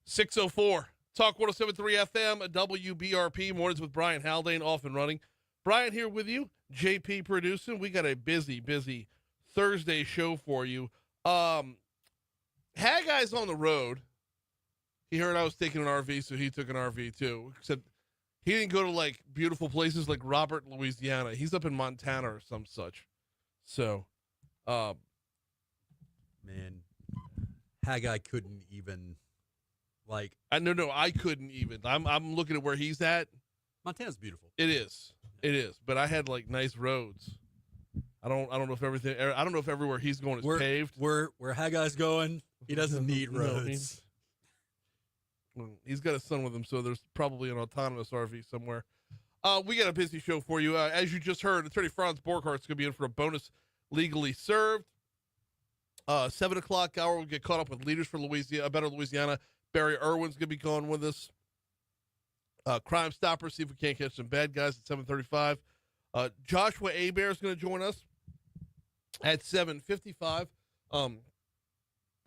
6:04. Talk 107.3 FM, WBRP. Mornings with Brian Haldane, off and running. Brian here with you. JP producing. We got a busy Thursday show for you. Haggai's on the road. He heard I was taking an RV, so he took an RV too. Except he didn't go to like beautiful places like Robert, Louisiana. He's up in Montana or some such. So, man, Haggai couldn't even no, I couldn't even. I'm looking at where he's at. Montana's beautiful. It is. But I had like nice roads. I don't know if everything. I don't know if everywhere he's going is paved. Where Haggai's going, he doesn't need roads. He's got a son with him, so there's probably an autonomous RV somewhere. We got a busy show for you. As you just heard, Attorney Franz Borghardt is going to be in for a bonus legally served. 7 o'clock hour, we'll get caught up with leaders for Louisiana, Better Louisiana. Barry Erwin's going to be going with us. Crimestoppers, see if we can't catch some bad guys at 7:35. Joshua Hebert is going to join us at 7:55.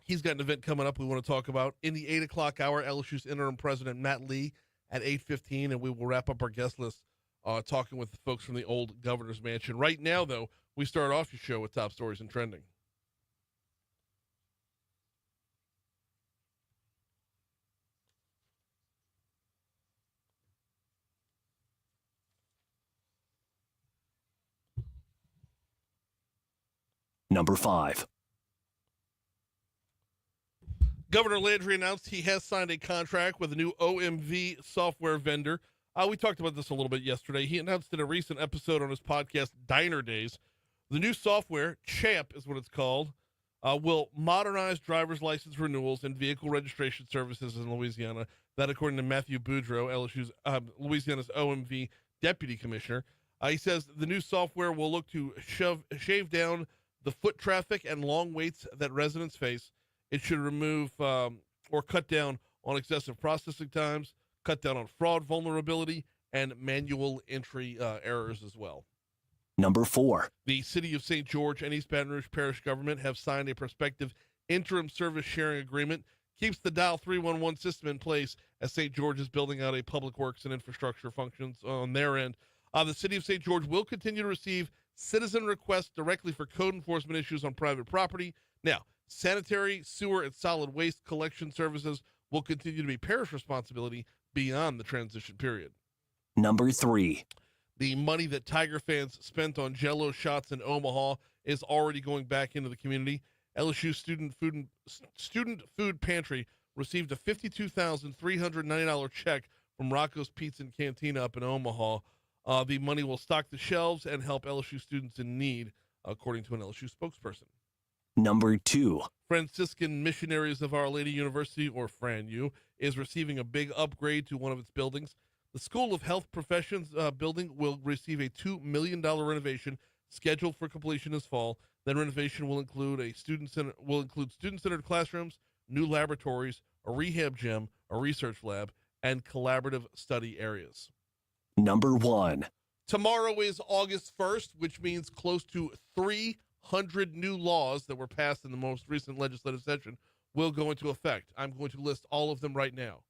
He's got an event coming up we want to talk about. In the 8 o'clock hour, LSU's interim president, Matt Lee, at 8:15, and we will wrap up our guest list talking with the folks from the old governor's mansion. Right now, though, we start off your show with top stories and trending. Number 5. Governor Landry announced he has signed a contract with a new OMV software vendor. We talked about this a little bit yesterday. He announced in a recent episode on his podcast, Diner Days, the new software, CHAMP is what it's called, will modernize driver's license renewals and vehicle registration services in Louisiana. That, according to Matthew Boudreau, LSU's Louisiana's OMV deputy commissioner. He says the new software will look to shave down the foot traffic and long waits that residents face. It should remove or cut down on excessive processing times, cut down on fraud vulnerability, and manual entry errors as well. Number 4. The City of St. George and East Baton Rouge Parish government have signed a prospective interim service sharing agreement. Keeps the Dial 311 system in place as St. George is building out a public works and infrastructure functions on their end. The City of St. George will continue to receive citizen requests directly for code enforcement issues on private property. Now, sanitary, sewer, and solid waste collection services will continue to be parish responsibility beyond the transition period. Number 3. The money that Tiger fans spent on Jell-O shots in Omaha is already going back into the community. LSU Student Food Pantry received a $52,390 check from Rocco's Pizza and Cantina up in Omaha. The money will stock the shelves and help LSU students in need, according to an LSU spokesperson. Number 2. Franciscan Missionaries of Our Lady University, or FRANU, is receiving a big upgrade to one of its buildings. The School of Health Professions building will receive a $2 million renovation scheduled for completion this fall. That renovation will include student-centered classrooms, new laboratories, a rehab gym, a research lab, and collaborative study areas. Number 1. Tomorrow is August 1st, which means close to 300 new laws that were passed in the most recent legislative session will go into effect. I'm going to list all of them right now.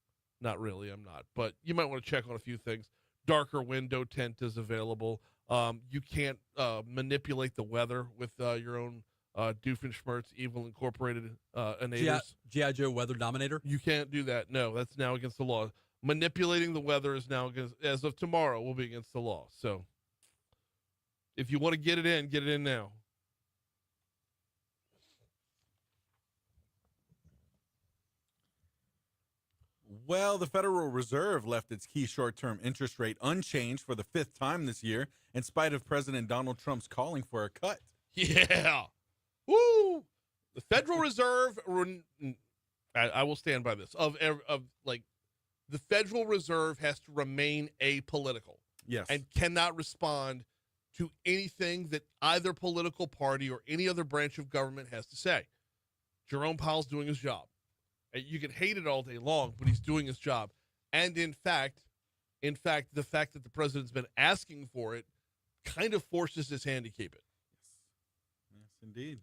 Not really, I'm not. But you might want to check on a few things. Darker window tint is available. You can't manipulate the weather with your own Doofenshmirtz Evil Incorporated enablers. G.I. Joe Weather Dominator? You can't do that. No, that's now against the law. Manipulating the weather is now, as of tomorrow, will be against the law. So if you want to get it in now. Well, the Federal Reserve left its key short-term interest rate unchanged for the 5th time this year, in spite of President Donald Trump's calling for a cut. Yeah. Woo! The Federal Reserve, I will stand by this, the Federal Reserve has to remain apolitical. Yes. And cannot respond to anything that either political party or any other branch of government has to say. Jerome Powell's doing his job. You can hate it all day long, but he's doing his job. And in fact, the fact that the president's been asking for it kind of forces his hand to keep it. Yes, indeed.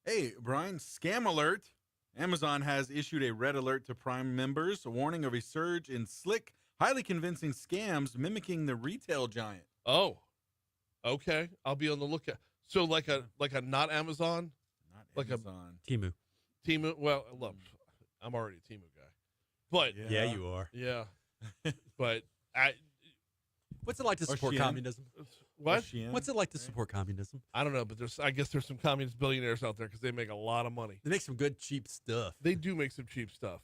Hey, Brian, scam alert. Amazon has issued a red alert to Prime members, warning of a surge in slick, highly convincing scams mimicking the retail giant. Oh, okay. I'll be on the lookout. So like a not Amazon, Not Like a- Amazon. Timu. Temu. Well, look, I'm already a Temu guy, but Yeah, you are. yeah, but I What's it like to Or support Shein. communism? what? Shein, What's it like to right? support communism? I don't know, but I guess there's some communist billionaires out there because they make a lot of money. They make some good cheap stuff. They do make some cheap stuff.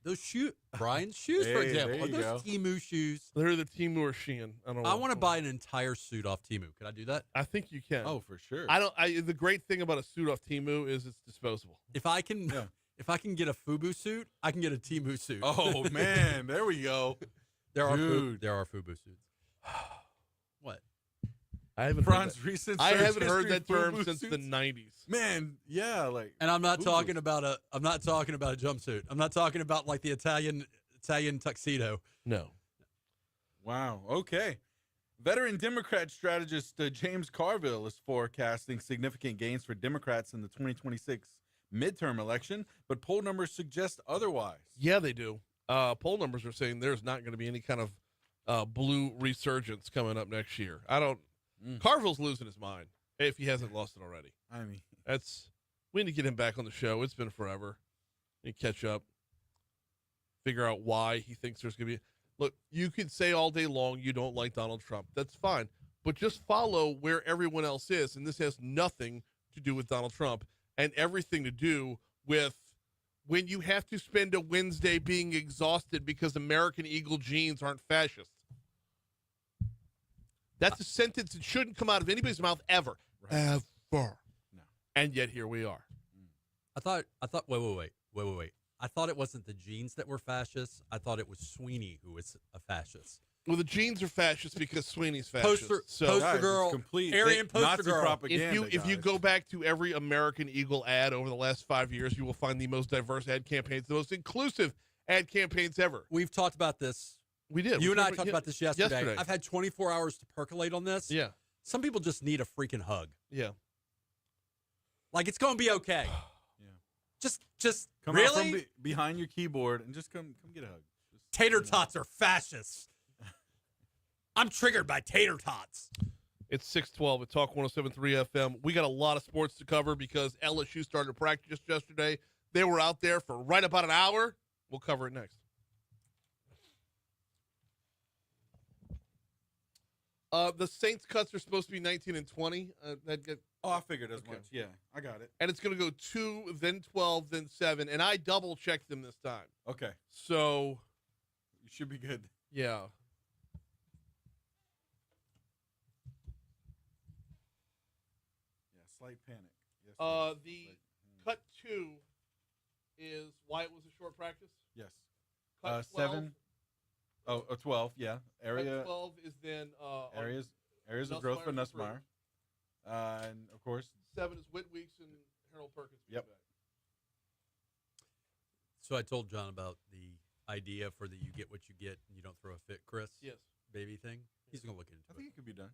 Those Brian's shoes, for Hey, example, there are you those go. Temu shoes? They're the Temu or Shein. I want to buy an entire suit off Temu. Could I do that? I think you can. Oh, for sure. The great thing about a suit off Temu is it's disposable. If I can, Yeah. if I can get a FUBU suit, I can get a Temu suit. Oh, man. There we go. there are dude. there are FUBU suits. What? I haven't heard Franz that. recent I search haven't heard history that term FUBU since the suits. 90s. Man, yeah, like And I'm not FUBU. talking about a jumpsuit. I'm not talking about like the Italian tuxedo. No. Wow. Okay. Veteran Democrat strategist James Carville is forecasting significant gains for Democrats in the 2026 midterm election, but poll numbers suggest otherwise. Yeah, they do. Poll numbers are saying there's not going to be any kind of blue resurgence coming up next year. Carville's losing his mind if he hasn't lost it already. I mean, We need to get him back on the show. It's been forever. We need to catch up, figure out why he thinks there's going to be. Look, you could say all day long you don't like Donald Trump. That's fine. But just follow where everyone else is. And this has nothing to do with Donald Trump and everything to do with when you have to spend a Wednesday being exhausted because American Eagle jeans aren't fascist. That's a sentence that shouldn't come out of anybody's mouth ever. Right. Ever. No. And yet here we are. I thought. Wait. I thought it wasn't the jeans that were fascists. I thought it was Sweeney who was a fascist. Well, the jeans are fascist because Sweeney's fascist. Poster guys, it's girl, complete Aryan poster Nazi girl. propaganda. If you guys. go back to every American Eagle ad over the last 5 years, you will find the most diverse ad campaigns, the most inclusive ad campaigns ever. We've talked about this. We did. You We and I talked yeah, about this yesterday. I've had 24 hours to percolate on this. Yeah, Some people just need a freaking hug. yeah. Like it's going to be okay. Yeah. Just come out really? from behind your keyboard and just come get a hug. Just, Tater tots are fascists. I'm triggered by tater tots. It's 6:12 at Talk 107.3 FM. We got a lot of sports to cover because LSU started practice just yesterday. They were out there for right about an hour. We'll cover it next. The Saints cuts are supposed to be 19 and 20. I figured as Okay. much. Yeah, I got it. And it's going to go 2, then 12, then 7. And I double checked them this time. Okay, So, you should be good. yeah. Yeah, slight panic. Yes. The cut 2 is why it was a short practice. Yes. Cut 12, 7. Oh, 12. Yeah. Area. Cut 12 is then Areas of growth for Nussmeier. Nussmeier. And of course, 7 is Whit Weeks and Harold Perkins. being Yep. back. So I told John about the idea for the you get what you get and you don't throw a fit, Chris. Yes. Baby thing. He's going to look into I it. think it could be done.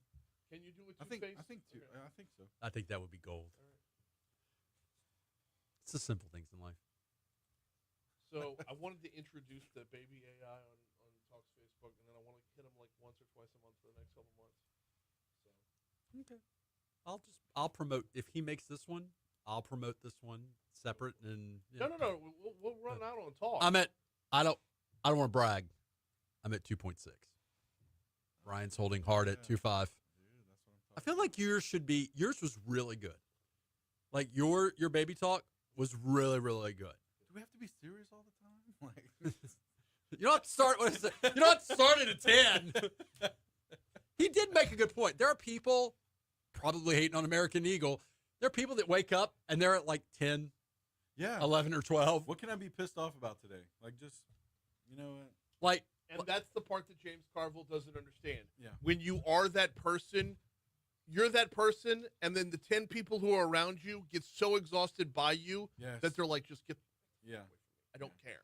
Can you do it I two think. face? I think too. Okay. I think so. I think that would be gold. It's the simple things in life. So I wanted to introduce the baby AI on Talk's Facebook, and then I want to hit him like once or twice a month for the next couple months. So Okay. I'll promote if he makes this one. I'll promote this one separate and yeah. no. We'll run out on Talk. I don't want to brag. I'm at 2.6. Ryan's holding hard at 2.5. Dude, that's what I'm talking I feel like yours was really good. Like your baby talk was really, really good. Do we have to be serious all the time? Like, You don't have to start you don't have to start at a 10. He did make a good point. There are people probably hating on American Eagle. There are people that wake up and they're at like 10, yeah. 11 or 12. What can I be pissed off about today? Like, just you know what? Like and that's the part that James Carville doesn't understand. Yeah. When you are that person, you're that person, and then the 10 people who are around you get so exhausted by you Yes. that they're like, just get Yeah. I don't care.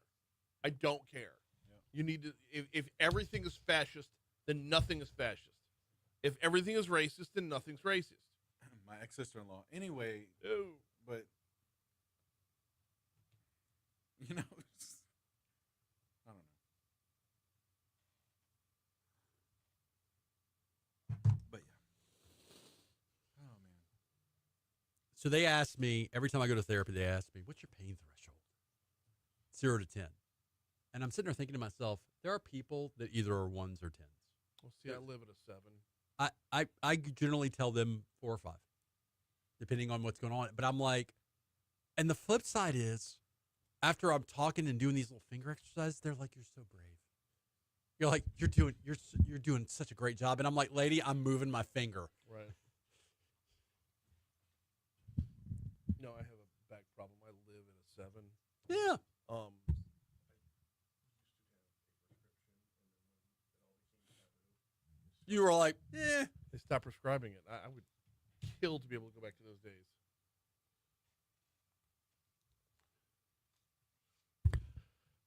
I don't care. Yeah. You need to, if everything is fascist, then nothing is fascist. If everything is racist, then nothing's racist. My ex-sister-in-law. Anyway, Oh. but You know, I don't know. But yeah. Oh man. So they asked me, every time I go to therapy, they ask me, what's your pain threshold? 0 to 10. And I'm sitting there thinking to myself, there are people that either are 1s or 10s. Well, see, I live at a 7. I generally tell them 4 or 5, depending on what's going on. But I'm like, and the flip side is, after I'm talking and doing these little finger exercises, they're like, "You're so brave." You're like, you're doing such a great job. And I'm like, lady, I'm moving my finger. Right. No, I have a back problem. I live at a 7. Yeah. You were like, They stopped prescribing it. I would kill to be able to go back to those days.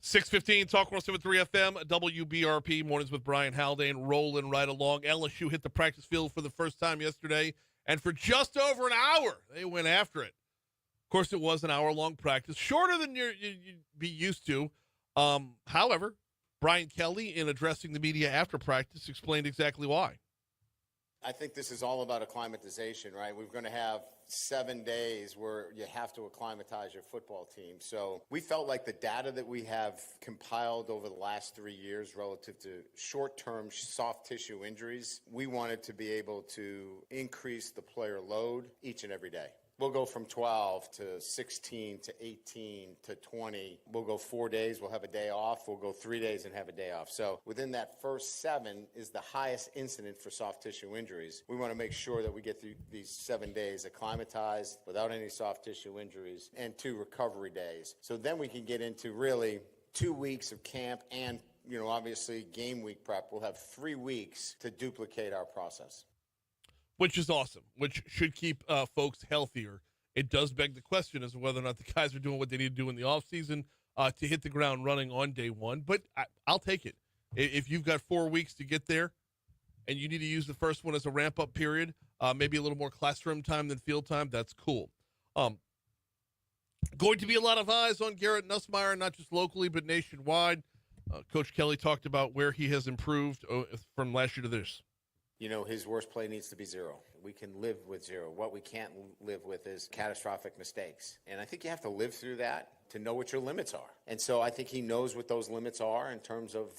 .615 Talk 107.3 FM, WBRP, Mornings with Brian Haldane, rolling right along. LSU hit the practice field for the first time yesterday, and for just over an hour, they went after it. Of course, it was an hour-long practice, shorter than you'd be used to. However, Brian Kelly, in addressing the media after practice, explained exactly why. I think this is all about acclimatization, right? We're going to have 7 days where you have to acclimatize your football team. So we felt like the data that we have compiled over the last 3 years relative to short-term soft tissue injuries, we wanted to be able to increase the player load each and every day. We'll go from 12 to 16 to 18 to 20. We'll go 4 days. We'll have a day off. We'll go 3 days and have a day off. So within that first 7 is the highest incident for soft tissue injuries. We want to make sure that we get through these 7 days acclimatized without any soft tissue injuries and 2 recovery days. So then we can get into really 2 weeks of camp and, obviously game week prep. We'll have 3 weeks to duplicate our process. Which is awesome, which should keep folks healthier. It does beg the question as to whether or not the guys are doing what they need to do in the offseason to hit the ground running on day one. But I'll take it. If you've got 4 weeks to get there and you need to use the first one as a ramp-up period, maybe a little more classroom time than field time, that's cool. Going to be a lot of eyes on Garrett Nussmeier, not just locally but nationwide. Coach Kelly talked about where he has improved from last year to this. His worst play needs to be 0. We can live with 0. What we can't live with is catastrophic mistakes. And I think you have to live through that to know what your limits are. And so I think he knows what those limits are in terms of,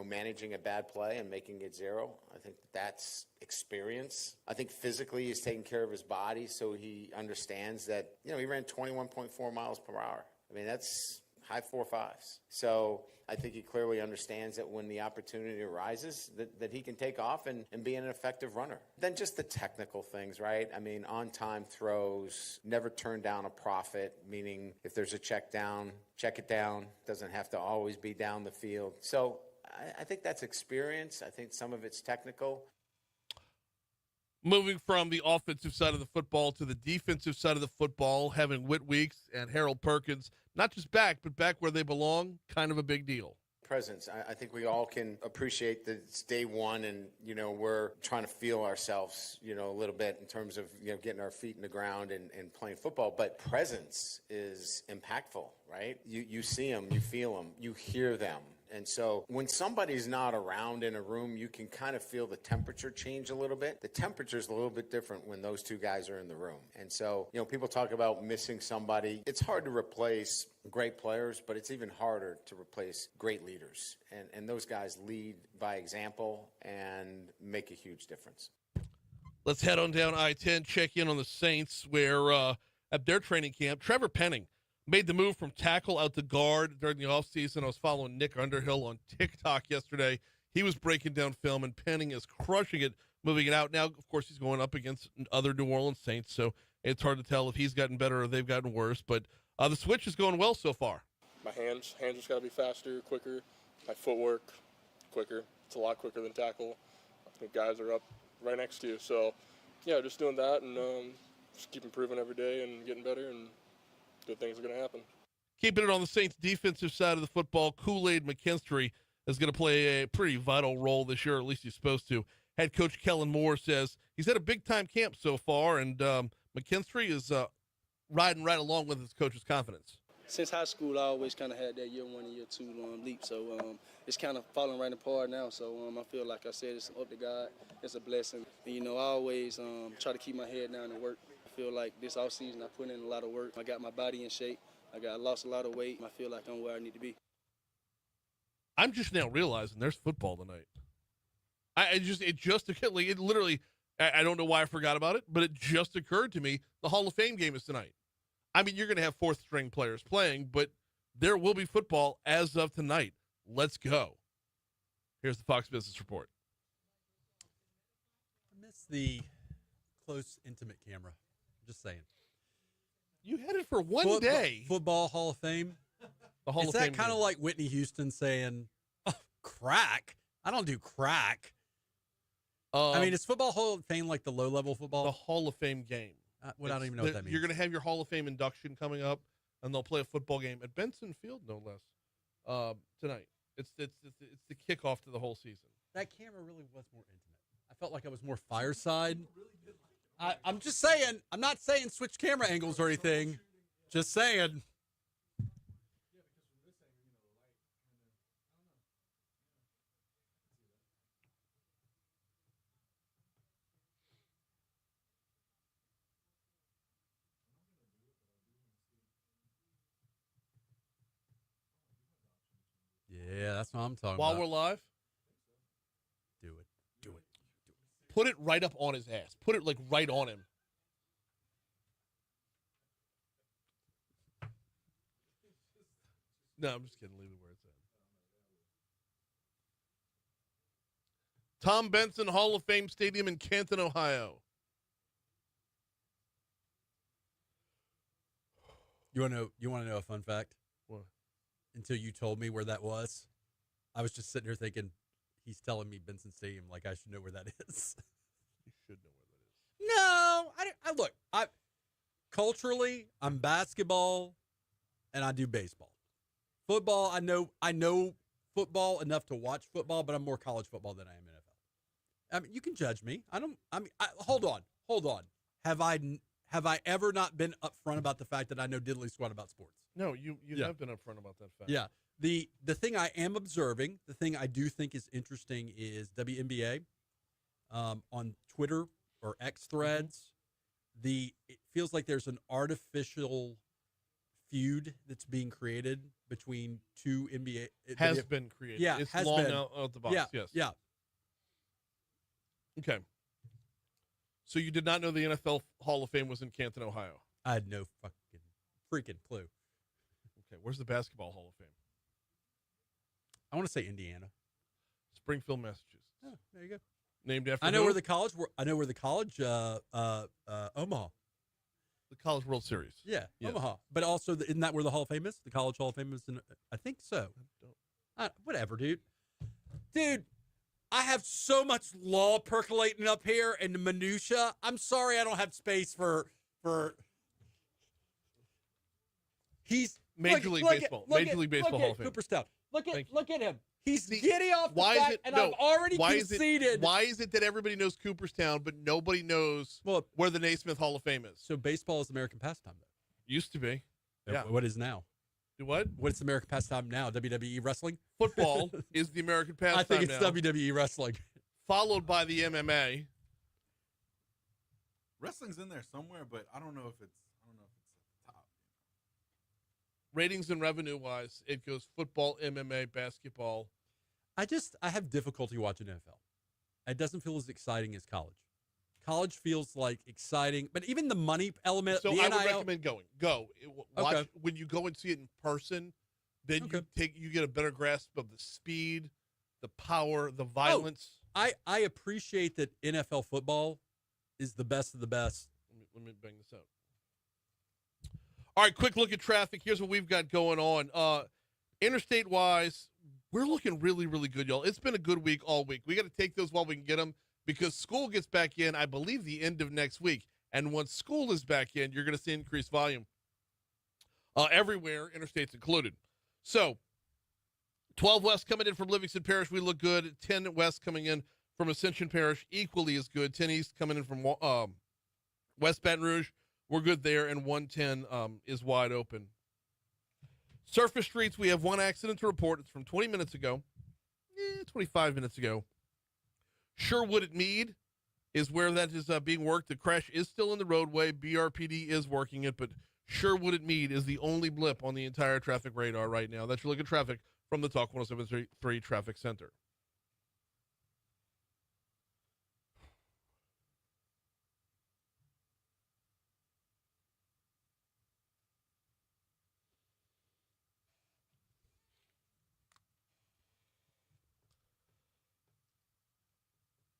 managing a bad play and making it 0. I think that's experience. I think physically he's taking care of his body, so he understands that, he ran 21.4 miles per hour. I mean, that's high 4.5s. So I think he clearly understands that when the opportunity arises, that he can take off and be an effective runner. Then just the technical things, right? I mean, on-time throws, never turn down a profit, meaning if there's a check down, check it down. Doesn't have to always be down the field. So I think that's experience. I think some of it's technical. Moving from the offensive side of the football to the defensive side of the football, having Whit Weeks and Harold Perkins, not just back, but back where they belong, kind of a big deal. Presence. I think we all can appreciate that it's day one and, we're trying to feel ourselves, a little bit in terms of, getting our feet in the ground and playing football. But presence is impactful, right? You see them, you feel them, you hear them. And so when somebody's not around in a room, you can kind of feel the temperature change a little bit. The temperature's a little bit different when those two guys are in the room. And so, people talk about missing somebody. It's hard to replace great players, but it's even harder to replace great leaders. And those guys lead by example and make a huge difference. Let's head on down I-10, check in on the Saints, where at their training camp, Trevor Penning made the move from tackle out to guard during the offseason. I was following Nick Underhill on TikTok yesterday. He was breaking down film, and Penning is crushing it, moving it out. Now, of course, he's going up against other New Orleans Saints, so it's hard to tell if he's gotten better or they've gotten worse. But the switch is going well so far. My hands just got to be faster, quicker. My footwork, quicker. It's a lot quicker than tackle. The guys are up right next to you. So, yeah, just doing that and just keep improving every day and getting better, and good things are going to happen. Keeping it on the Saints' defensive side of the football, Kool-Aid McKinstry is going to play a pretty vital role this year, or at least he's supposed to. Head coach Kellen Moore says he's had a big-time camp so far, and McKinstry is riding right along with his coach's confidence. since high school, I always kind of had that year one and year two leap. So it's kind of falling right apart now. So I feel like I said, it's up to God. It's a blessing. And, I always try to keep my head down and work. I feel like this offseason I put in a lot of work. I got my body in shape. I lost a lot of weight. I feel like I'm where I need to be. I'm just now realizing there's football tonight. It just literally, I don't know why I forgot about it, but it just occurred to me the Hall of Fame game is tonight. I mean, you're going to have fourth string players playing, but there will be football as of tonight. Let's go. Here's the Fox Business Report. I miss the close, intimate camera. Just saying. You had it for one day. Football Hall of Fame. The Hall Is of Fame that kind of like Whitney Houston saying, oh, crack? I don't do crack. I mean, is Football Hall of Fame like the low-level football? The Hall of Fame game. I don't even know what that means. You're going to have your Hall of Fame induction coming up, and they'll play a football game at Benson Field, no less, tonight. It's the kickoff to the whole season. That camera really was more intimate. I felt like I was more fireside. I'm just saying. I'm not saying switch camera angles or anything. Just saying. Yeah, that's what I'm talking While about. we're live, Do it. put it right up on his ass. Put it, like, right on him. No, I'm just kidding. Leave it where it's at. Tom Benson Hall of Fame Stadium in Canton, Ohio. You want to know a fun fact? What? Until you told me where that was, I was just sitting here thinking, he's telling me Benson Stadium, like I should know where that is. You should know where that is. No, I look. Culturally, I'm basketball, and I do baseball. Football, I know football enough to watch football, but I'm more college football than I am NFL. I mean, you can judge me. Hold on. Have I ever not been upfront about the fact that I know diddly squat about sports? No, you have been upfront about that fact. Yeah. The thing I am observing, the thing I do think is interesting is WNBA on Twitter or X threads. It feels like there's an artificial feud that's being created between two NBA. Has been created. Yeah, it's has long been. out of the box. Yeah, Yes. yeah. Okay. So you did not know the NFL Hall of Fame was in Canton, Ohio? I had no freaking clue. Okay. Where's the Basketball Hall of Fame? I want to say Indiana. Springfield, Massachusetts. Oh, there you go. Named after I know who? where the college. I know where the college. Omaha. The College World Series. Yeah, Yes. Omaha. But also, isn't that where the Hall of Fame is? The College Hall of Fame is in. I think so. Whatever, dude. Dude, I have so much law percolating up here and the minutia. I'm sorry, I don't have space for. He's Major League Baseball. Major League Baseball Hall of Fame. Cooperstown. Look Thank at him. He's See, giddy off the why is fact, it- and no, I've already Why is conceded. it that everybody knows Cooperstown, but nobody knows where the Naismith Hall of Fame is? So baseball is American pastime, though. Used to be. Yeah. What is now? What? What's American pastime now? WWE wrestling? Football is the American pastime I think it's now, WWE wrestling. followed by the MMA. Wrestling's in there somewhere, but I don't know if it's at the top. Ratings and revenue wise, it goes football, MMA, basketball. I have difficulty watching NFL. It doesn't feel as exciting as college. College feels like exciting, but even the money element. So the I would NIL recommend going. Watch Okay. when you go and see it in person. Then Okay. you get a better grasp of the speed, the power, the violence. I appreciate that NFL football is the best of the best. Let me bang this out. All right, quick look at traffic. Here's what we've got going on. Interstate wise, we're looking really, really good, y'all. It's been a good week all week. We got to take those while we can get them because school gets back in, I believe, the end of next week. And once school is back in, you're going to see increased volume everywhere, interstates included. So 12 West coming in from Livingston Parish, we look good. 10 West coming in from Ascension Parish, equally as good. 10 East coming in from West Baton Rouge, we're good there. And 110 is wide open. Surface streets, we have one accident to report. It's from 20 minutes ago. 25 minutes ago. Sherwood at Meade is where that is being worked. The crash is still in the roadway. BRPD is working it, but Sherwood at Meade is the only blip on the entire traffic radar right now. That's your look at traffic from the Talk 107.3 Traffic Center.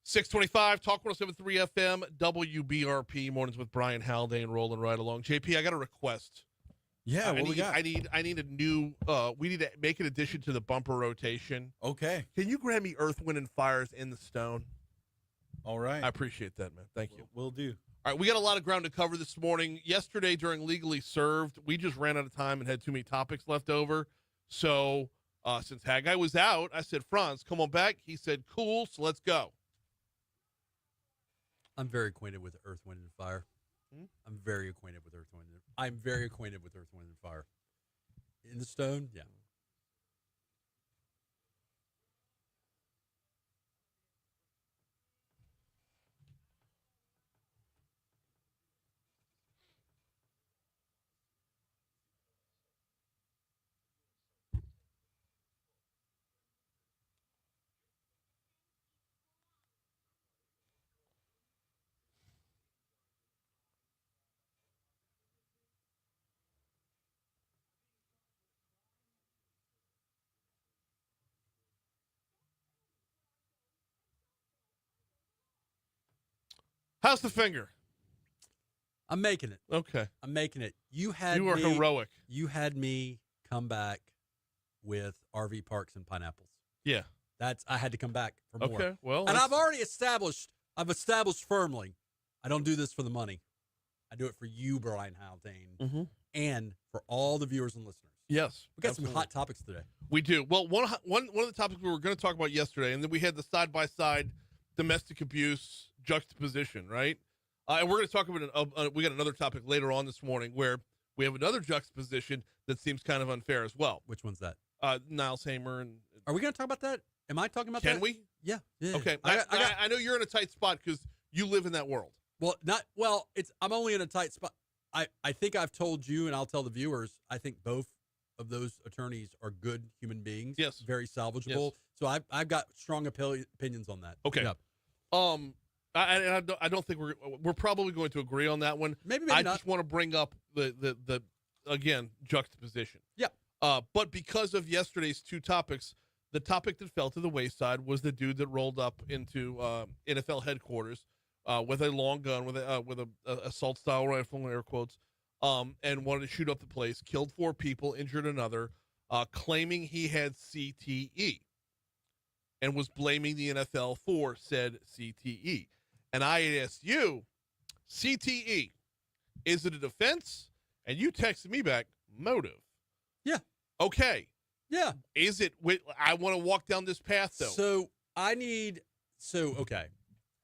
.625, Talk 107.3 FM, WBRP, mornings with Brian Haldane rolling right along. JP, I got a request. Yeah, what we got? I need a new, we need to make an addition to the bumper rotation. Okay. Can you grab me Earth, Wind, and Fire's In the Stone? All right. I appreciate that, man. Thank you. We'll do. All right, we got a lot of ground to cover this morning. Yesterday during Legally Served, we just ran out of time and had too many topics left over. So since Haggai was out, I said, Franz, come on back. He said, cool, so let's go. I'm very acquainted with Earth, Wind, and Fire. I'm very acquainted with Earth, Wind, and I'm very acquainted with Earth, Wind, and Fire. In the Stone, yeah. How's the finger? I'm making it. Okay. I'm making it. You You are heroic. You had me come back with RV parks and pineapples. Yeah. I had to come back for more. Okay. Well, And I've already established firmly, I don't do this for the money. I do it for you, Brian Haldane, and for all the viewers and listeners. Yes. We got some hot topics today. We do. Well, one of the topics we were going to talk about yesterday, and then we had the side-by-side domestic abuse juxtaposition, right? And we're going to talk about we got another topic later on this morning where we have another juxtaposition that seems kind of unfair as well. Which one's that? Niles Hamer and. Are we going to talk about that? Am I talking about that? Can we? Yeah. Okay. I know you're in a tight spot because you live in that world. I'm only in a tight spot. I think I've told you, and I'll tell the viewers, I think both of those attorneys are good human beings. Yes. Very salvageable. Yes. So I've got strong opinions on that. Okay. Yeah. I don't think we're probably going to agree on that one. Maybe I not. just want to bring up the again juxtaposition. Yeah. But because of yesterday's two topics, the topic that fell to the wayside was the dude that rolled up into NFL headquarters with a long gun, with a assault style rifle, in air quotes, and wanted to shoot up the place, killed 4 people, injured another, claiming he had CTE, and was blaming the NFL for said CTE. And I asked you, CTE, is it a defense? And you texted me back, motive. Yeah. Okay. Yeah. Is it? I want to walk down this path, though. Okay.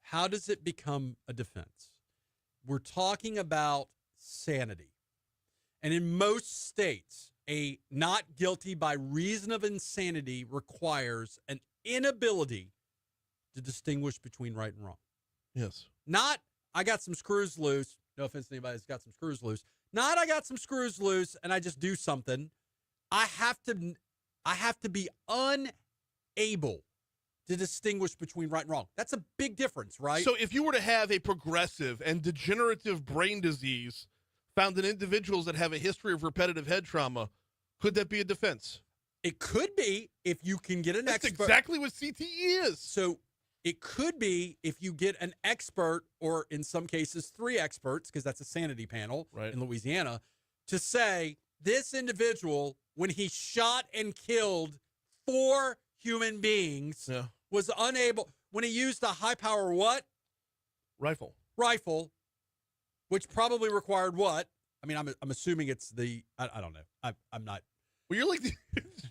How does it become a defense? We're talking about sanity. And in most states, a not guilty by reason of insanity requires an inability to distinguish between right and wrong. Yes. Not, I got some screws loose. No offense to anybody that's got some screws loose. Not, I got some screws loose and I just do something. I have to be unable to distinguish between right and wrong. That's a big difference, right? So if you were to have a progressive and degenerative brain disease found in individuals that have a history of repetitive head trauma, could that be a defense? It could be if you can get an That's expert. exactly what CTE is. So it could be if you get an expert, or in some cases 3 experts, because that's a sanity panel in Louisiana, to say this individual, when he shot and killed 4 human beings, was unable, when he used a high-power what? Rifle, which probably required what? I mean, I'm assuming it's the, I don't know. I'm not. Well, you're like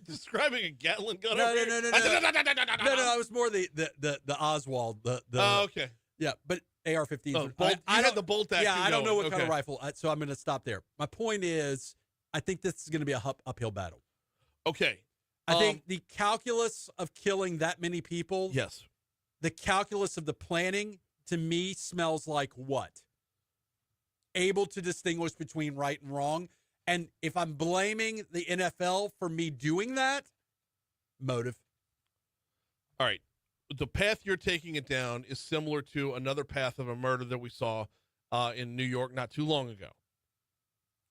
describing a Gatling gun. No. over here. No, I was more the Oswald. Okay. Yeah, but AR-15s. You had the bolt action. Yeah, I don't know what kind of Okay. rifle, so I'm going to stop there. My point is, I think this is going to be a uphill battle. Okay. I think the calculus of killing that many people, Yes. the calculus of the planning, to me, smells like what? Able to distinguish between right and wrong. And if I'm blaming the NFL for me doing that, motive. All right. The path you're taking it down is similar to another path of a murder that we saw in New York not too long ago.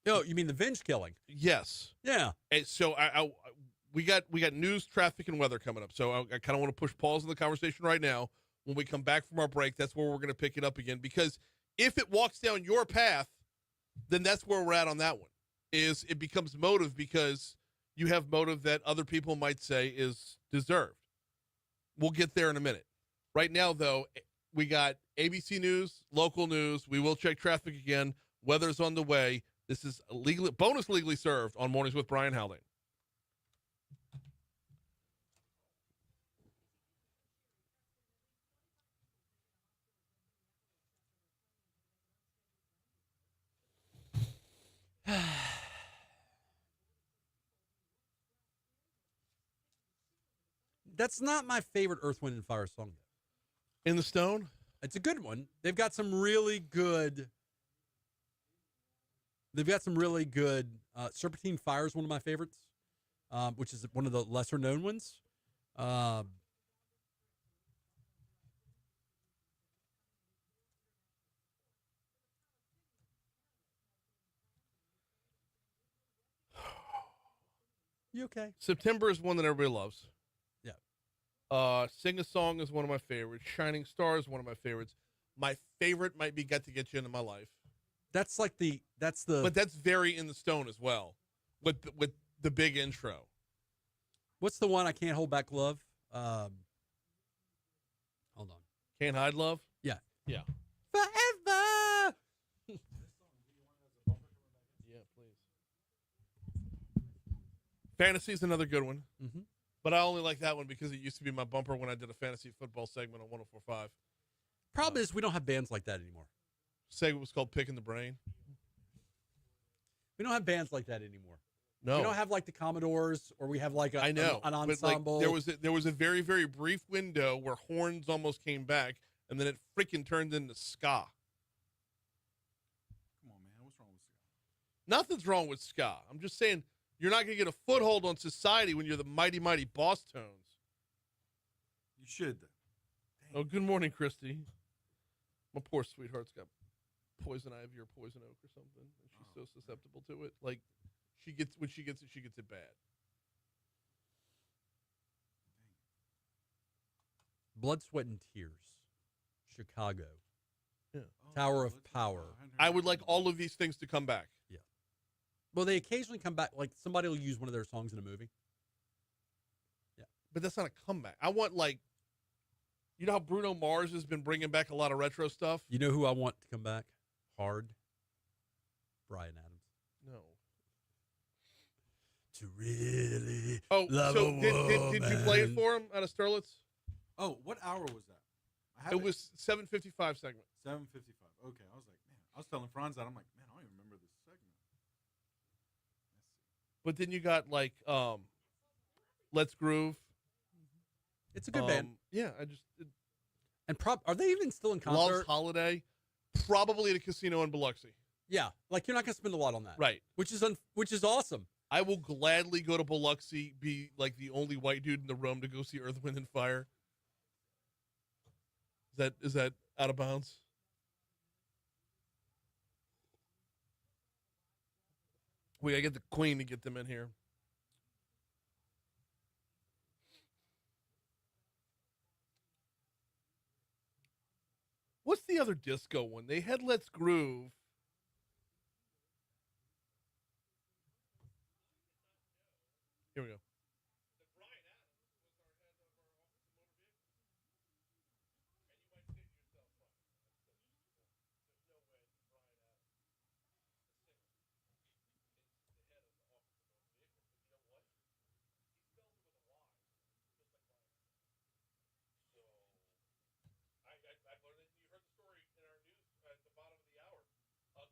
Oh, you mean the Venge killing? Yes. Yeah. And so we got news, traffic, and weather coming up. So I kind of want to push pause on the conversation right now. When we come back from our break, that's where we're going to pick it up again. Because if it walks down your path, then that's where we're at on that one. Is it becomes motive because you have motive that other people might say is deserved. We'll get there in a minute. Right now, though, we got ABC News, local news. We will check traffic again. Weather's on the way. This is bonus legally served on Mornings with Brian Haldane. That's not my favorite Earth, Wind, and Fire song. In the Stone? It's a good one. They've got some really good. Serpentine Fire is one of my favorites, which is one of the lesser known ones. You okay? September is one that everybody loves. Yeah. Sing a Song is one of my favorites. Shining Star is one of my favorites. My favorite might be Got to Get You Into My Life. But that's very in the Stone as well, with the big intro. What's the one I Can't Hold Back Love? Hold on. Can't Hide Love? Yeah. Yeah. Forever. Yeah, please. Fantasy is another good one. Mm-hmm. But I only like that one because it used to be my bumper when I did a fantasy football segment on 104.5. Problem is we don't have bands like that anymore. Segment was called Picking the Brain. We don't have bands like that anymore. No. We don't have like the Commodores, or we have like I know, an but ensemble. like, there was a very, very brief window where horns almost came back, and then it freaking turned into ska. Come on, man. What's wrong with ska? Nothing's wrong with ska. I'm just saying you're not going to get a foothold on society when you're the mighty, mighty Boss Tones. You should. Dang. Oh, good morning, Christy. My poor sweetheart's got poison ivy or poison oak or something, and she's so susceptible to it. Like, when she gets it bad. Blood, Sweat, and Tears. Chicago. Yeah. Tower of Power. I would like all of these things to come back. Yeah. Well, they occasionally come back. Like somebody will use one of their songs in a movie. Yeah. But that's not a comeback. I want, like, you know how Bruno Mars has been bringing back a lot of retro stuff? You know who I want to come back? Hard. Brian Adams. No. To really love a did you play it woman. for him out of Sterlitz? Oh, what hour was that? It was 7:55 segment. 7:55. Okay, I was like, man, I was telling Franz that. I'm like, man, I don't even remember this segment. But then you got like Let's Groove. It's a good band. Yeah, And are they even still in Love's concert? Holiday, probably at a casino in Biloxi. Yeah, like you're not gonna spend a lot on that, Right. Which is awesome. I will gladly go to Biloxi, be like the only white dude in the room to go see Earth, Wind, and Fire. Is that out of bounds? We gotta get the Queen to get them in here. What's the other disco one? They had Let's Groove. Here we go.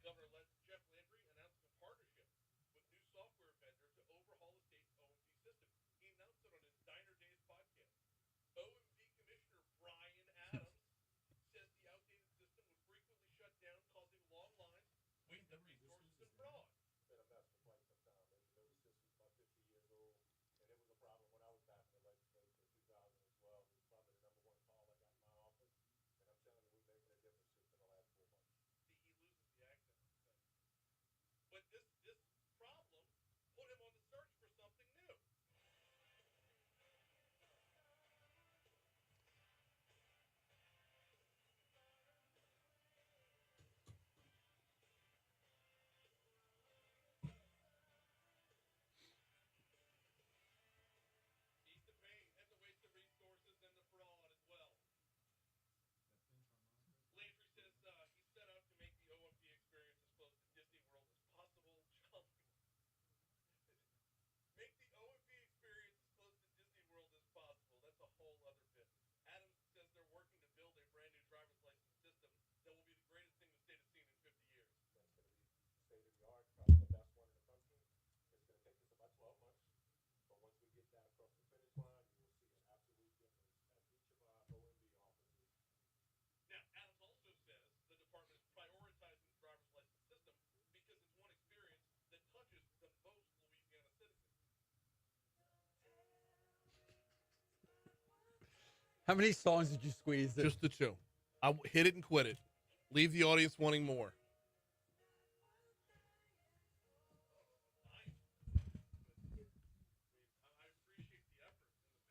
Governor Jeff Landry announcing a partnership with new software vendor to overhaul the state's OMV system. this problem put him on the search for something new. Ease the pain and the waste of resources and the fraud as well. Landry says he set out to make the OMG experience as close to Disney World as possible. Make the OMG experience as close to Disney World as possible. That's a whole other bit. Adams says they're working to build a brand new driver's license system that will be the greatest thing the state has seen in 50 years. That's going to be state of the art, probably the best one in the country. It's going to take us about 12 months, but once we get that across the finish line, you will see an absolute difference at each of our OMB offices. Now, Adams also says the department is prioritizing the driver's license system because it's one experience that touches the most Louisiana citizens. How many songs did you squeeze? Just the two. I hit it and quit it. Leave the audience wanting more.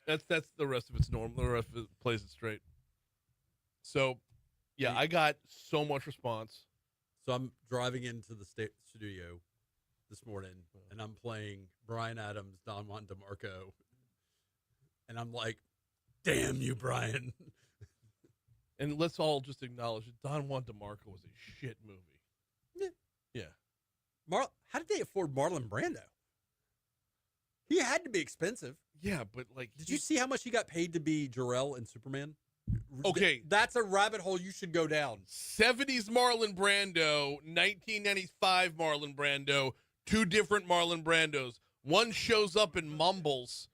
That's the rest of it's normal. The rest of it plays it straight. So, yeah, I got so much response. So I'm driving into the studio this morning, and I'm playing Bryan Adams, Don Juan DeMarco, and I'm like, "Damn you, Brian!" And let's all just acknowledge that Don Juan DeMarco was a shit movie. Yeah. How did they afford Marlon Brando? He had to be expensive. Yeah, but like, Did you see how much he got paid to be Jor-El in Superman? Okay. That's a rabbit hole you should go down. 70s Marlon Brando, 1995 Marlon Brando, two different Marlon Brandos. One shows up and mumbles.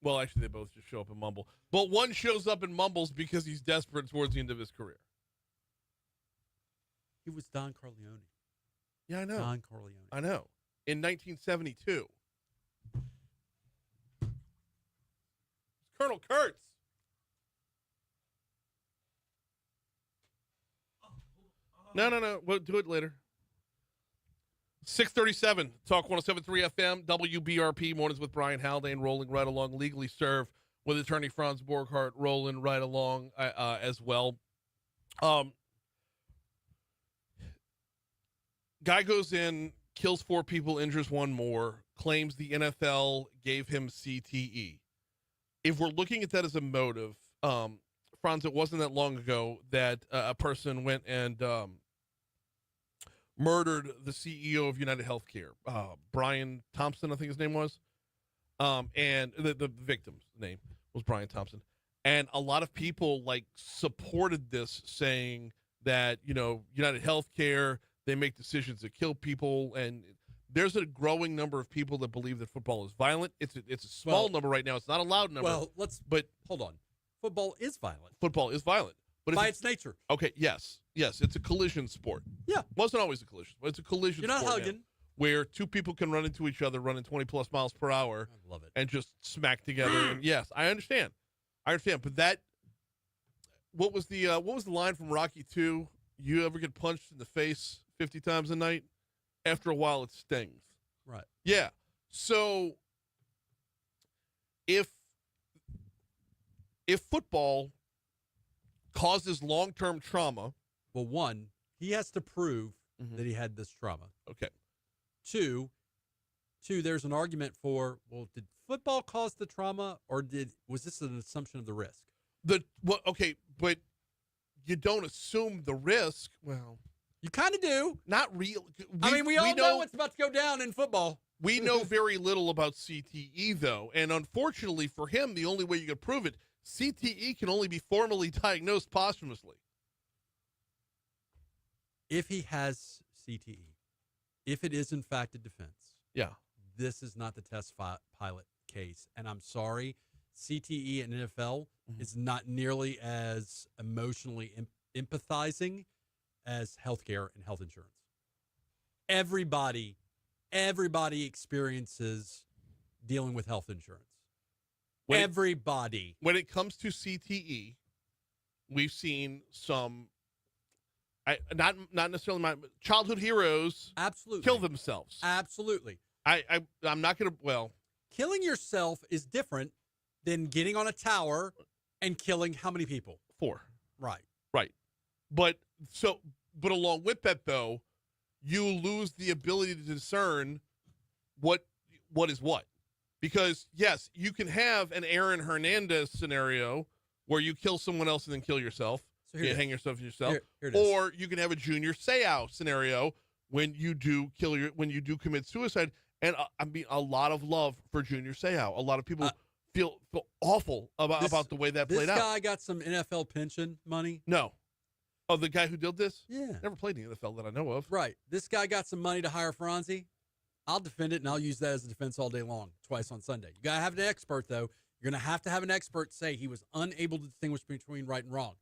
Well, actually, they both just show up and mumble. But one shows up and mumbles because he's desperate towards the end of his career. He was Don Corleone. Yeah, I know. Don Corleone. I know. In 1972. Colonel Kurtz. No. We'll do it later. 637, Talk 107.3 FM, WBRP, Mornings with Brian Haldane, rolling right along, legally served with attorney Franz Borghardt, rolling right along as well. Guy goes in, kills 4 people, injures 1 more, claims the NFL gave him CTE. If we're looking at that as a motive, Franz, it wasn't that long ago that a person went and murdered the CEO of United Healthcare, Brian Thompson, I think his name was. And the victim's name was Brian Thompson. And a lot of people supported this, saying that, United Healthcare, they make decisions that kill people. And there's a growing number of people that believe that football is violent. It's a small number right now. It's not a loud number. Well, hold on. Football is violent. Football is violent. But by its nature. Okay, yes, it's a collision sport. Yeah. Wasn't always a collision, but it's a collision sport. You're not hugging. Now, where 2 people can run into each other running 20-plus miles per hour. I love it. And just smack together. And yes, I understand. But that, what was the line from Rocky 2? You ever get punched in the face 50 times a night? After a while, it stings. Right. Yeah. So if football causes long-term trauma. Well, 1, he has to prove that he had this trauma. Okay. 2, there's an argument for, well, did football cause the trauma, or was this an assumption of the risk? Okay, but you don't assume the risk. Well, you kind of do. Not real. We all know what's about to go down in football. We know very little about CTE, though, and unfortunately for him, the only way you can prove it, CTE can only be formally diagnosed posthumously. If he has CTE, if it is in fact a defense, this is not the test pilot case. And I'm sorry, CTE in NFL is not nearly as emotionally empathizing as healthcare and health insurance. Everybody experiences dealing with health insurance. Everybody. When it comes to CTE, we've seen some Not necessarily my childhood heroes Absolutely. kill themselves. Absolutely. I'm not going to, well. Killing yourself is different than getting on a tower and killing how many people? 4. Right. Right. But along with that, though, you lose the ability to discern what is what. Because, yes, you can have an Aaron Hernandez scenario where you kill someone else and then kill yourself. So You hang yourself yourself. Here it is. Or you can have a Junior Seau scenario when you do commit suicide. And I mean, a lot of love for Junior Seau. A lot of people feel awful about the way that played out. This guy got some NFL pension money. No. Oh, the guy who did this? Yeah. Never played in the NFL that I know of. Right. This guy got some money to hire Franzi. I'll defend it, and I'll use that as a defense all day long, twice on Sunday. You got to have an expert, though. You're going to have an expert say he was unable to distinguish between right and wrong.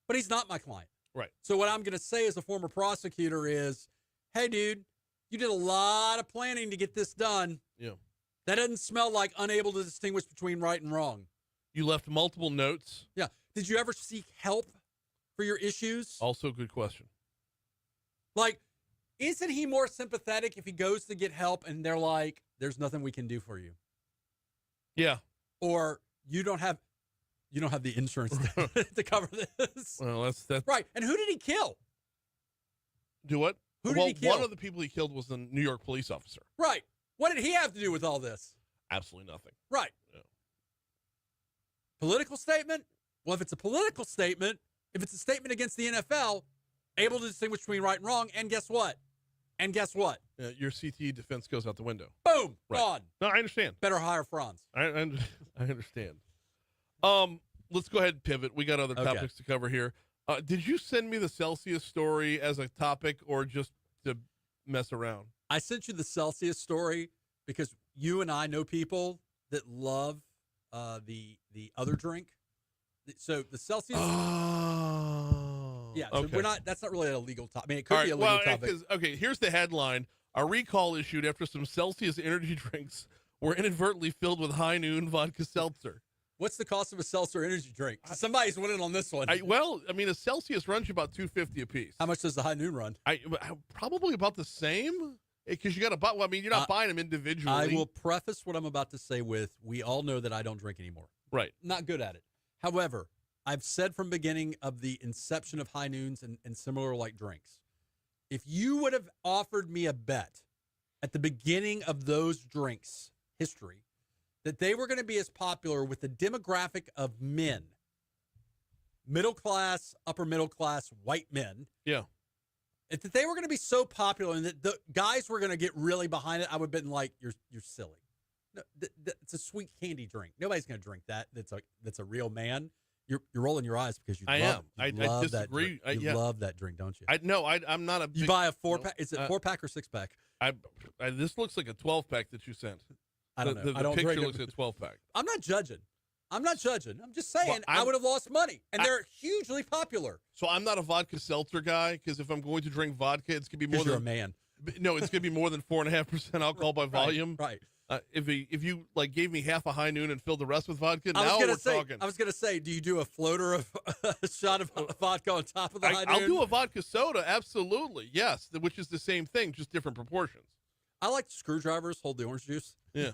But he's not my client. Right. So what I'm going to say as a former prosecutor is, hey, dude, you did a lot of planning to get this done. Yeah. That doesn't smell like unable to distinguish between right and wrong. You left multiple notes. Yeah. Did you ever seek help for your issues? Also a good question. Like, isn't he more sympathetic if he goes to get help and they're like, there's nothing we can do for you? Yeah. Or you don't have the insurance to cover this. Well, that's right. And who did he kill? Do what? Who did he kill? One of the people he killed was the New York police officer. Right. What did he have to do with all this? Absolutely nothing. Right. Yeah. Political statement? Well, if it's a political statement, if it's a statement against the NFL, able to distinguish between right and wrong, and guess what? Your CTE defense goes out the window. Boom. Right. Gone. No, I understand. Better hire Franz. I understand. Let's go ahead and pivot. We got other topics to cover here. Did you send me the Celsius story as a topic or just to mess around? I sent you the Celsius story because you and I know people that love the other drink. So the Celsius. Oh. Yeah, so okay. that's not really a legal topic. I mean, it could be a legal topic. Okay, here's the headline. A recall issued after some Celsius energy drinks were inadvertently filled with High Noon vodka seltzer. What's the cost of a seltzer energy drink? Somebody's winning on this one. A Celsius runs you about $2.50 a piece. How much does the High Noon run? Probably about the same. Because you got to buy. Well, I mean, you're not buying them individually. I will preface what I'm about to say with: we all know that I don't drink anymore. Right. Not good at it. However, I've said from beginning of the inception of High Noons and similar like drinks, if you would have offered me a bet at the beginning of those drinks' history that they were going to be as popular with the demographic of men, middle class, upper middle class, white men. Yeah. If they were going to be so popular and that the guys were going to get really behind it, I would have been like, "You're silly." No, it's a sweet candy drink. Nobody's going to drink that. That's a real man. You're rolling your eyes because you love that drink. You love that drink, don't you? I'm not a. You buy a 4-pack. Is it 4-pack or 6-pack? This looks like a 12-pack that you sent. I don't know. The I don't picture drink looks like a 12-pack. I'm not judging. I'm just saying I would have lost money, and they're hugely popular. So I'm not a vodka seltzer guy because if I'm going to drink vodka, it's gonna be more than you're a man. No, it's gonna be more than 4.5% alcohol by volume. Right. If you like gave me half a High Noon and filled the rest with vodka, now we're talking. I was gonna say, do you do a floater of a shot of vodka on top of the High Noon? I'll do a vodka soda, absolutely, yes, which is the same thing, just different proportions. I like screwdrivers hold the orange juice. Yeah,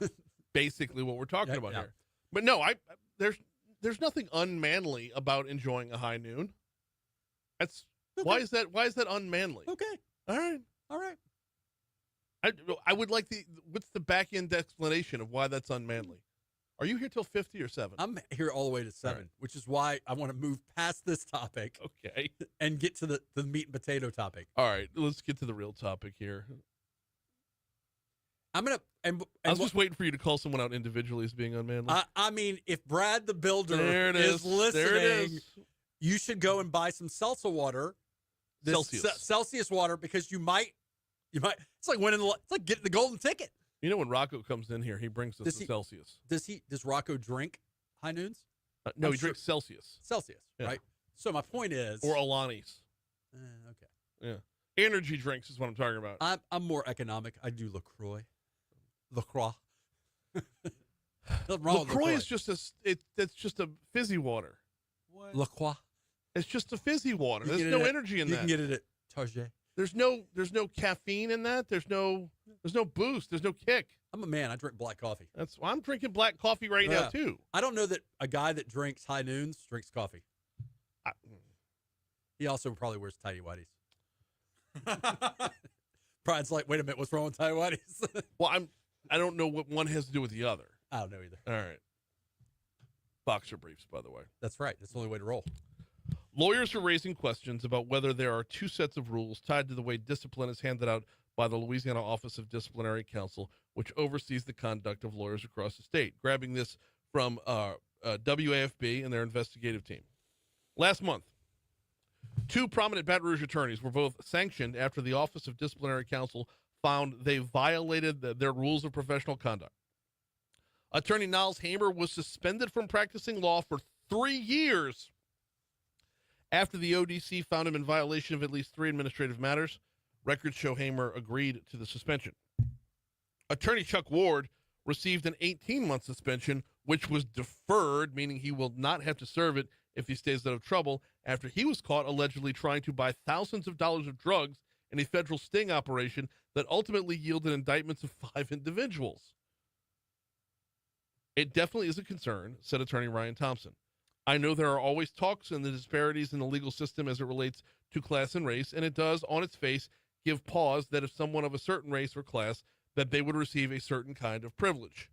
basically what we're talking about here. But no, there's nothing unmanly about enjoying a High Noon. That's why is that unmanly? Okay, all right. I would like what's the back end explanation of why that's unmanly? Are you here till 50 or 7? I'm here all the way to 7, right. Which is why I want to move past this topic. Okay. And get to the meat and potato topic. All right, let's get to the real topic here. I'm gonna. I was just waiting for you to call someone out individually as being unmanly. I mean, if Brad the Builder is listening, there it is. You should go and buy some salsa water, Celsius water, because you might. It's like winning. It's like getting the golden ticket. You know, when Rocco comes in here, he brings us the Celsius. Does Rocco drink High Noons? No, he drinks Celsius. Yeah. Right. So my point is, or Alani's. Okay. Yeah. Energy drinks is what I'm talking about. I'm more economic. I do LaCroix. LaCroix is just it's just a fizzy water. What? LaCroix. It's just a fizzy water. There's no energy in that. You can get it at Target. There's no caffeine in that. There's no boost. There's no kick. I'm a man. I drink black coffee. I'm drinking black coffee right now too. I don't know that a guy that drinks high noons drinks coffee. He also probably wears tidy whities. Brian's like, wait a minute, what's wrong with tidy whities? Well, I don't know what one has to do with the other. I don't know either. All right. Boxer briefs, by the way. That's right. That's the only way to roll. Lawyers are raising questions about whether there are two sets of rules tied to the way discipline is handed out by the Louisiana Office of Disciplinary Counsel, which oversees the conduct of lawyers across the state. Grabbing this from WAFB and their investigative team. Last month, two prominent Baton Rouge attorneys were both sanctioned after the Office of Disciplinary Counsel found they violated their rules of professional conduct. Attorney Niles Hamer was suspended from practicing law for 3 years after the ODC found him in violation of at least 3 administrative matters. Records show Hamer agreed to the suspension. Attorney Chuck Ward received an 18-month suspension, which was deferred, meaning he will not have to serve it if he stays out of trouble, after he was caught allegedly trying to buy thousands of dollars of drugs in a federal sting operation that ultimately yielded indictments of 5 individuals. It definitely is a concern, said attorney Ryan Thompson. I know there are always talks and the disparities in the legal system as it relates to class and race, and it does, on its face, give pause that if someone of a certain race or class, that they would receive a certain kind of privilege.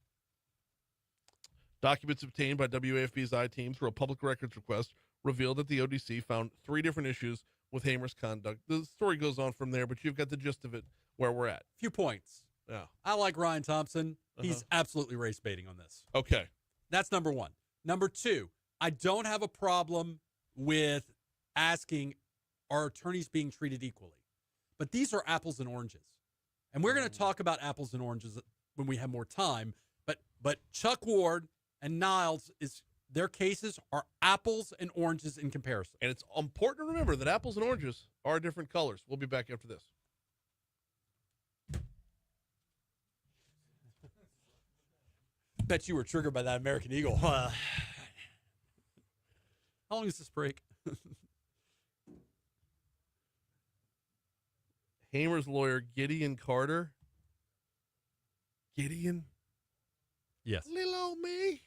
Documents obtained by WAFB's I-team through a public records request revealed that the ODC found 3 different issues with Hamer's conduct. The story goes on from there, but you've got the gist of it where we're at. Few points. Yeah. I like Ryan Thompson. He's absolutely race baiting on this. Okay. That's number one. Number two, I don't have a problem with asking, are attorneys being treated equally? But these are apples and oranges. And we're going to talk about apples and oranges when we have more time. But Chuck Ward and Niles, their cases are apples and oranges in comparison. And it's important to remember that apples and oranges are different colors. We'll be back after this. Bet you were triggered by that American Eagle. How long is this break? Hamer's lawyer, Gideon Carter. Gideon? Yes. Little old me.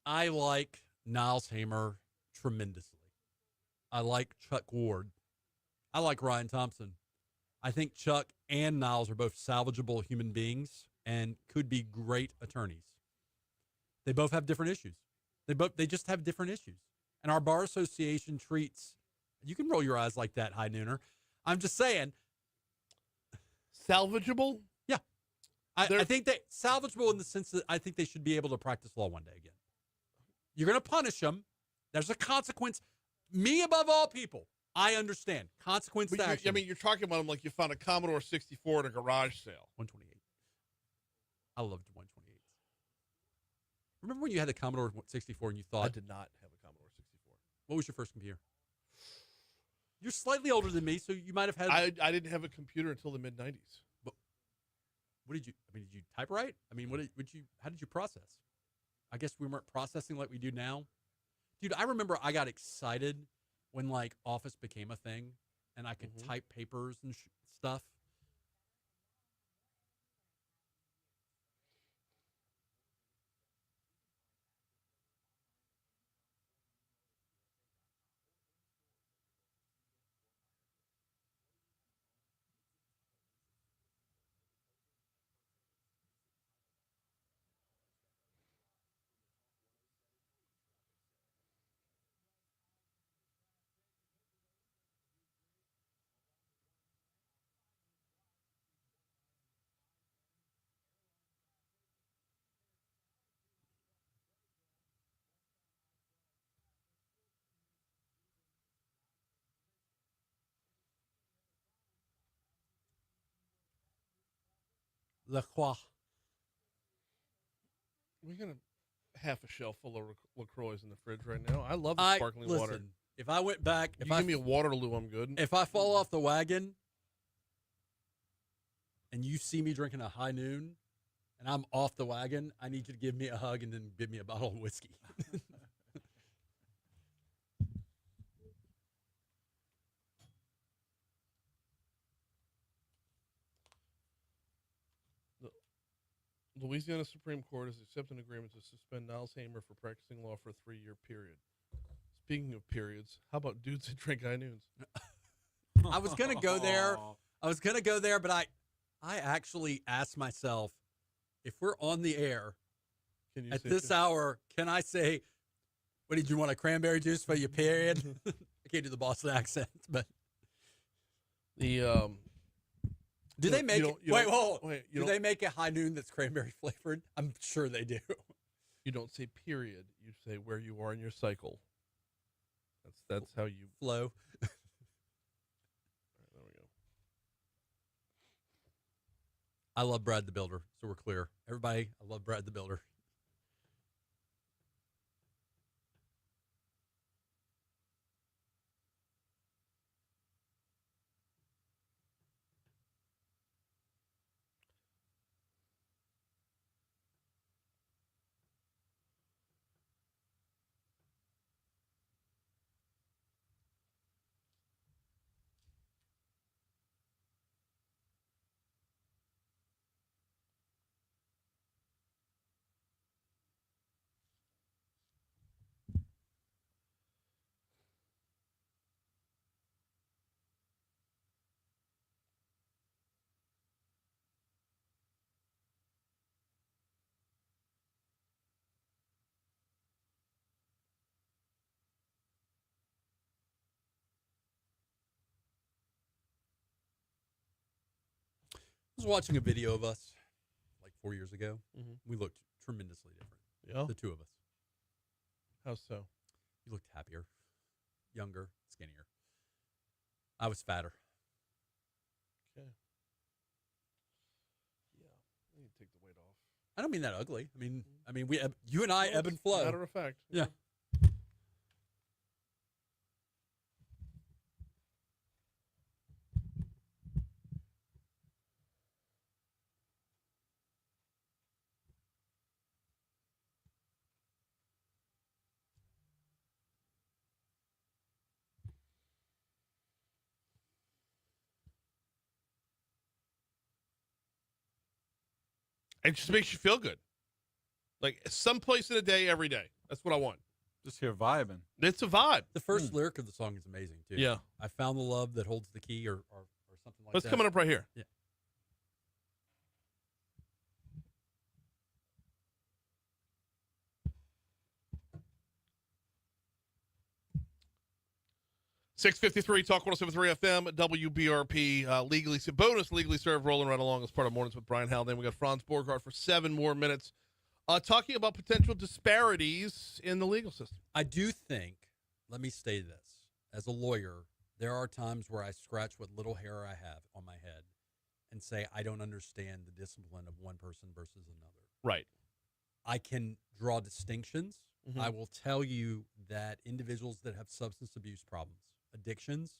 I like Niles Hamer tremendously. I like Chuck Ward. I like Ryan Thompson. I think Chuck and Niles are both salvageable human beings and could be great attorneys. They both have different issues. They just have different issues. And our bar association treats, you can roll your eyes like that, high nooner. I'm just saying. Salvageable? Yeah. I think they salvageable in the sense that I think they should be able to practice law one day again. You're going to punish them. There's a consequence. Me above all people. I understand. Consequence to action. I mean, you're talking about them like you found a Commodore 64 at a garage sale. 128. I loved 128. Remember when you had the Commodore 64 and you thought... I did not have a Commodore 64. What was your first computer? You're slightly older than me, so you might have had... I didn't have a computer until the mid-90s. But what did you... I mean, did you type right? I mean, how did you process? I guess we weren't processing like we do now. Dude, I remember I got excited when, like, Office became a thing, and I could type papers and stuff. La Croix. We're going to half a shelf full of LaCroix in the fridge right now. I love the sparkling water. If I went back, If you give me a Waterloo, I'm good. if I fall off the wagon and you see me drinking a High Noon and I'm off the wagon, I need you to give me a hug and then give me a bottle of whiskey. Louisiana Supreme Court has accepted an agreement to suspend Niles Hamer for practicing law for a 3-year period. Speaking of periods, how about dudes that drink high noons? I was gonna go there. But I actually asked myself, if we're on the air Can you at say this hour, can I say, what did you want, a cranberry juice for your period? I can't do the Boston accent, but the do they make it? Wait, hold on. Wait, Do they make a High Noon that's cranberry flavored? I'm sure they do. You don't say period. You say where you are in your cycle. That's how you Flow. All right, there we go. I love Brad the Builder, so we're clear. Everybody, I love Brad the Builder. I was watching a video of us like 4 years ago. Mhm. We looked tremendously different. Yeah. The two of us. How so? You looked happier, younger, skinnier. I was fatter. Okay. Yeah. I need to take the weight off. I don't mean that ugly. I mean, you and I ebb and flow. Matter of fact. Yeah. It just makes you feel good. Like someplace in a day, every day. That's what I want. Just here vibing. It's a vibe. The first lyric of the song is amazing too. Yeah. I found the love that holds the key, or something like That's that. coming up right here. Yeah. .653 Talk 107.3 FM WBRP legally served, rolling right along as part of Mornings with Brian Howell. Then we got Franz Borghardt for 7 more minutes, talking about potential disparities in the legal system. I do think, let me say this, as a lawyer, there are times where I scratch what little hair I have on my head and say, I don't understand the discipline of one person versus another. Right. I can draw distinctions. Mhm. I will tell you that individuals that have substance abuse problems, addictions,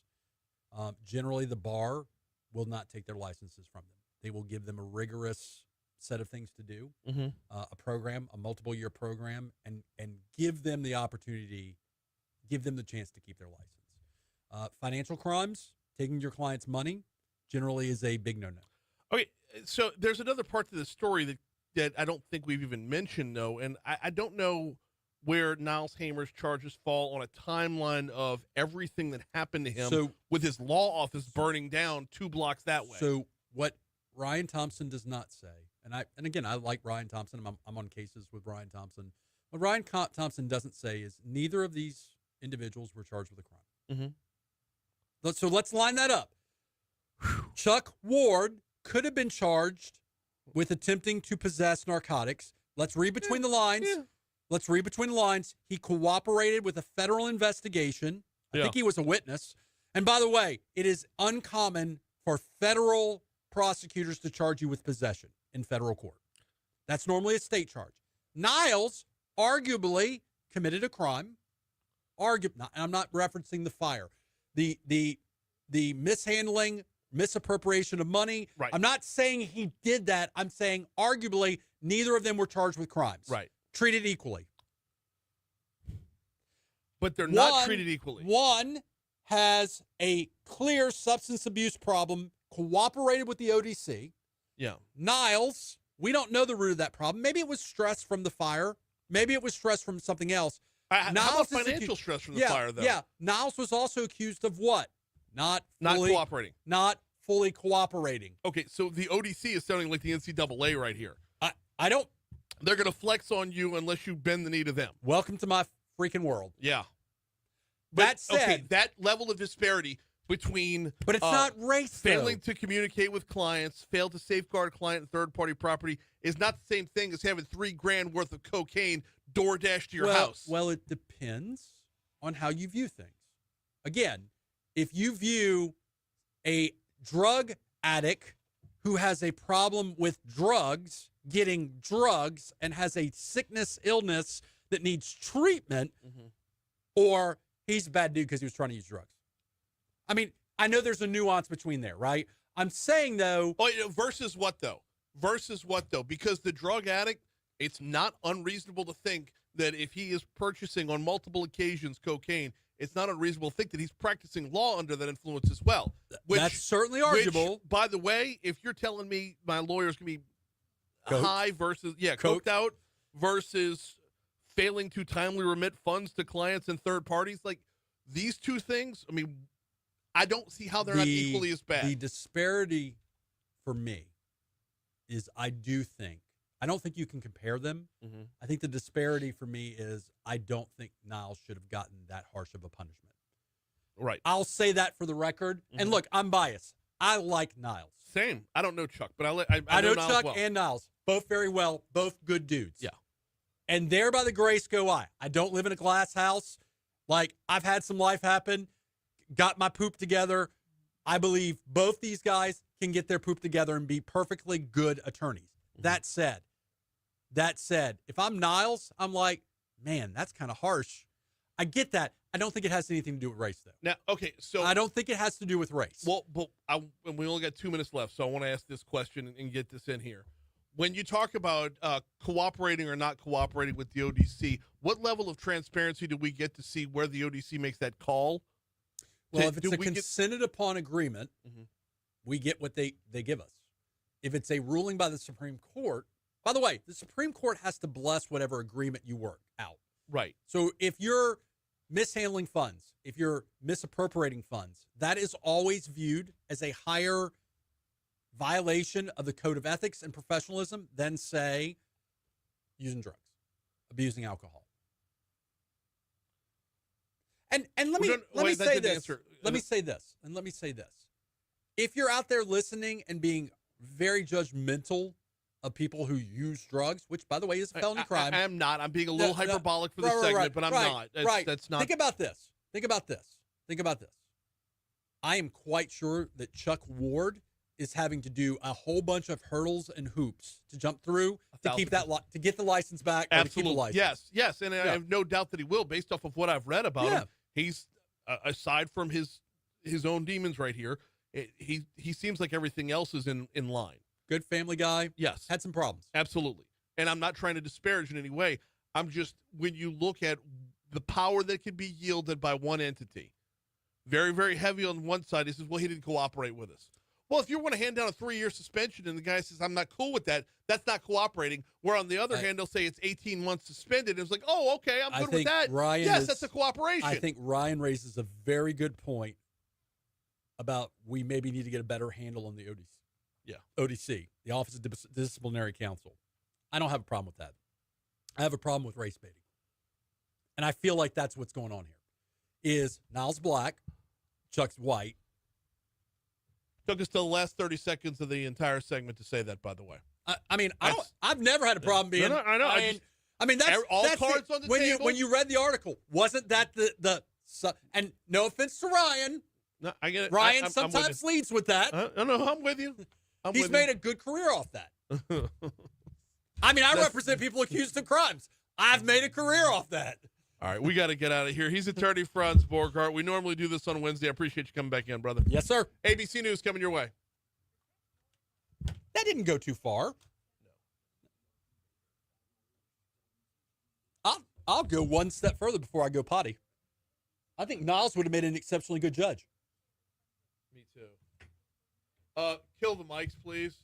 generally the bar will not take their licenses from them. They will give them a rigorous set of things to do, Mm-hmm. a program, a multiple-year program, and give them the opportunity, give them the chance to keep their license. Financial crimes, taking your client's money, generally is a big no-no. Okay, so there's another part to the story that I don't think we've even mentioned, though, and I don't know where Niles Hamer's charges fall on a timeline of everything that happened to him with his law office burning down 2 blocks that way. So what Ryan Thompson does not say, and again, I like Ryan Thompson. I'm on cases with Ryan Thompson. What Ryan Thompson doesn't say is neither of these individuals were charged with a crime. Mm-hmm. So let's line that up. Chuck Ward could have been charged with attempting to possess narcotics. Let's read between the lines. Yeah. Let's read between the lines. He cooperated with a federal investigation. I think he was a witness. And by the way, it is uncommon for federal prosecutors to charge you with possession in federal court. That's normally a state charge. Niles arguably committed a crime. I'm not referencing the fire, the mishandling, misappropriation of money. Right. I'm not saying he did that. I'm saying arguably neither of them were charged with crimes. Right. Treated equally. But they're not treated equally. One has a clear substance abuse problem, cooperated with the ODC. Yeah. Niles, we don't know the root of that problem. Maybe it was stress from the fire. Maybe it was stress from something else. How about Niles is financial stress from the yeah, fire, though? Yeah. Niles was also accused of what? Not cooperating. Not fully cooperating. Okay, so the ODC is sounding like the NCAA right here. I don't. They're going to flex on you unless you bend the knee to them. Welcome to my freaking world. Yeah. That said, okay, that level of disparity between but it's not race, failing to communicate with clients, fail to safeguard client and third-party property is not the same thing as having $3,000 worth of cocaine door dashed to your house. Well, it depends on how you view things. Again, if you view a drug addict who has a problem with drugs, getting drugs, and has a sickness, illness that needs treatment, or he's a bad dude because he was trying to use drugs. I mean, I know there's a nuance between there, right? I'm saying, though... Versus what, though? Because the drug addict, it's not unreasonable to think that if he is purchasing on multiple occasions cocaine, it's not unreasonable to think that he's practicing law under that influence as well. That's certainly arguable. Which, by the way, if you're telling me my lawyer's going to be Coked. high versus, coked out versus failing to timely remit funds to clients and third parties, like these two things, I mean, I don't see how they're not equally as bad. The disparity for me is I don't think you can compare them. I think the disparity for me is I don't think Niles should have gotten that harsh of a punishment. Right. I'll say that for the record. And look, I'm biased. I like Niles. Same. I don't know Chuck, but I know Niles Chuck well. and Niles. Both very well. Both good dudes. Yeah. And there by the grace go I. I don't live in a glass house. Like, I've had some life happen. Got my poop together. I believe both these guys can get their poop together and be perfectly good attorneys. That said, if I'm Niles, I'm like, man, that's kind of harsh. I get that. I don't think it has anything to do with race, though. Now, okay, so I don't think it has to do with race. Well, but and we only got 2 minutes left, so I want to ask this question and get this in here. When you talk about cooperating or not cooperating with the ODC, what level of transparency do we get to see where the ODC makes that call? Well, if it's a consented upon agreement, we get what they give us. If it's a ruling by the Supreme Court, by the way, the Supreme Court has to bless whatever agreement you work out. Right. So if you're mishandling funds, if you're misappropriating funds, that is always viewed as a higher violation of the code of ethics and professionalism than, say, using drugs, abusing alcohol. And let me say this. Let me say this. If you're out there listening and being very judgmental of people who use drugs, which, by the way, is a felony crime. I am not. I'm being a little hyperbolic for this segment, but I'm not. That's not. Think about this. I am quite sure that Chuck Ward is having to do a whole bunch of hurdles and hoops to jump through to keep that to get the license back. Or Absolutely. To keep the license. Yes, and I have no doubt that he will, based off of what I've read about him. He's aside from his own demons right here. He seems like everything else is in line. Good family guy. Yes. Had some problems. Absolutely. And I'm not trying to disparage in any way. I'm just, when you look at the power that can be yielded by one entity, very, very heavy on one side, he says, well, he didn't cooperate with us. Well, if you want to hand down a 3-year suspension and the guy says, I'm not cool with that, that's not cooperating. Where on the other hand, they'll say it's 18 months suspended. And it's like, oh, okay, I'm good with that. That's a cooperation. I think Ryan raises a very good point about we maybe need to get a better handle on the ODC. Yeah. ODC, the Office of Disciplinary Counsel. I don't have a problem with that. I have a problem with race baiting. And I feel like that's what's going on here. Is Niles black, Chuck's white. Took us to the last 30 seconds of the entire segment to say that, by the way. I've never had a problem being. No, I know. That's cards on the when table. When you read the article, wasn't that and no offense to Ryan. No, I get it. Ryan sometimes leads with that. No, I'm with you. He's made a good career off that. I represent people accused of crimes. I've made a career off that. All right, we got to get out of here. He's attorney Franz Borghardt. We normally do this on Wednesday. I appreciate you coming back in, brother. Yes, sir. ABC News coming your way. That didn't go too far. I'll go one step further before I go potty. I think Niles would have made an exceptionally good judge. Me too. Kill the mics, please.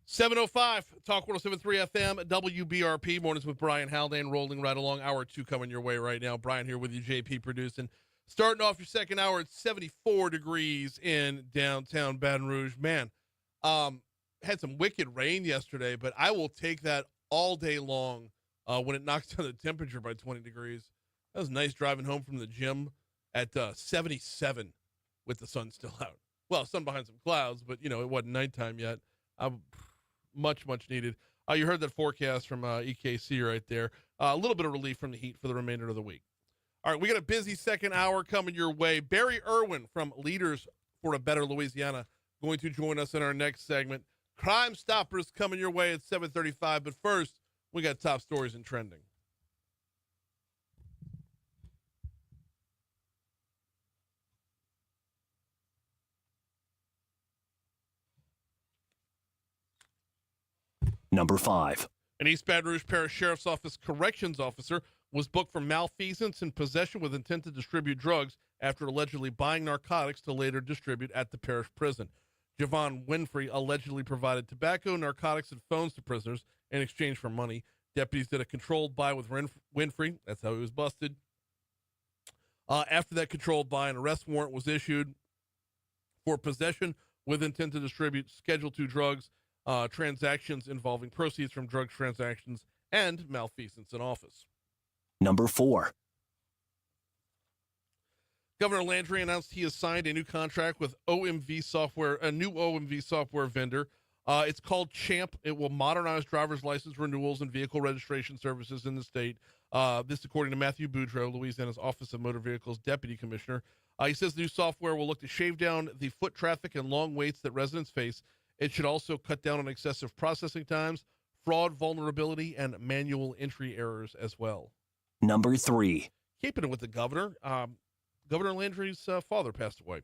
7:05, Talk 107.3 FM, WBRP, Mornings with Brian Haldane, rolling right along. Hour 2 coming your way right now. Brian here with you, JP producing. Starting off your second hour at 74 degrees in downtown Baton Rouge. Man, had some wicked rain yesterday, but I will take that all day long when it knocks down the temperature by 20 degrees. That was nice driving home from the gym at 77 with the sun still out. Well, sun behind some clouds, but, it wasn't nighttime yet. Much needed. You heard that forecast from EKC right there. A little bit of relief from the heat for the remainder of the week. All right, we got a busy second hour coming your way. Barry Erwin from Leaders for a Better Louisiana going to join us in our next segment. Crimestoppers coming your way at 7:35. But first, we got top stories and trending. Number 5. An East Baton Rouge Parish Sheriff's Office corrections officer was booked for malfeasance and possession with intent to distribute drugs after allegedly buying narcotics to later distribute at the parish prison. Javon Winfrey allegedly provided tobacco, narcotics, and phones to prisoners in exchange for money. Deputies did a controlled buy with Winfrey. That's how he was busted. After that controlled buy, an arrest warrant was issued for possession with intent to distribute Schedule II drugs, transactions involving proceeds from drug transactions, and malfeasance in office. Number 4. Governor Landry announced he has signed a new contract with OMV Software, a new OMV software vendor. It's called Champ. It will modernize driver's license renewals and vehicle registration services in the state. This, according to Matthew Boudreau, Louisiana's Office of Motor Vehicles Deputy Commissioner. He says the new software will look to shave down the foot traffic and long waits that residents face. It should also cut down on excessive processing times, fraud, vulnerability, and manual entry errors as well. Number 3. Keeping it with the governor, Governor Landry's father passed away.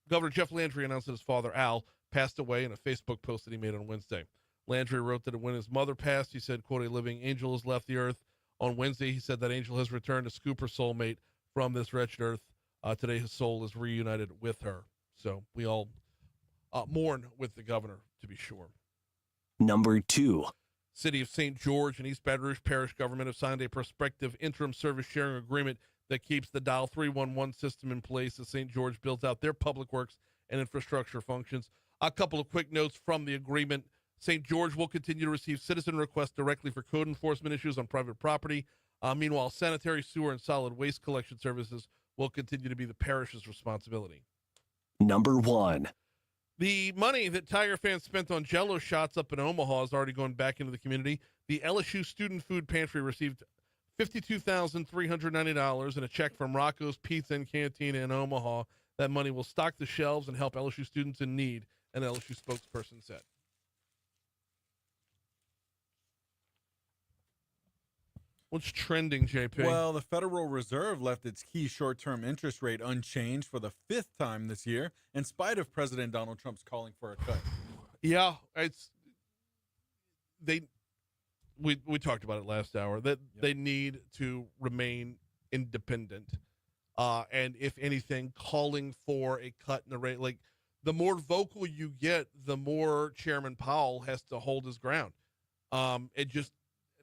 Governor Jeff Landry announced that his father, Al, passed away in a Facebook post that he made on Wednesday. Landry wrote that when his mother passed, he said, quote, "A living angel has left the earth." On Wednesday, he said that angel has returned to scoop her soulmate from this wretched earth. Today, his soul is reunited with her. So we all mourn with the governor, to be sure. Number 2. City of St. George and East Baton Rouge Parish government have signed a prospective interim service sharing agreement that keeps the Dial 311 system in place as St. George builds out their public works and infrastructure functions. A couple of quick notes from the agreement. St. George will continue to receive citizen requests directly for code enforcement issues on private property. Meanwhile, sanitary, sewer, and solid waste collection services will continue to be the parish's responsibility. Number 1. The money that Tiger fans spent on Jell-O shots up in Omaha is already going back into the community. The LSU Student Food Pantry received $52,390 and a check from Rocco's Pizza and Cantina in Omaha. That money will stock the shelves and help LSU students in need, an LSU spokesperson said. What's trending, JP? Well, the Federal Reserve left its key short-term interest rate unchanged for the 5th time this year, in spite of President Donald Trump's calling for a cut. Yeah, we talked about it last hour, that they need to remain independent. And if anything, calling for a cut in the rate, like the more vocal you get, the more Chairman Powell has to hold his ground. It just,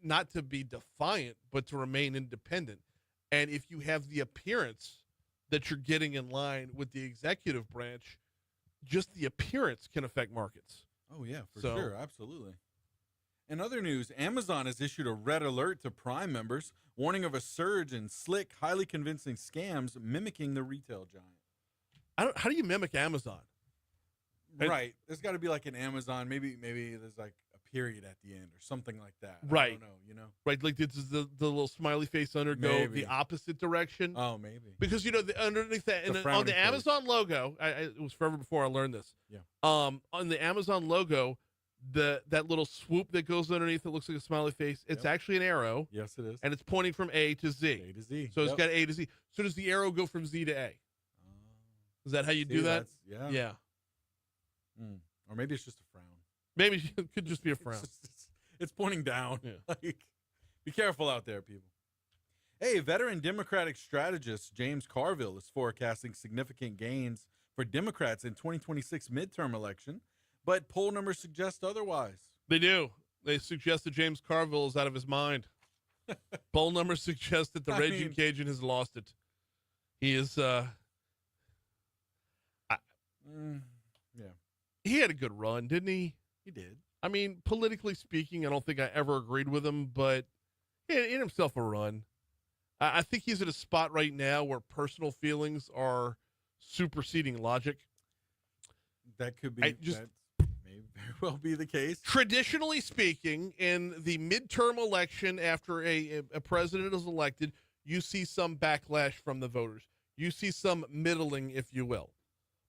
not to be defiant, but to remain independent. And if you have the appearance that you're getting in line with the executive branch, just the appearance can affect markets. Oh, yeah, for sure. Absolutely. In other news, Amazon has issued a red alert to Prime members, warning of a surge in slick, highly convincing scams mimicking the retail giant. How do you mimic Amazon? Right. There's got to be like an Amazon. Maybe there's like a period at the end or something like that. Right. I don't know, Right, like this is the little smiley face undergo Maybe. the opposite direction. Oh, maybe. Because, underneath that, and The on the frowny Amazon logo, it was forever before I learned this. Yeah. On the Amazon logo, that little swoop that goes underneath that looks like a smiley face, it's actually an arrow. Yes, it is. And it's pointing from A to Z. A to Z. So it's got A to Z. So does the arrow go from Z to A? Is that how you do that? Yeah. Yeah. Or maybe it's just a frown. Maybe it could just be a frown. It's pointing down. Yeah. Like, be careful out there, people. Hey, veteran Democratic strategist James Carville is forecasting significant gains for Democrats in 2026 midterm election. but poll numbers suggest otherwise. They do. They suggest that James Carville is out of his mind. Poll numbers suggest that the Raging Cajun has lost it. He is. Yeah, he had a good run, didn't he? he did. I mean, politically speaking, I don't think I ever agreed with him, but he had himself a run. I think he's at a spot right now where personal feelings are superseding logic. That could be. That may very well be the case. Traditionally speaking, in the midterm election, after a president is elected, you see some backlash from the voters. You see some middling, if you will.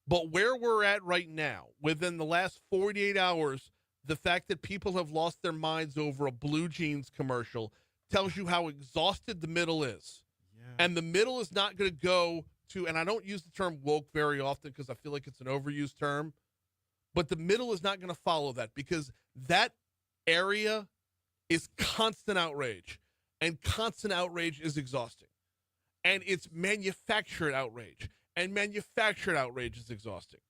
But where we're at right now, within the last 48 hours, the fact that people have lost their minds over a blue jeans commercial tells you how exhausted the middle is. Yeah. And the middle is not going to go to, and I don't use the term woke very often because I feel like it's an overused term, but the middle is not going to follow that because that area is constant outrage, and constant outrage is exhausting. And it's manufactured outrage, and manufactured outrage is exhausting.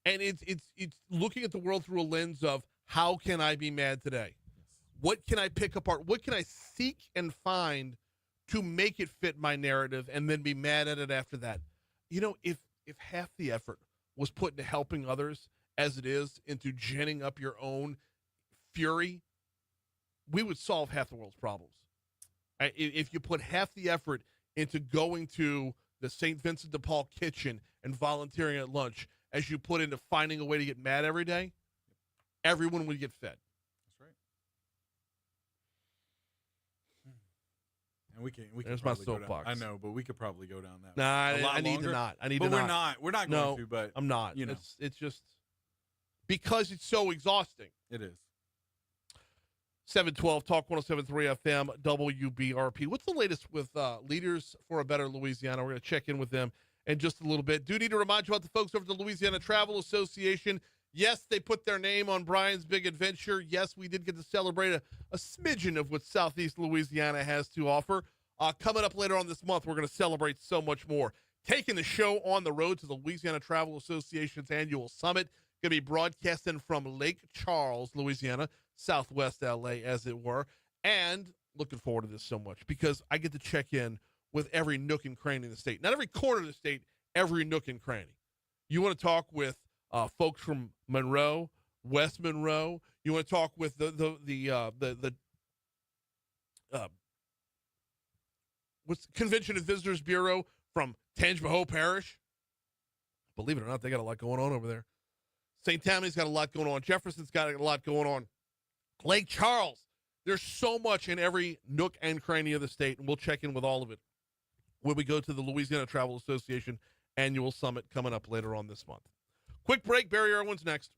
And it's looking at the world through a lens of how can I be mad today? What can I pick apart? What can I seek and find to make it fit my narrative and then be mad at it after that? You know, if half the effort was put into helping others as it is into ginning up your own fury, we would solve half the world's problems. If you put half the effort into going to the St. Vincent de Paul kitchen and volunteering at lunch as you put into finding a way to get mad every day, everyone would get fed. That's right. And we can There's my probably go down. soapbox. I know, but we could probably go down that. Nah, I need longer. to not. I need but to we're not. We're not No, going to. But I'm not. You know, It's just because it's so exhausting. it is. 712 Talk 107.3 FM WBRP. What's the latest with Leaders for a Better Louisiana? We're going to check in with them in just a little bit. Do need to remind you about the folks over at the Louisiana Travel Association. Yes, they put their name on Brian's Big Adventure. Yes, we did get to celebrate a smidgen of what Southeast Louisiana has to offer. Coming up later on this month, we're going to celebrate so much more. Taking the show on the road to the Louisiana Travel Association's annual summit. Going to be broadcasting from Lake Charles, Louisiana, Southwest LA, as it were. And looking forward to this so much because I get to check in with every nook and cranny in the state. Not every corner of the state, every nook and cranny. You want to talk with folks from Monroe, West Monroe. You want to talk with the what's the Convention and Visitors Bureau from Tangipahoa Parish. Believe it or not, they got a lot going on over there. St. Tammany's got a lot going on. Jefferson's got a lot going on. Lake Charles. There's so much in every nook and cranny of the state, and we'll check in with all of it when we go to the Louisiana Travel Association annual summit coming up later on this month. Quick break. Barry Irwin's next.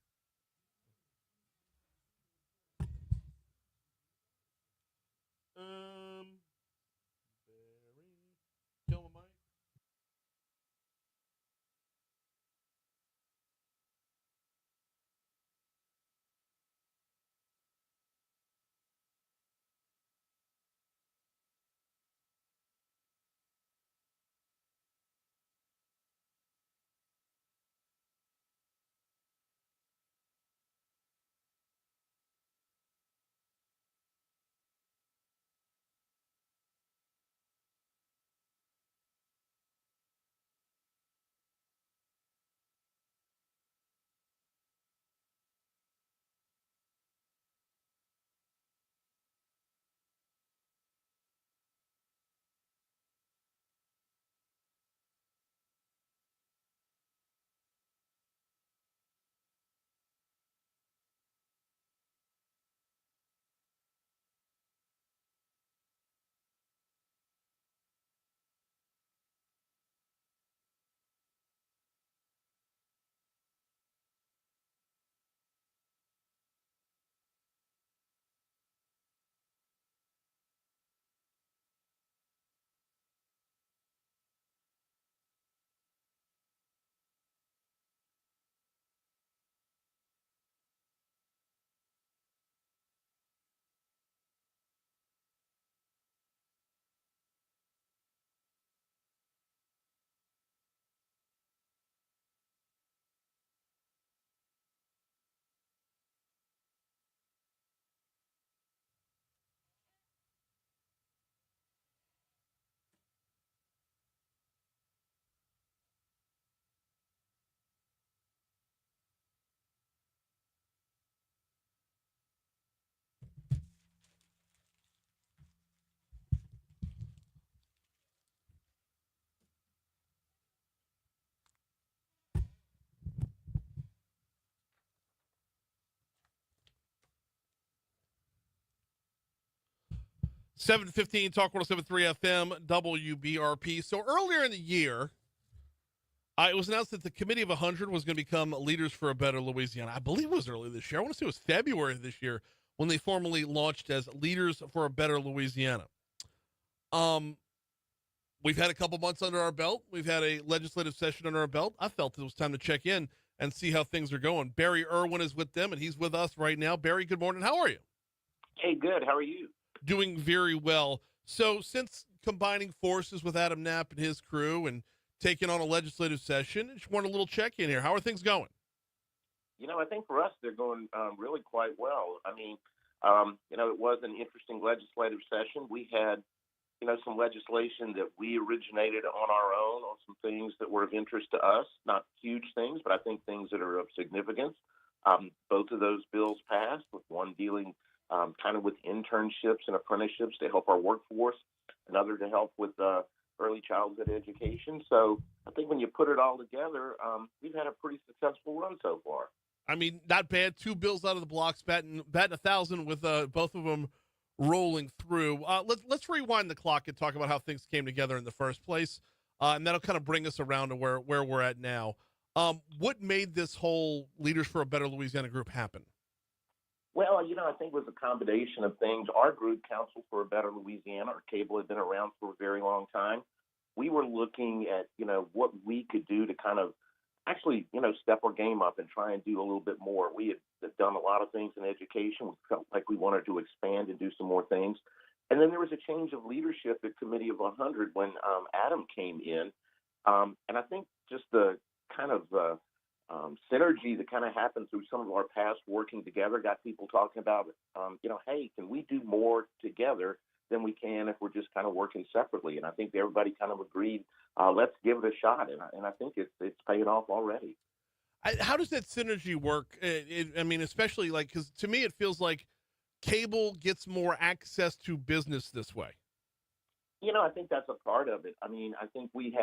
7:15 Talk 107.3 FM WBRP. So earlier in the year, it was announced that the Committee of 100 was going to become Leaders for a Better Louisiana. I believe it was early this year. I want to say it was February of this year when they formally launched as Leaders for a Better Louisiana. We've had a couple months under our belt. We've had a legislative session under our belt. I felt it was time to check in and see how things are going. Barry Erwin is with them, and he's with us right now. Barry, good morning. How are you? Hey, good. How are you? Doing very well. So since combining forces with Adam Knapp and his crew and taking on a legislative session, I just want a little check-in here. How are things going? You know, I think for us, they're going really quite well. I mean, it was an interesting legislative session. We had, some legislation that we originated on our own on some things that were of interest to us, not huge things, but I think things that are of significance. Both of those bills passed, with one dealing kind of with internships and apprenticeships to help our workforce, another to help with early childhood education. So I think when you put it all together, we've had a pretty successful run so far. I mean, not bad. 2 bills out of the blocks, batting 1,000 with both of them rolling through. Let's rewind the clock and talk about how things came together in the first place, and that'll kind of bring us around to where we're at now. What made this whole Leaders for a Better Louisiana group happen? Well, I think it was a combination of things. Our group, Council for a Better Louisiana, our cable had been around for a very long time. We were looking at, what we could do to kind of actually, step our game up and try and do a little bit more. We had done a lot of things in education. We felt like we wanted to expand and do some more things. And then there was a change of leadership at Committee of 100 when Adam came in. And I think just the kind of synergy that kind of happened through some of our past working together got people talking about, hey, can we do more together than we can if we're just kind of working separately? And I think everybody kind of agreed, let's give it a shot. And I think it's paying off already. How does that synergy work? I mean, especially because to me, it feels like cable gets more access to business this way. I think that's a part of it. I mean, I think we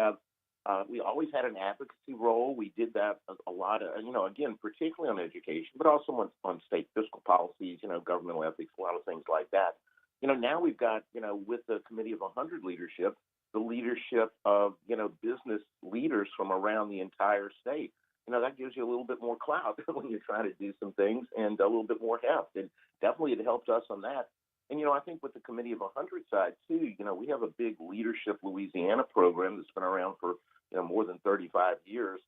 always had an advocacy role. We did that a lot of, again, particularly on education, but also on state fiscal policies, governmental ethics, a lot of things like that. Now we've got, with the Committee of 100 leadership, the leadership of, business leaders from around the entire state. That gives you a little bit more clout when you're trying to do some things and a little bit more heft. And definitely it helped us on that. And, I think with the Committee of 100 side, too, we have a big Leadership Louisiana program that's been around for, more than 35 years.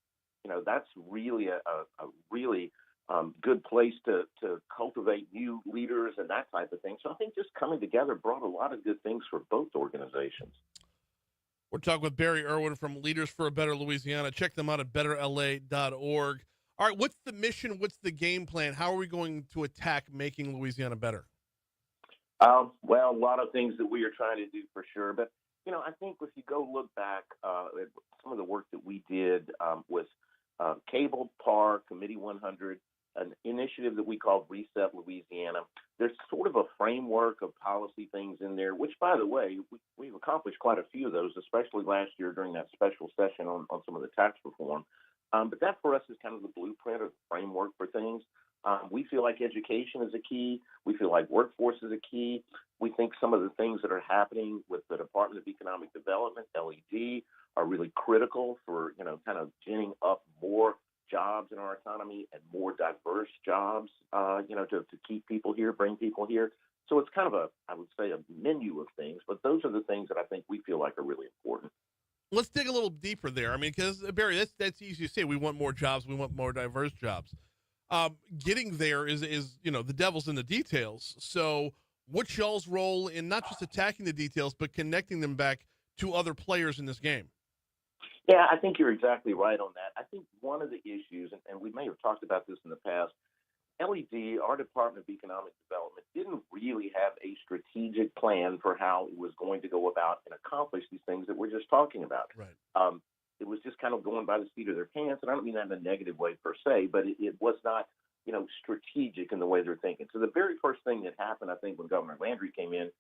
That's really a really good place to cultivate new leaders and that type of thing. So I think just coming together brought a lot of good things for both organizations. We're talking with Barry Erwin from Leaders for a Better Louisiana. Check them out at betterla.org. All right, what's the mission? What's the game plan? How are we going to attack making Louisiana better? Well, a lot of things that we are trying to do for sure. But, I think if you go look back at some of the work that we did with Cable, PAR, Committee 100, an initiative that we call Reset Louisiana. There's sort of a framework of policy things in there, which, by the way, we've accomplished quite a few of those, especially last year during that special session on some of the tax reform. But that for us is kind of the blueprint or the framework for things. We feel like education is a key. We feel like workforce is a key. We think some of the things that are happening with the Department of Economic Development, LED, are really critical for, kind of ginning up more jobs in our economy and more diverse jobs, to keep people here, bring people here. So it's kind of I would say, a menu of things, but those are the things that I think we feel like are really important. Let's dig a little deeper there. I mean, because, Barry, that's easy to say. We want more jobs. We want more diverse jobs. Getting there is the devil's in the details. So what's y'all's role in not just attacking the details, but connecting them back to other players in this game? Yeah, I think you're exactly right on that. I think one of the issues, and we may have talked about this in the past, LED, our Department of Economic Development, didn't really have a strategic plan for how it was going to go about and accomplish these things that we're just talking about. Right. It was just kind of going by the seat of their pants, and I don't mean that in a negative way per se, but it was not, strategic in the way they're thinking. So the very first thing that happened, I think, when Governor Landry came in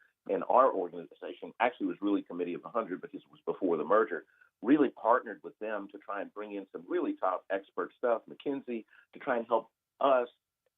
our organization, actually was really Committee of 100 because it was before the merger, really partnered with them to try and bring in some really top expert stuff, McKinsey, to try and help us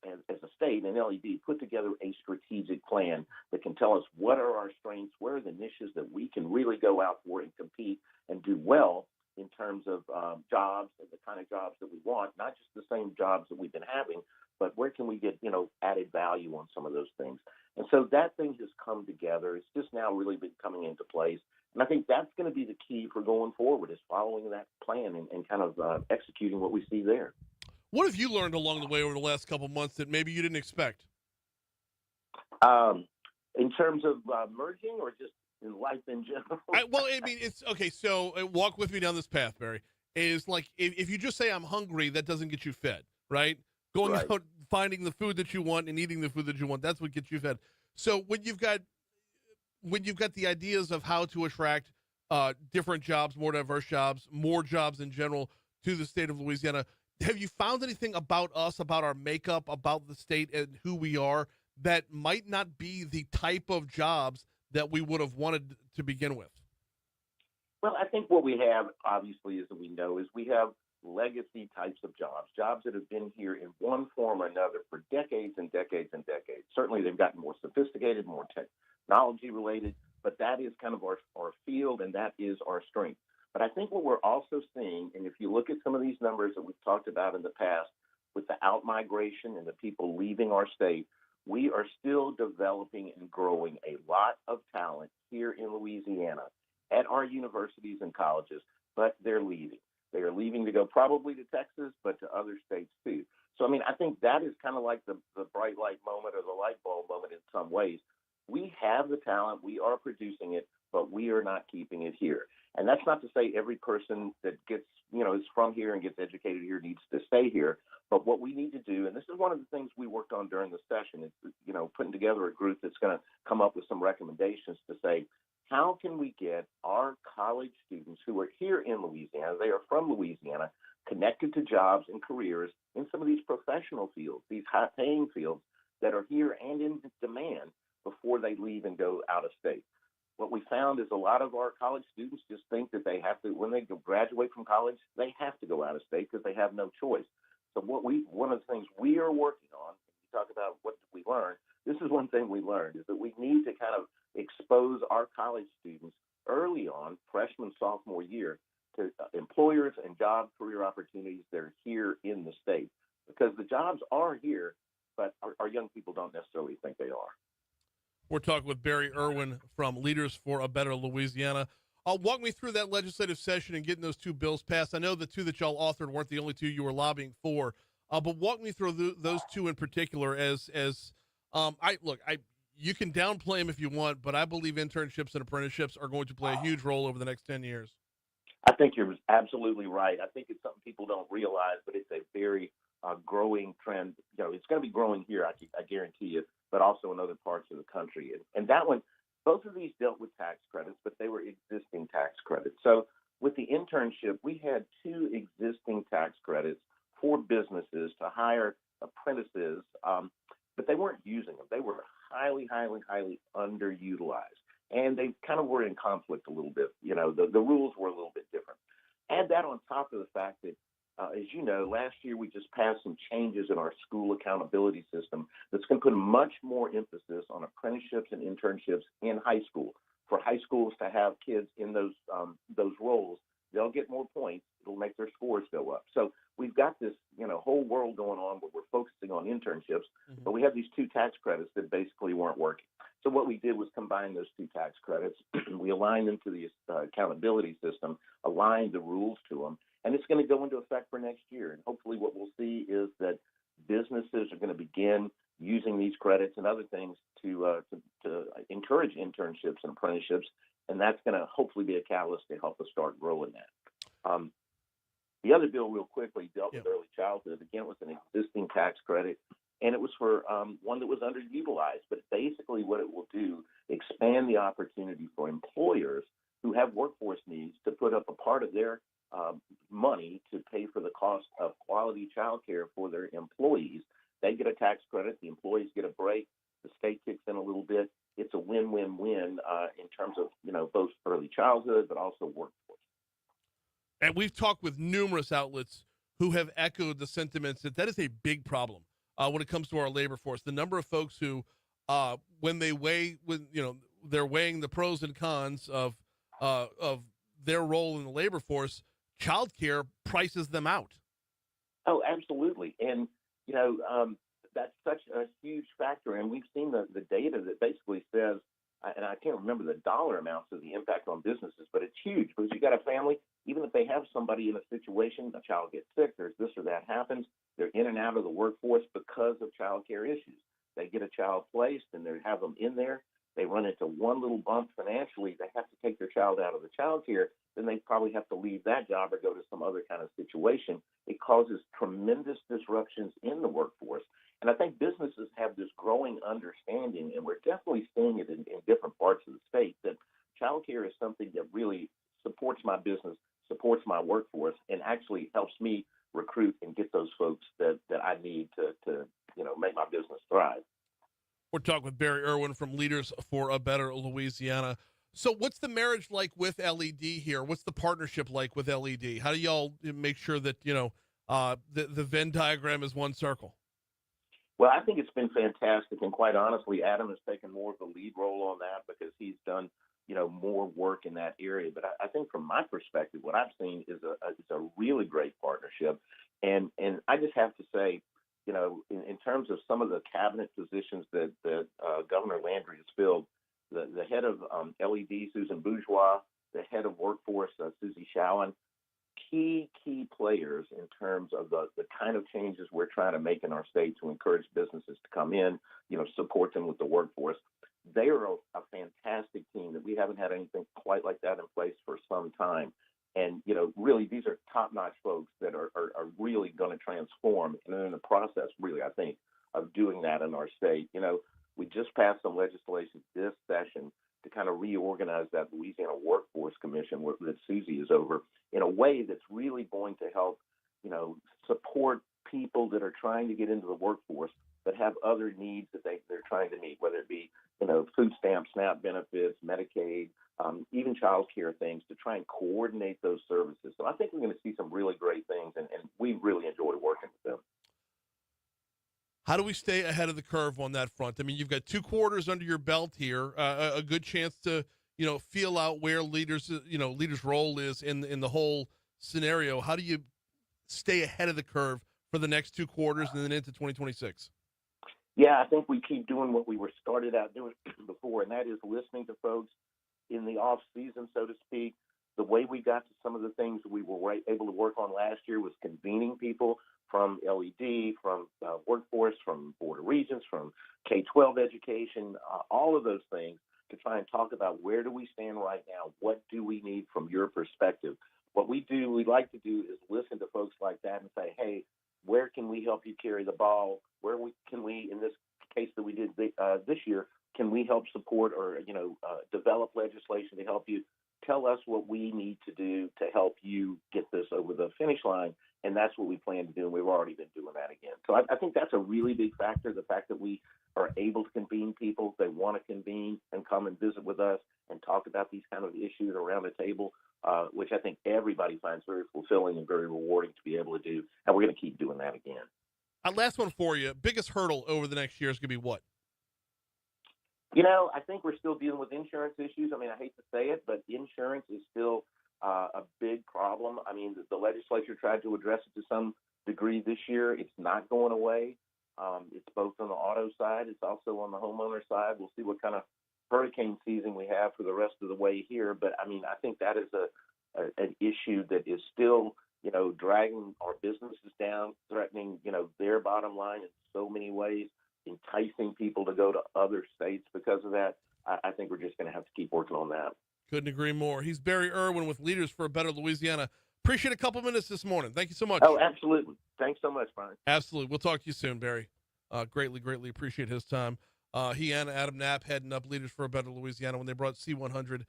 as a state and LED put together a strategic plan that can tell us what are our strengths, where are the niches that we can really go out for and compete and do well in terms of jobs and the kind of jobs that we want, not just the same jobs that we've been having, but where can we get, added value on some of those things. And so that thing has come together. It's just now really been coming into place. And I think that's going to be the key for going forward, is following that plan and kind of executing what we see there. What have you learned along the way over the last couple months that maybe you didn't expect? In terms of merging, or just in life in general? It's okay. So walk with me down this path, Barry. Is like, if you just say I'm hungry, that doesn't get you fed, right? Going Right. out, finding the food that you want and eating the food that you want, that's what gets you fed. So when you've got the ideas of how to attract different jobs, more diverse jobs, more jobs in general to the state of Louisiana, have you found anything about us, about our makeup, about the state and who we are, that might not be the type of jobs that we would have wanted to begin with? Well, I think what we have, obviously, is that we have legacy types of jobs that have been here in one form or another for decades and decades and decades. Certainly, they've gotten more sophisticated, more technology related, but that is kind of our field, and that is our strength. But I think what we're also seeing, and if you look at some of these numbers that we've talked about in the past, with the out-migration and the people leaving our state, we are still developing and growing a lot of talent here in Louisiana at our universities and colleges, but they're leaving. They are leaving to go probably to Texas, but to other states too. So, I think that is kind of like the bright light moment or the light bulb moment in some ways. We have the talent, we are producing it, but we are not keeping it here. And that's not to say every person that gets, is from here and gets educated here needs to stay here. But what we need to do, and this is one of the things we worked on during the session, is, putting together a group that's going to come up with some recommendations to say, how can we get our college students who are here in Louisiana, they are from Louisiana, connected to jobs and careers in some of these professional fields, these high-paying fields that are here and in demand before they leave and go out of state. What we found is a lot of our college students just think that they have to, when they graduate from college, they have to go out of state because they have no choice. So one of the things we are working on, you talk about what did we learn, this is one thing we learned, is that we need to kind of expose our college students early on, freshman, sophomore year, to employers and job career opportunities that are here in the state. Because the jobs are here, but our young people don't necessarily think they are. We're talking with Barry Erwin from Leaders for a Better Louisiana. Walk me through that legislative session and getting those two bills passed. I know the two that y'all authored weren't the only two you were lobbying for, but walk me through those two in particular. You can downplay them if you want, but I believe internships and apprenticeships are going to play a huge role over the next 10 years. I think you're absolutely right. I think it's something people don't realize, but it's a very growing trend. It's going to be growing here, I guarantee you, but also in other parts of the country. And that one, both of these dealt with tax credits, but they were existing tax credits. So with the internship, we had two existing tax credits for businesses to hire apprentices, but they weren't using them. They were highly, highly, highly underutilized. And they kind of were in conflict a little bit. The rules were a little bit different. Add that on top of the fact that, as you know, last year we just passed some changes in our school accountability system that's going to put much more emphasis on apprenticeships and internships in high school. For high schools to have kids in those roles, they'll get more points. It'll make their scores go up. So we've got this, whole world going on where we're focusing on internships, but we have these two tax credits that basically weren't working. So what we did was combine those two tax credits. We aligned them to the accountability system, aligned the rules to them, and it's going to go into effect for next year. And hopefully what we'll see is that businesses are going to begin using these credits and other things to encourage internships and apprenticeships, and that's going to hopefully be a catalyst to help us start growing that. The other bill, real quickly, dealt with early childhood. Again, it was an existing tax credit, and it was for one that was underutilized. But basically what it will do, expand the opportunity for employers who have workforce needs to put up a part of their money to pay for the cost of quality child care for their employees. They get a tax credit. The employees get a break. The state kicks in a little bit. It's a win-win-win in terms of, both early childhood, but also workforce. And we've talked with numerous outlets who have echoed the sentiments that is a big problem when it comes to our labor force. The number of folks who when they're weighing the pros and cons of their role in the labor force, childcare prices them out. Oh, absolutely. And, that's such a huge factor. And we've seen the data that basically says, and I can't remember the dollar amounts of the impact on businesses, but it's huge because you got a family, even if they have somebody in a situation, a child gets sick, there's this or that happens, they're in and out of the workforce because of childcare issues. They get a child placed and they have them in there. They run into one little bump financially. They have to take their child out of the child care. Then they probably have to leave that job or go to some other kind of situation. It causes tremendous disruptions in the workforce. And I think businesses have this growing understanding, and we're definitely seeing it in different parts of the state, that childcare is something that really supports my business, supports my workforce, and actually helps me recruit and get those folks that I need to make my business thrive. We're talking with Barry Erwin from Leaders for a Better Louisiana. So what's the marriage like with LED here? What's the partnership like with LED? How do y'all make sure that, the Venn diagram is one circle? Well, I think it's been fantastic, and quite honestly, Adam has taken more of the lead role on that because he's done, more work in that area. But I think from my perspective, what I've seen is a really great partnership, and I just have to say, in terms of some of the cabinet positions that Governor Landry has filled, the head of LED, Susan Bourgeois, the head of workforce, Susie Showen, key players in terms of the kind of changes we're trying to make in our state to encourage businesses to come in, support them with the workforce. They are a fantastic team that we haven't had anything quite like that in place for some time. And, really, these are top-notch folks that are really going to transform, and in the process, really, I think, of doing that in our state. We just passed some legislation this session to kind of reorganize that Louisiana Workforce Commission that Susie is over in a way that's really going to help, support people that are trying to get into the workforce but have other needs that they're trying to meet, whether it be, food stamps, SNAP benefits, Medicaid, even child care things, to try and coordinate those services. So I think we're going to see some really great things, and we really enjoyed working with them. How do we stay ahead of the curve on that front? I mean, you've got 2 quarters under your belt here, a good chance to, feel out where leaders' role is in the whole scenario. How do you stay ahead of the curve for the next 2 quarters and then into 2026? Yeah, I think we keep doing what we were started out doing before, and that is listening to folks in the off season, so to speak. The way we got to some of the things we were able to work on last year was convening people from LED, from workforce, from Board of Regents, from K-12 education, all of those things, to try and talk about where do we stand right now? What do we need from your perspective? What we like to do is listen to folks like that and say, hey, where can we help you carry the ball? Can we, in this case that we did this year, can we help support or, develop legislation to help you? Tell us what we need to do to help you get this over the finish line. And that's what we plan to do. And we've already been doing that again. So I think that's a really big factor, the fact that we are able to convene people. They want to convene and come and visit with us and talk about these kind of issues around the table, which I think everybody finds very fulfilling and very rewarding to be able to do. And we're going to keep doing that again. Last one for you. Biggest hurdle over the next year is going to be what? I think we're still dealing with insurance issues. I mean, I hate to say it, but insurance is still a big problem. I mean, the legislature tried to address it to some degree this year. It's not going away. It's both on the auto side. It's also on the homeowner side. We'll see what kind of hurricane season we have for the rest of the way here. But, I mean, I think that is an issue that is still, dragging our businesses down, threatening, their bottom line in so many ways, enticing people to go to other states because of that. I think we're just going to have to keep working on that. Couldn't agree more. He's Barry Erwin with Leaders for a Better Louisiana. Appreciate a couple minutes this morning. Thank you so much. Oh, absolutely. Thanks so much, Brian. Absolutely. We'll talk to you soon, Barry. Greatly appreciate his time. He and Adam Knapp heading up Leaders for a Better Louisiana when they brought C100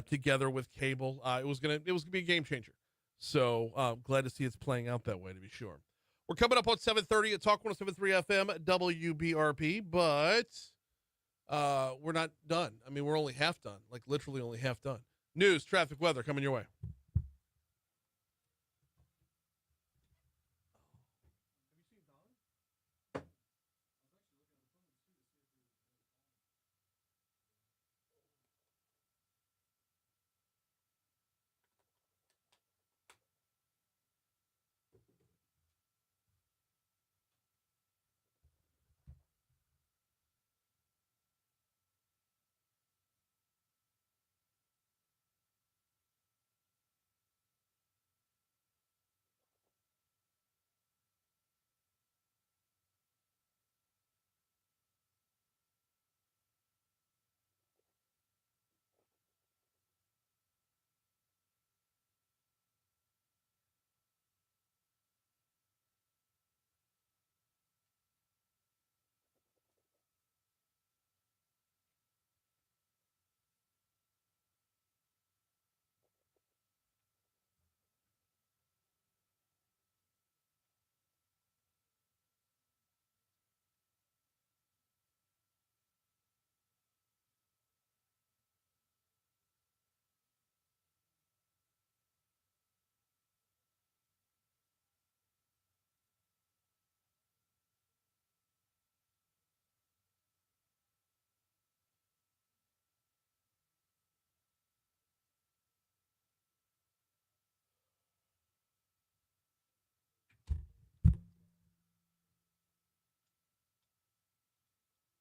together with cable. It was gonna be a game changer. So glad to see it's playing out that way, to be sure. We're coming up on 7:30 at Talk 107.3 FM WBRP, but we're not done. I mean, we're only half done, like literally only half done. News, traffic, weather coming your way.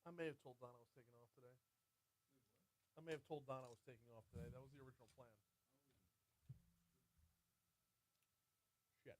I may have told Don I was taking off today. I may have told Don I was taking off today. That was the original plan. Shit.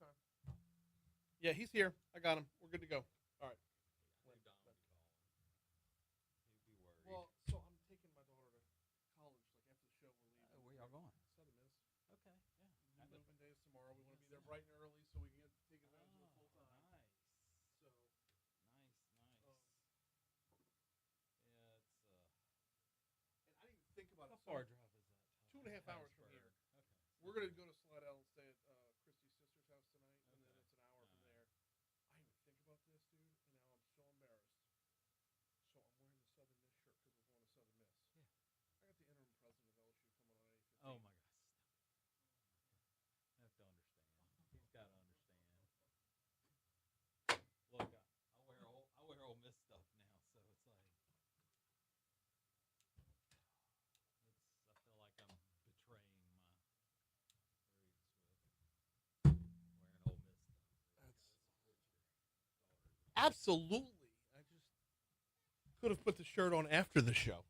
Okay. Yeah, he's here. I got him. We're good to go. All right. Well, so I'm taking my daughter to college. Like after the show, we're leaving. Where y'all going? Southern Miss. Okay, yeah. Moving days tomorrow. We want to be there bright and early so we can take advantage of it full time. Nice. So, Nice. yeah, Yeah, it's and I didn't even think about how it. far So, drive is that? 2.5 hours from here. Okay. We're gonna go to Slidell and stay at Christy's sister's house tonight, and then it's an hour from there. I didn't even think about this, dude, and now I'm so embarrassed. So I'm wearing the Southern Miss shirt because we're going to Southern Miss. Yeah. I got the interim president of LSU coming on at 8:15. Oh my gosh. I have to understand. He's got to understand. Look, I wear Ole Miss stuff now, so it's like I feel like I'm betraying my roots with wearing Ole Miss stuff. Absolutely. I just could have put the shirt on after the show.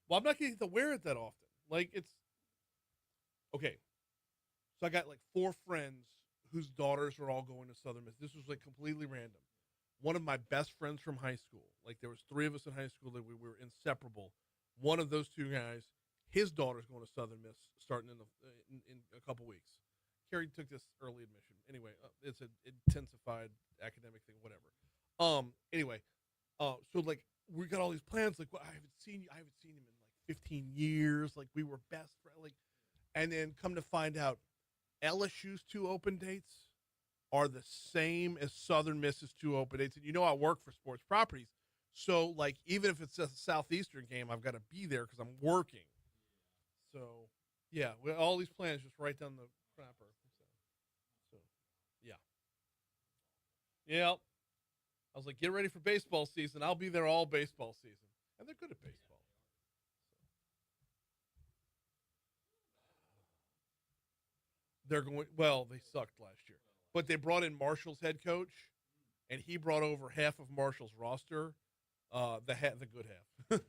Well, I'm not getting to wear it that often. Like, it's okay. So I got like 4 friends whose daughters are all going to Southern Miss. This was like completely random. One of my best friends from high school, like there was 3 of us in high school that we were inseparable. One of those 2 guys, his daughter's going to Southern Miss starting in a couple weeks. Carrie took this early admission. Anyway, it's an intensified academic thing, whatever. Anyway, so like we got all these plans. Like, well, I haven't seen him in like 15 years. Like we were best friends. Like, and then come to find out, LSU's 2 open dates are the same as Southern Miss's 2 open dates. And you know, I work for Sports Properties, so like even if it's a Southeastern game, I've got to be there because I'm working. So yeah, all these plans just right down the crapper. So yeah. Yep. I was like, get ready for baseball season. I'll be there all baseball season. And they're good at baseball. They're going, well, they sucked last year. But they brought in Marshall's head coach, and he brought over half of Marshall's roster, the good half.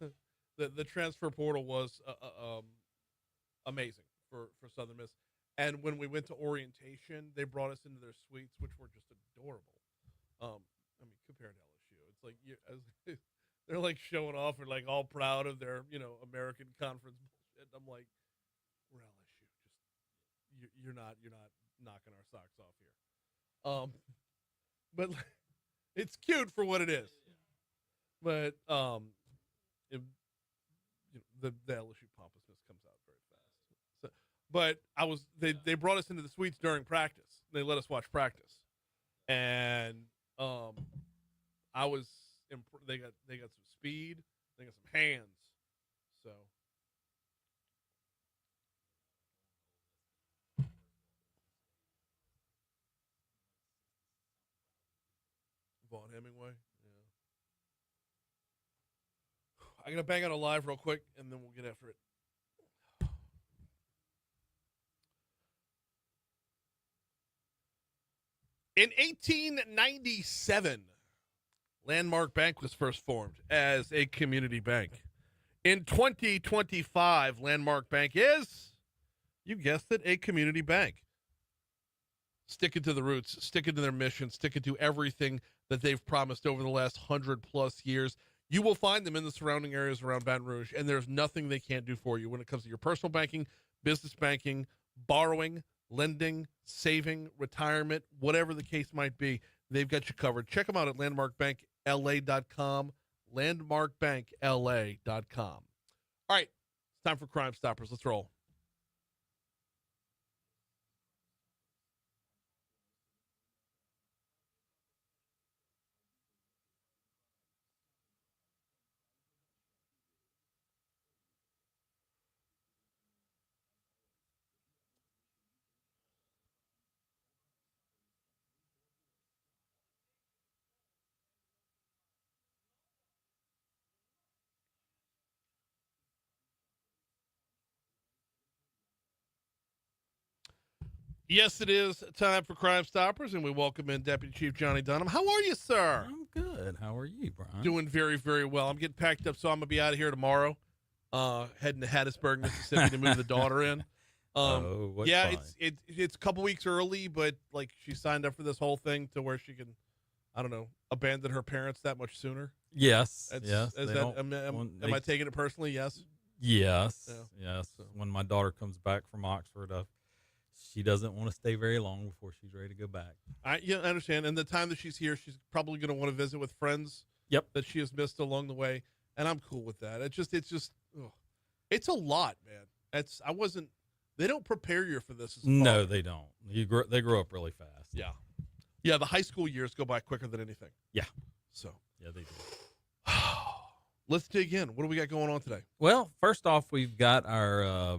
the transfer portal was amazing for Southern Miss. And when we went to orientation, they brought us into their suites, which were just adorable. I mean, compared to LSU, it's like they're like showing off and like all proud of their American Conference bullshit. I'm like, we're LSU, just you're not knocking our socks off here. But it's cute for what it is. But the LSU pompousness comes out very fast. So, but they brought us into the suites during practice. They let us watch practice, and I was they got some speed, they got some hands, so. Vaughn Hemingway. Yeah. I'm gonna bang out a live real quick, and then we'll get after it. In 1897, Landmark Bank was first formed as a community bank. In 2025, Landmark Bank is, you guessed it, a community bank. Sticking to the roots, sticking to their mission, sticking to everything that they've promised over the last 100+ years. You will find them in the surrounding areas around Baton Rouge, and there's nothing they can't do for you when it comes to your personal banking, business banking, borrowing, lending, saving, retirement, whatever the case might be. They've got you covered. Check them out at landmarkbankla.com, landmarkbankla.com. All right, it's time for Crime Stoppers. Let's roll. Yes, it is time for Crime Stoppers, and we welcome in Deputy Chief Johnny Dunham. How are you, sir? I'm good. How are you, Brian? Doing very, very well. I'm getting packed up, so I'm going to be out of here tomorrow, heading to Hattiesburg, Mississippi to move the daughter in. Yeah, it's a couple weeks early, but like she signed up for this whole thing to where she can, I don't know, abandon her parents that much sooner. Yes. Am I taking it personally? Yes. Yes. Yeah. Yes. When my daughter comes back from Oxford, she doesn't want to stay very long before she's ready to go back. I understand. And the time that she's here, she's probably going to want to visit with friends. Yep. That she has missed along the way, and I'm cool with that. It's just, it's a lot, man. They don't prepare you for this. No, they don't. They grow up really fast. Yeah. The high school years go by quicker than anything. Yeah. So. Yeah, they do. Let's dig in. What do we got going on today? Well, first off, we've got our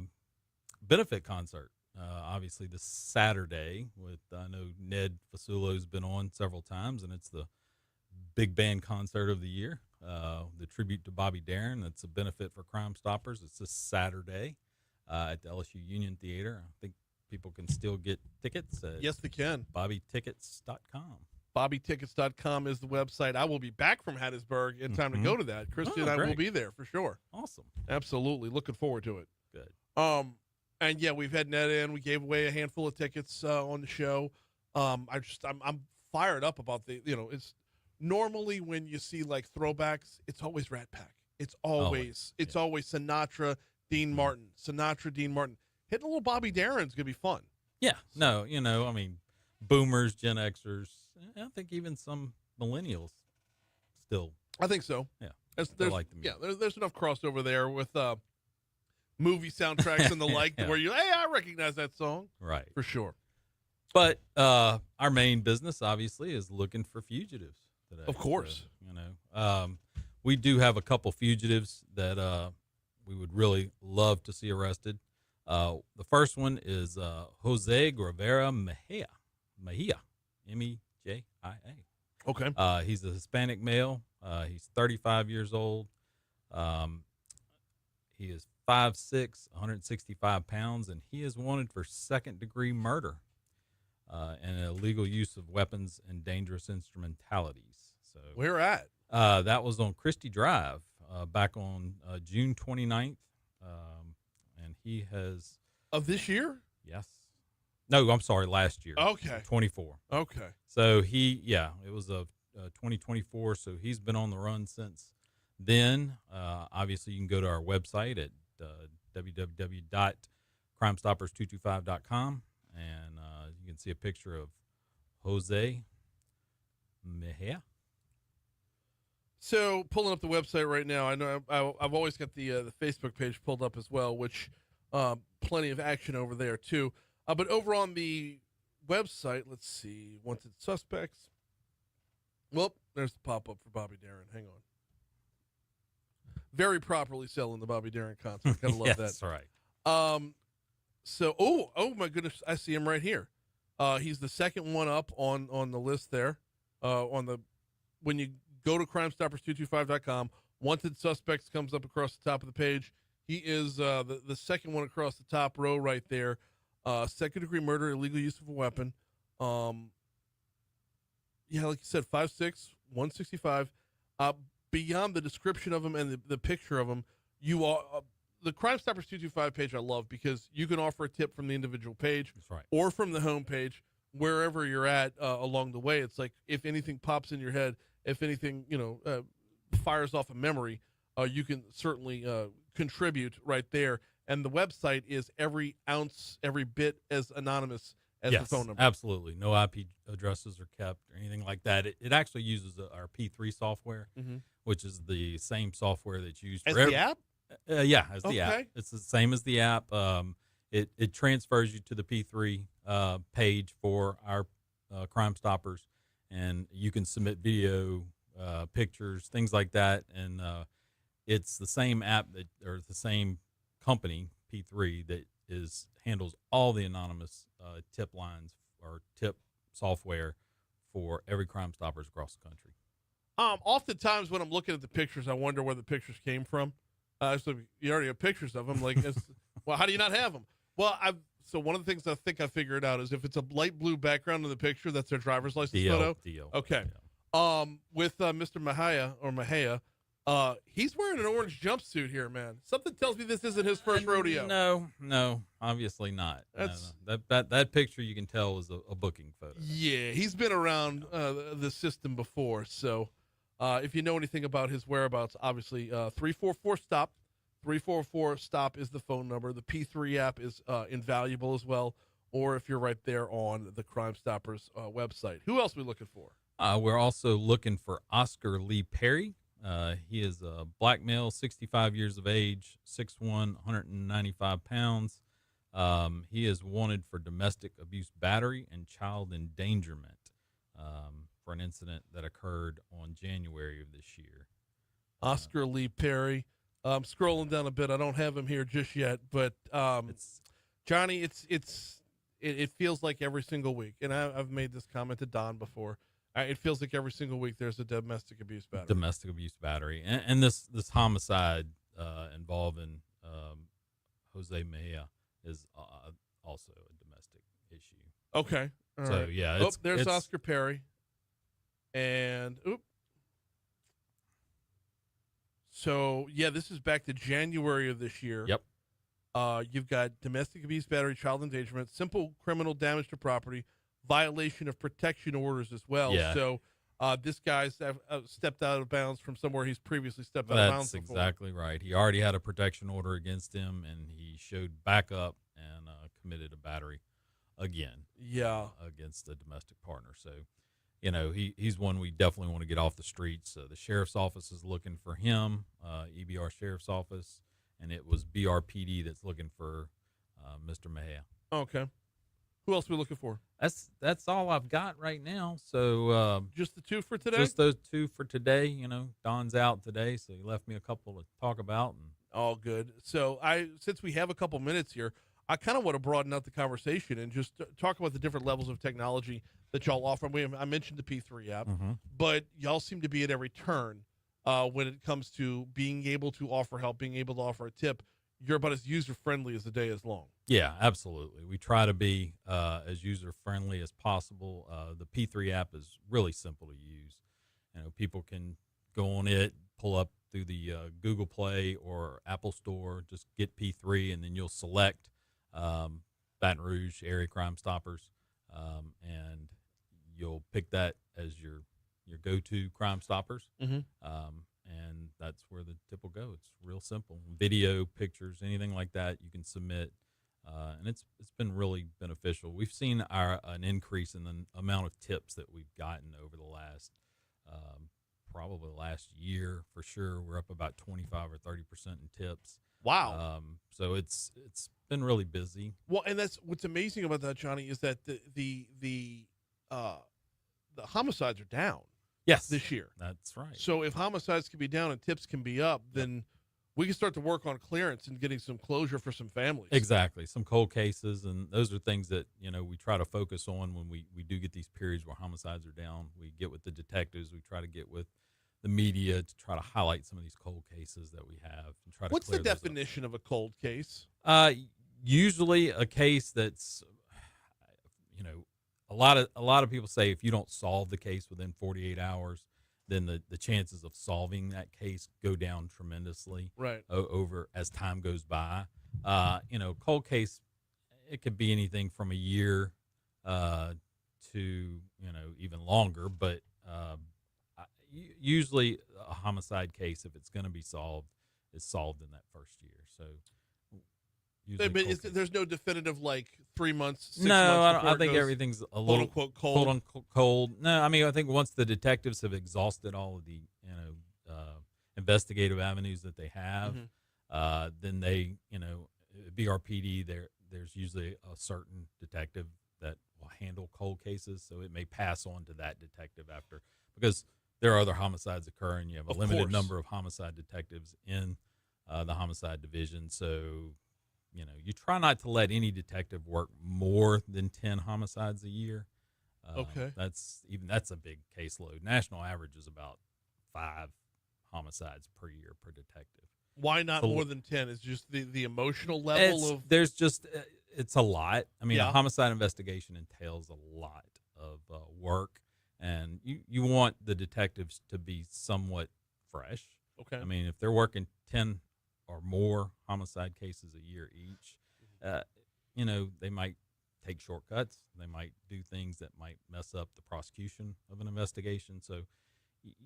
benefit concert. Obviously, this Saturday I know Ned Fasulo's been on several times, and it's the big band concert of the year, the tribute to Bobby Darin. That's a benefit for Crime Stoppers. It's this Saturday at the LSU Union Theater. I think people can still get tickets at Yes, they can. BobbyTickets.com. BobbyTickets.com is the website. I will be back from Hattiesburg in time to go to that. Christy and I will be there for sure. Awesome. Absolutely. Looking forward to it. Good. And yeah, we've had Ned in. We gave away a handful of tickets on the show. I'm fired up about it's normally when you see like throwbacks, it's always Rat Pack. It's always Sinatra, Dean Martin. Hitting a little Bobby Darin's gonna be fun. Yeah. No, I mean, boomers, Gen Xers, I think even some millennials still. I think so. Yeah. There's enough crossover there with movie soundtracks and the like, where I recognize that song. Right. For sure. But our main business, obviously, is looking for fugitives today. Of course. So, we do have a couple fugitives that we would really love to see arrested. The first one is Jose Guevara Mejia, Mejia. Okay. He's a Hispanic male. He's 35 years old. He is 5'6", 165 pounds, and he is wanted for second-degree murder and illegal use of weapons and dangerous instrumentalities. So where at? That was on Christie Drive back on June 29th, and he has of this year. Yes. No, I'm sorry, last year. Okay. 24. Okay. So it was a 2024. So he's been on the run since then. Obviously, you can go to our website at www.crimestoppers225.com, and you can see a picture of Jose Mejia. So pulling up the website right now, I know I've always got the Facebook page pulled up as well, which plenty of action over there too. But over on the website, let's see, wanted suspects. Well, there's the pop-up for Bobby Darin. Hang on. Very properly selling the Bobby Darin concert. Gotta love that. That's right. So, oh my goodness, I see him right here. He's the second one up on the list there, on the when you go to crimestoppers225.com, wanted suspects comes up across the top of the page. He is the second one across the top row right there. Second degree murder, illegal use of a weapon. Yeah, like you said, 5'6", 165. Beyond the description of him and the picture of him, you are the Crime Stoppers 225 page I love because you can offer a tip from the individual page. That's right. Or from the home page, wherever you're at along the way. It's like if anything pops in your head, if anything, fires off a memory, you can certainly contribute right there. And the website is every ounce, every bit as anonymous as the phone number. Absolutely. No IP addresses are kept or anything like that. It actually uses our P3 software, which is the same software that's used As for the app? Yeah, as the app. Okay. It's the same as the app. It transfers you to the P3 page for our Crime Stoppers, and you can submit video, pictures, things like that. And it's the same app or the same company, P3, that handles all the anonymous tip lines or tip software for every Crime Stoppers across the country. Oftentimes when I'm looking at the pictures, I wonder where the pictures came from. So you already have pictures of them. Like, well, how do you not have them? Well, so one of the things I think I figured out is if it's a light blue background in the picture, that's their driver's license photo. Okay. Yeah. With Mr. Mahia, he's wearing an orange jumpsuit here, man. Something tells me this isn't his first rodeo. No, obviously not. That picture you can tell is a booking photo. Yeah, he's been around the system before. So if you know anything about his whereabouts, obviously 344-STOP. 344-STOP is the phone number. The P3 app is invaluable as well. Or if you're right there on the Crime Stoppers website. Who else are we looking for? We're also looking for Oscar Lee Perry. He is a black male, 65 years of age, 6'1", 195 pounds. He is wanted for domestic abuse battery and child endangerment for an incident that occurred on January of this year. Oscar Lee Perry. I'm scrolling down a bit. I don't have him here just yet, but Johnny, it feels like every single week, and I've made this comment to Don before. It feels like every single week there's a domestic abuse battery. And this homicide involving Jose Mejia is also a domestic issue. Okay. All so, right. yeah. There's Oscar Perry. And, So, yeah, this is back to January of this year. Yep. You've got domestic abuse battery, child endangerment, simple criminal damage to property, violation of protection orders as well. Yeah. So this guy's stepped out of bounds from somewhere he's previously stepped out of bounds before. That's exactly right. He already had a protection order against him, and he showed back up and committed a battery again. Yeah. Against a domestic partner. So, he's one we definitely want to get off the streets. The sheriff's office is looking for him, EBR Sheriff's Office, and it was BRPD that's looking for Mr. Mejia. Okay. Who else are we looking for? That's all I've got right now. So just the two for today? Just those two for today. Don's out today, so he left me a couple to talk about. And all good. So since we have a couple minutes here, I kind of want to broaden out the conversation and just talk about the different levels of technology that y'all offer. I mentioned the P3 app, but y'all seem to be at every turn when it comes to being able to offer help, being able to offer a tip. You're about as user-friendly as the day is long. Yeah, absolutely. We try to be as user-friendly as possible. The P3 app is really simple to use. People can go on it, pull up through the Google Play or Apple Store, just get P3, and then you'll select Baton Rouge Area Crime Stoppers, and you'll pick that as your go-to Crime Stoppers. And that's where the tip will go. It's real simple. Video, pictures, anything like that you can submit, and it's been really beneficial. We've seen an increase in the amount of tips that we've gotten over the last probably the last year for sure. We're up about 25 or 30% in tips. Wow. So it's been really busy. Well, and that's what's amazing about that, Johnny, is that the homicides are down. Yes, this year. That's right. So if homicides can be down and tips can be up, then we can start to work on clearance and getting some closure for some families. Exactly. Some cold cases, and those are things that, we try to focus on when we do get these periods where homicides are down. We get with the detectives. We try to get with the media to try to highlight some of these cold cases that we have and try to What's the clear those up. definition of a cold case? Usually a case that's, a lot of people say if you don't solve the case within 48 hours, then the chances of solving that case go down tremendously Right. over as time goes by. Cold case, it could be anything from a year to, even longer, but usually a homicide case, if it's going to be solved, is solved in that first year. So usually But cold case. there's no definitive 3 months, 6 No, months. I think everything's a quote little unquote quote cold. unquote cold. No, I mean I think once the detectives have exhausted all of the investigative avenues that they have, then they BRPD there's usually a certain detective that will handle cold cases, so it may pass on to that detective after, because there are other homicides occurring. You have a Of limited course. number of homicide detectives in the homicide division, so you try not to let any detective work more than 10 homicides a year. Okay. That's a big caseload. National average is about 5 homicides per year per detective. Why not So- more than 10? Is just the emotional level of There's just it's a lot. I mean, Yeah. a homicide investigation entails a lot of work, and you want the detectives to be somewhat fresh. okay. I mean, if they're working 10 or more homicide cases a year each, they might take shortcuts. They might do things that might mess up the prosecution of an investigation. So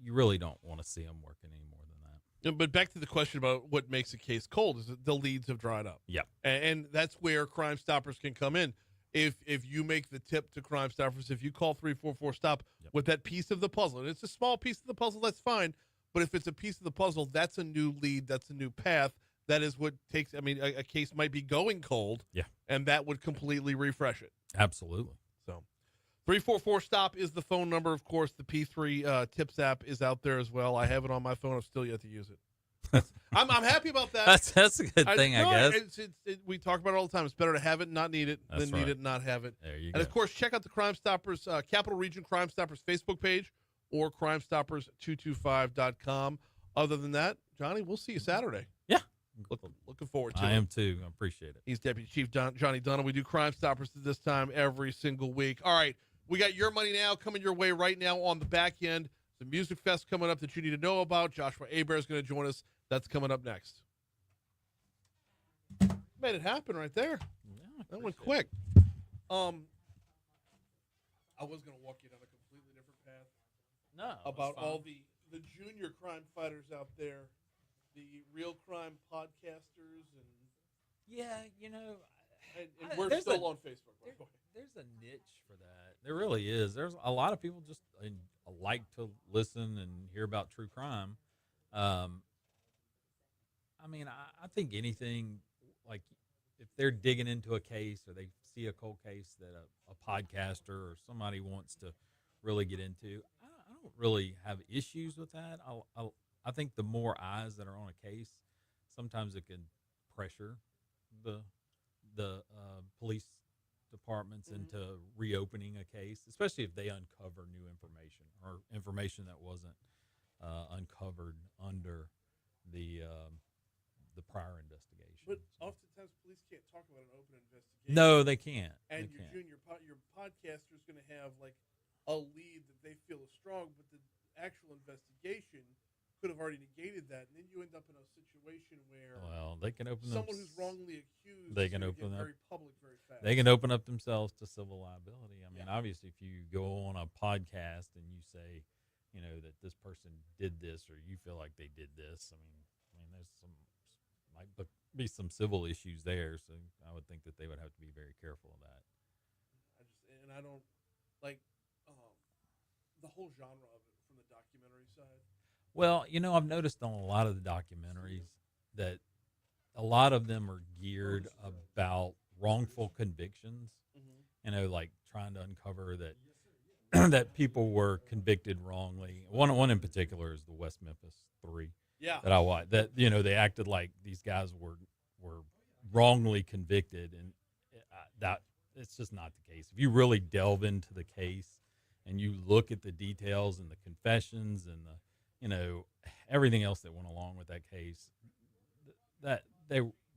you really don't want to see them working any more than that. Yeah, but back to the question about what makes a case cold is that the leads have dried up. Yep. And that's where Crimestoppers can come in. If you make the tip to Crimestoppers, if you call 344-STOP with that piece of the puzzle, and it's a small piece of the puzzle, that's fine. But if it's a piece of the puzzle, that's a new lead, that's a new path. That is what takes, a case might be going cold. Yeah. And that would completely refresh it. Absolutely. So 344-STOP is the phone number. Of course, the P3 Tips app is out there as well. I have it on my phone. I've still yet to use it. I'm happy about that. That's a good thing, I guess. We talk about it all the time. It's better to have it and not need it That's than right. need it and not have it. There you And go. of course, check out the Crimestoppers, Capital Region Crimestoppers Facebook page or crimestoppers225.com. Other than that, Johnny, we'll see you Saturday. Yeah. Looking forward to it. I am too. I appreciate it. He's Deputy Chief Johnny Dunham. We do Crimestoppers at this time every single week. All right, we got Your Money Now coming your way right now on the back end. The Music Fest coming up that you need to know about. Joshua Hebert is going to join us. That's coming up next. Made it happen right there. Yeah, That went quick. I was going to walk you down a completely different path No. about all the junior crime fighters out there, the real crime podcasters, and we're there's still on Facebook. By the way. There's a niche for that. There really is. There's a lot of people just like to listen and hear about true crime. I think anything, like if they're digging into a case or they see a cold case that a podcaster or somebody wants to really get into, I don't really have issues with that. I think the more eyes that are on a case, sometimes it can pressure the police departments into reopening a case, especially if they uncover new information or information that wasn't uncovered under the prior investigation. But oftentimes police can't talk about an open investigation. No, they can't. And They can't. your podcaster is going to have like a lead that they feel is strong, but the actual investigation could have already negated that, and then you end up in a situation where Well, they can open someone who's wrongly accused they can is open gonna up- get very public very fast. They can open up themselves to civil liability. I mean, obviously, if you go on a podcast and you say, that this person did this or you feel like they did this, I mean, there's might be some civil issues there. So I would think that they would have to be very careful of that. I don't like the whole genre of it from the documentary side. Well, I've noticed on a lot of the documentaries that a lot of them are geared about wrongful convictions. Like trying to uncover that that people were convicted wrongly. One in particular is the West Memphis 3. Yeah. that I watched. That they acted like these guys were wrongly convicted, and that it's just not the case. If you really delve into the case and you look at the details and the confessions and the everything else that went along with that case,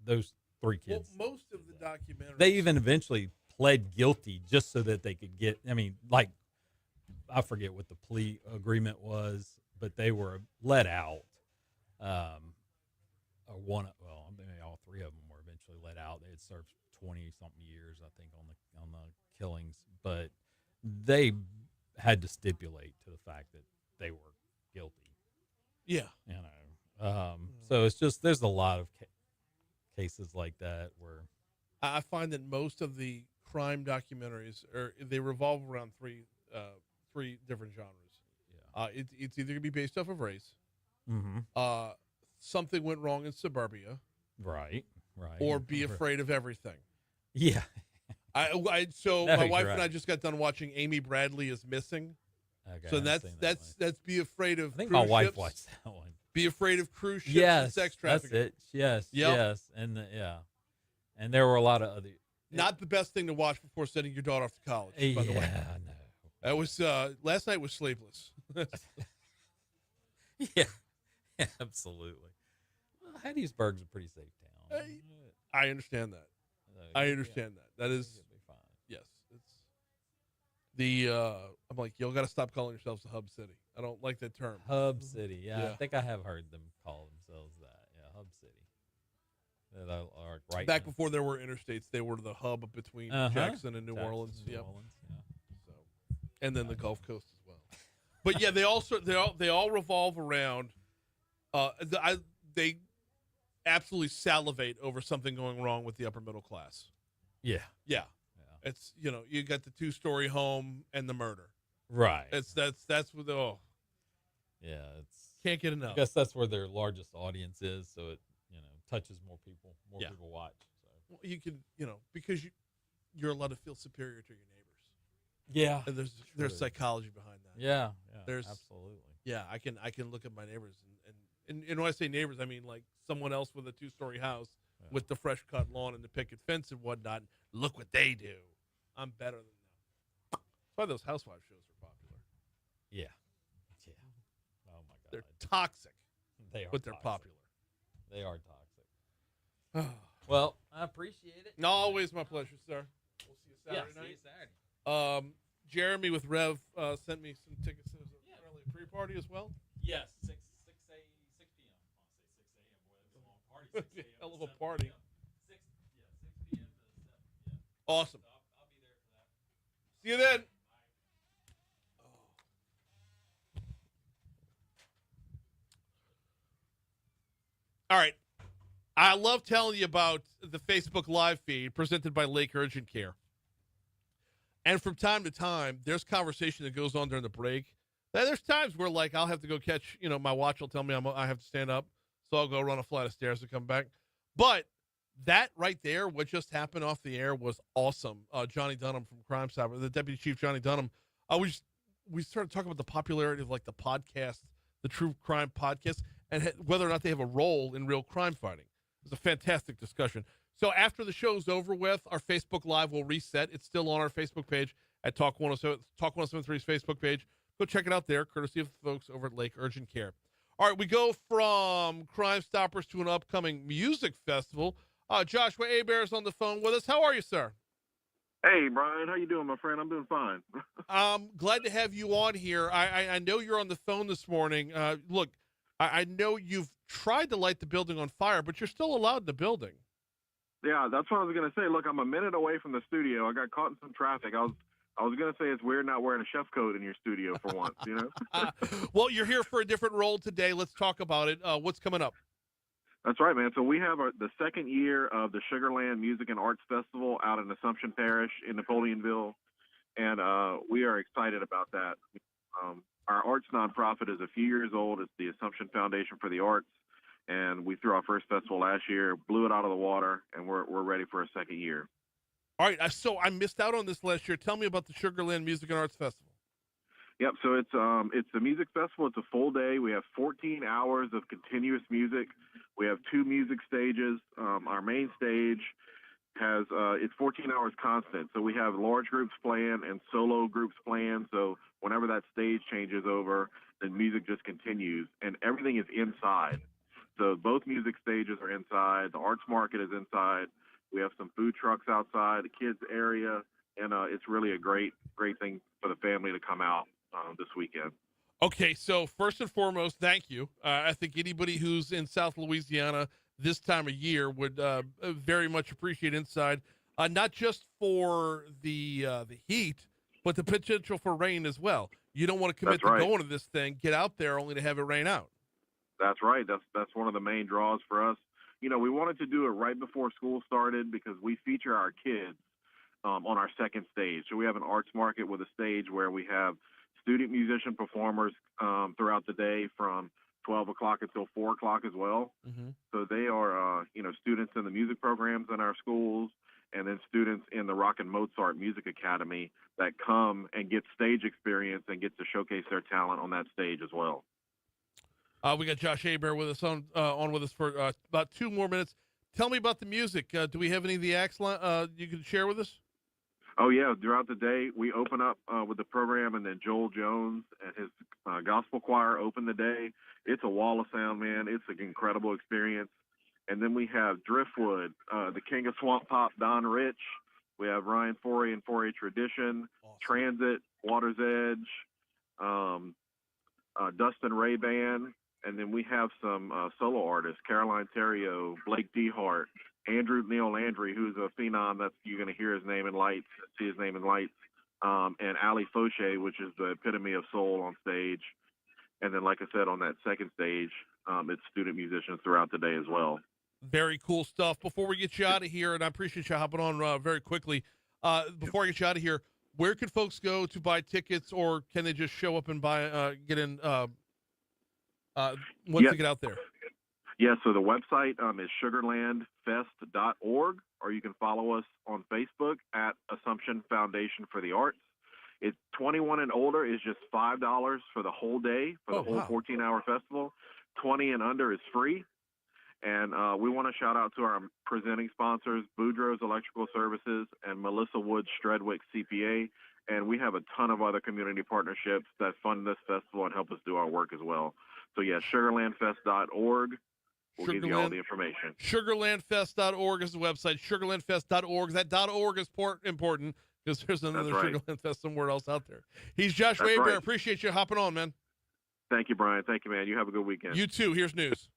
those three kids. Well, most of the documentaries. They even eventually pled guilty just so that they could get. I mean, like I forget what the plea agreement was, but they were let out. Maybe all three of them were eventually let out. They had served 20-something years, I think, on the killings, but they had to stipulate to the fact that they were guilty. Yeah. So it's just there's a lot of cases like that where I find that most of the crime documentaries they revolve around three different genres. Yeah. It's either gonna be based off of race, mm-hmm. Something went wrong in suburbia, right, or be afraid of everything. Yeah. So No, my you're wife right. and I just got done watching Amy Bradley is Missing. Okay, So I haven't seen that one. that's be afraid of. I think cruise my wife ships, watched that one. Be afraid of cruise ships and Yes, sex that's trafficking. it. Yes, Yep. yes, and and there were a lot of other. Not the best thing to watch before sending your daughter off to college. By the way, no. that was last night was sleepless. Yeah, absolutely. Well, Hattiesburg's a pretty safe town. I understand that. I understand that. That is, It'll be fine. yes. It's the I'm like, y'all got to stop calling yourselves a hub city. I don't like that term. Hub City. Yeah, Yeah. I think I have heard them call themselves that. Yeah, Hub City. That are right Back in- before there were interstates, they were the hub between Uh-huh. Jackson and New Jackson, Orleans. New Yep. Orleans, yeah. So, and then the Gulf Coast as well. But yeah, they all revolve around. They absolutely salivate over something going wrong with the upper middle class. Yeah. Yeah, Yeah. it's you got the 2-story home and the murder. Right. That's what Yeah, it's. can't get I enough. guess that's where their largest audience is, so it touches more people. More Yeah. people watch. So. Well, you can because you're allowed to feel superior to your neighbors. Yeah. And there's True. psychology behind that. Yeah. There's- absolutely. Yeah, I can look at my neighbors and when I say neighbors, I mean like someone else with a 2-story house Yeah. with the fresh cut lawn and the picket fence and whatnot. Look what they do. I'm better than them. That's why those housewife shows are popular. Yeah. Yeah. Oh my God. They're toxic, They are. but they're toxic. popular. They are toxic. Well, I appreciate it. Always my pleasure, sir. We'll see you Saturday See you night. Saturday. Jeremy with Rev sent me some tickets to an early pre-party as well. Yes, 6 p.m. I want to say 6 a.m. Boy, that's a long party. 6 a.m. Hell of to a 7 party. p.m. 6 p.m. to 7. Yeah. Awesome. So I'll be there for that. See you then. All right. I love telling you about the Facebook Live feed presented by Lake Urgent Care. And from time to time, there's conversation that goes on during the break. There's times where, like, I'll have to go catch, my watch will tell me I have to stand up. So I'll go run a flight of stairs to come back. But that right there, what just happened off the air was awesome. Johnny Dunham from Crimestoppers, the Deputy Chief Johnny Dunham. We started talking about the popularity of, like, the podcast, the true crime podcast, and whether or not they have a role in real crime fighting. It was a fantastic discussion. So after the show's over with, our Facebook Live will reset. It's still on our Facebook page at Talk 1073's Facebook page. Go check it out there, courtesy of the folks over at Lake Urgent Care. All right, we go from Crimestoppers to an upcoming music festival. Joshua Hebert's on the phone with us. How are you, sir? Hey, Brian. How you doing, my friend? I'm doing fine. Glad to have you on here. I know you're on the phone this morning. Look, I know you've tried to light the building on fire, but you're still allowed in the building. Yeah, that's what I was going to say. Look, I'm a minute away from the studio. I got caught in some traffic. I was going to say it's weird not wearing a chef coat in your studio for once, Well, you're here for a different role today. Let's talk about it. What's coming up? That's right, man. So we have the second year of the Sugarland Music and Arts Festival out in Assumption Parish in Napoleonville, and we are excited about that. Our arts nonprofit is a few years old. It's the Assumption Foundation for the Arts, and we threw our first festival last year, blew it out of the water, and we're ready for a second year. All right, so I missed out on this last year. Tell me about the Sugarland Music and Arts Festival. Yep. So it's a music festival. It's a full day. We have 14 hours of continuous music. We have 2 music stages. Our main stage has it's 14 hours constant. So we have large groups playing and solo groups playing. So whenever that stage changes over, the music just continues, and everything is inside. So both music stages are inside. The arts market is inside. We have some food trucks outside, the kids area, and it's really a great thing for the family to come out this weekend. Okay, so first and foremost, thank you. I think anybody who's in South Louisiana this time of year would very much appreciate Inside, not just for the heat, but the potential for rain as well. You don't want to commit That's right. to going to this thing, get out there only to have it rain out. That's right. That's one of the main draws for us. You know, we wanted to do it right before school started because we feature our kids on our second stage. So we have an arts market with a stage where we have student musician performers throughout the day from 12 o'clock until 4 o'clock as well. Mm-hmm. So they are, students in the music programs in our schools, and then students in the Rock and Mozart Music Academy that come and get stage experience and get to showcase their talent on that stage as well. We got Josh Hebert with us on with us for about 2 more minutes. Tell me about the music. Do we have any of the acts you can share with us? Oh, yeah. Throughout the day, we open up with the program, and then Joel Jones and his gospel choir open the day. It's a wall of sound, man. It's an incredible experience. And then we have Driftwood, the King of Swamp Pop, Don Rich. We have Ryan Forey and 4A Tradition, Awesome. Transit, Water's Edge, Dustin Ray Band. And then we have some solo artists, Caroline Theriault, Blake Dehart, Andrew Neil Landry, who's a phenom. That's you're going to hear his name in lights, see his name in lights, and Ali Fauché, which is the epitome of soul on stage. And then, like I said, on that second stage, it's student musicians throughout the day as well. Very cool stuff. Before we get you out of here, and I appreciate you hopping on very quickly. Before I get you out of here, where can folks go to buy tickets, or can they just show up and get in once they get out there? Yeah, so the website is sugarlandfest.org, or you can follow us on Facebook at Assumption Foundation for the Arts. It's 21 and older is just $5 for the whole day, for the whole 14-hour festival. 20 and under is free. And we want to shout out to our presenting sponsors, Boudreaux's Electrical Services and Melissa Woods Stredwick CPA. And we have a ton of other community partnerships that fund this festival and help us do our work as well. So, yeah, sugarlandfest.org. We'll give you all the information. Sugarlandfest.org is the website. Sugarlandfest.org. That .org is important because there's another Sugarland Fest somewhere else out there. He's Josh Hebert. Right. Appreciate you hopping on, man. Thank you, Brian. Thank you, man. You have a good weekend. You too. Here's news.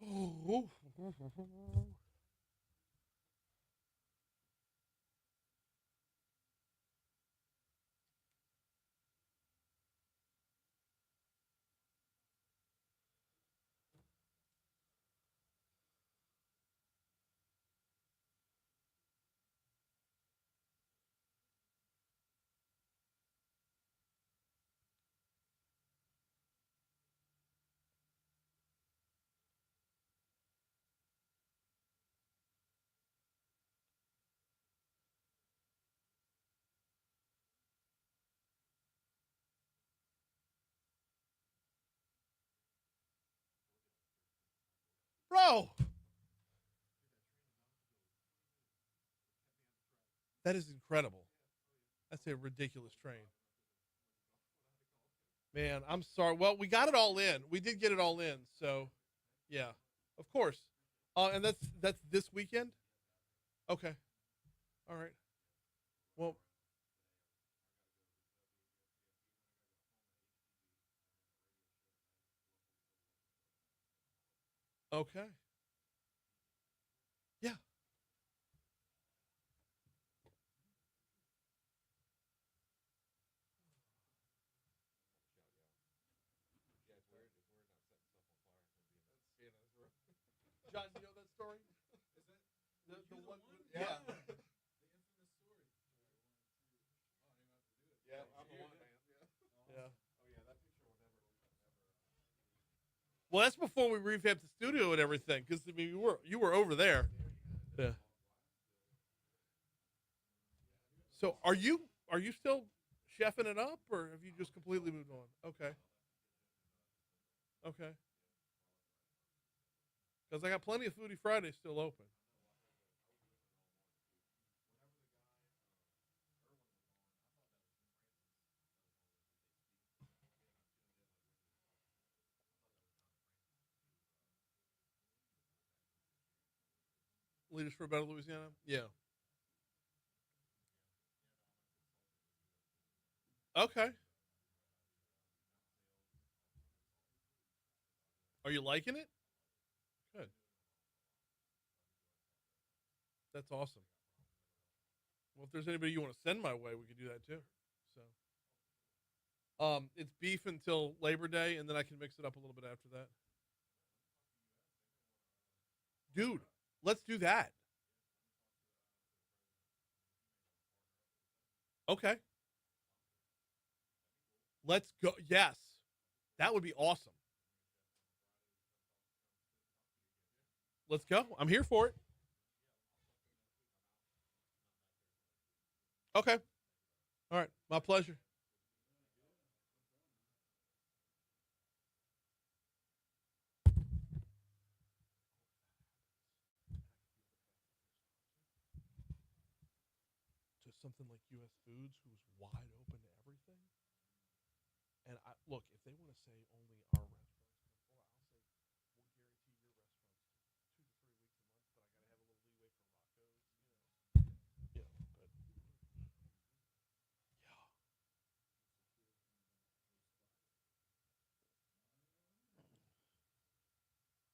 Oh. Wow. That is incredible. That's a ridiculous train. Man, I'm sorry. Well, we got it all in. We did get it all in. So, yeah, of course. And that's this weekend? Okay. All right. Well, okay. Yeah. John, you know that story? Is it the one? Yeah. Yeah, I'm the one, man. Yeah. Well, that's before we revamped the studio and everything, because I mean, you were over there. Yeah. So are you still chefing it up, or have you just completely moved on? Okay. Okay. Because I got plenty of Foodie Fridays still open. Leaders for a Better Louisiana? Yeah. Okay. Are you liking it? Good. That's awesome. Well, if there's anybody you want to send my way, we could do that too. So, it's beef until Labor Day, and then I can mix it up a little bit after that. Dude, let's do that. Okay. Let's go. Yes. That would be awesome. Let's go. I'm here for it. Okay. All right. My pleasure. To something like U.S. Foods, who's wide open to everything. And look, if they want to say only our restaurants, well, I'll say we'll guarantee your restaurants 2 to 3 weeks a month, but I got to have a little leeway for Rocco's, you know. But yeah.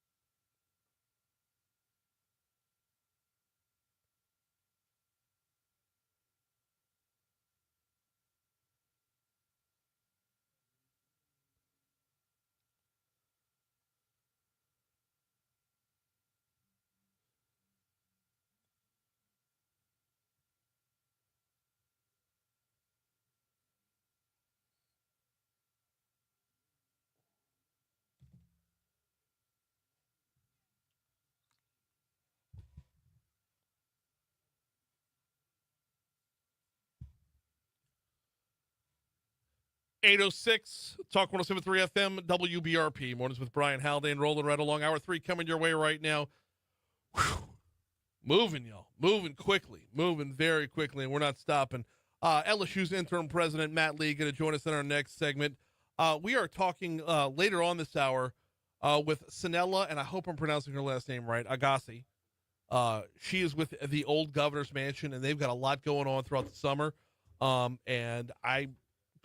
806 Talk 107.3 FM WBRP. Mornings with Brian Haldane rolling right along. Hour 3 coming your way right now. Whew. Moving, y'all. Moving quickly. Moving very quickly, and we're not stopping. LSU's interim president, Matt Lee, going to join us in our next segment. We are talking later on this hour with Sanella, and I hope I'm pronouncing her last name right, Agassi. She is with the old governor's mansion, and they've got a lot going on throughout the summer. And I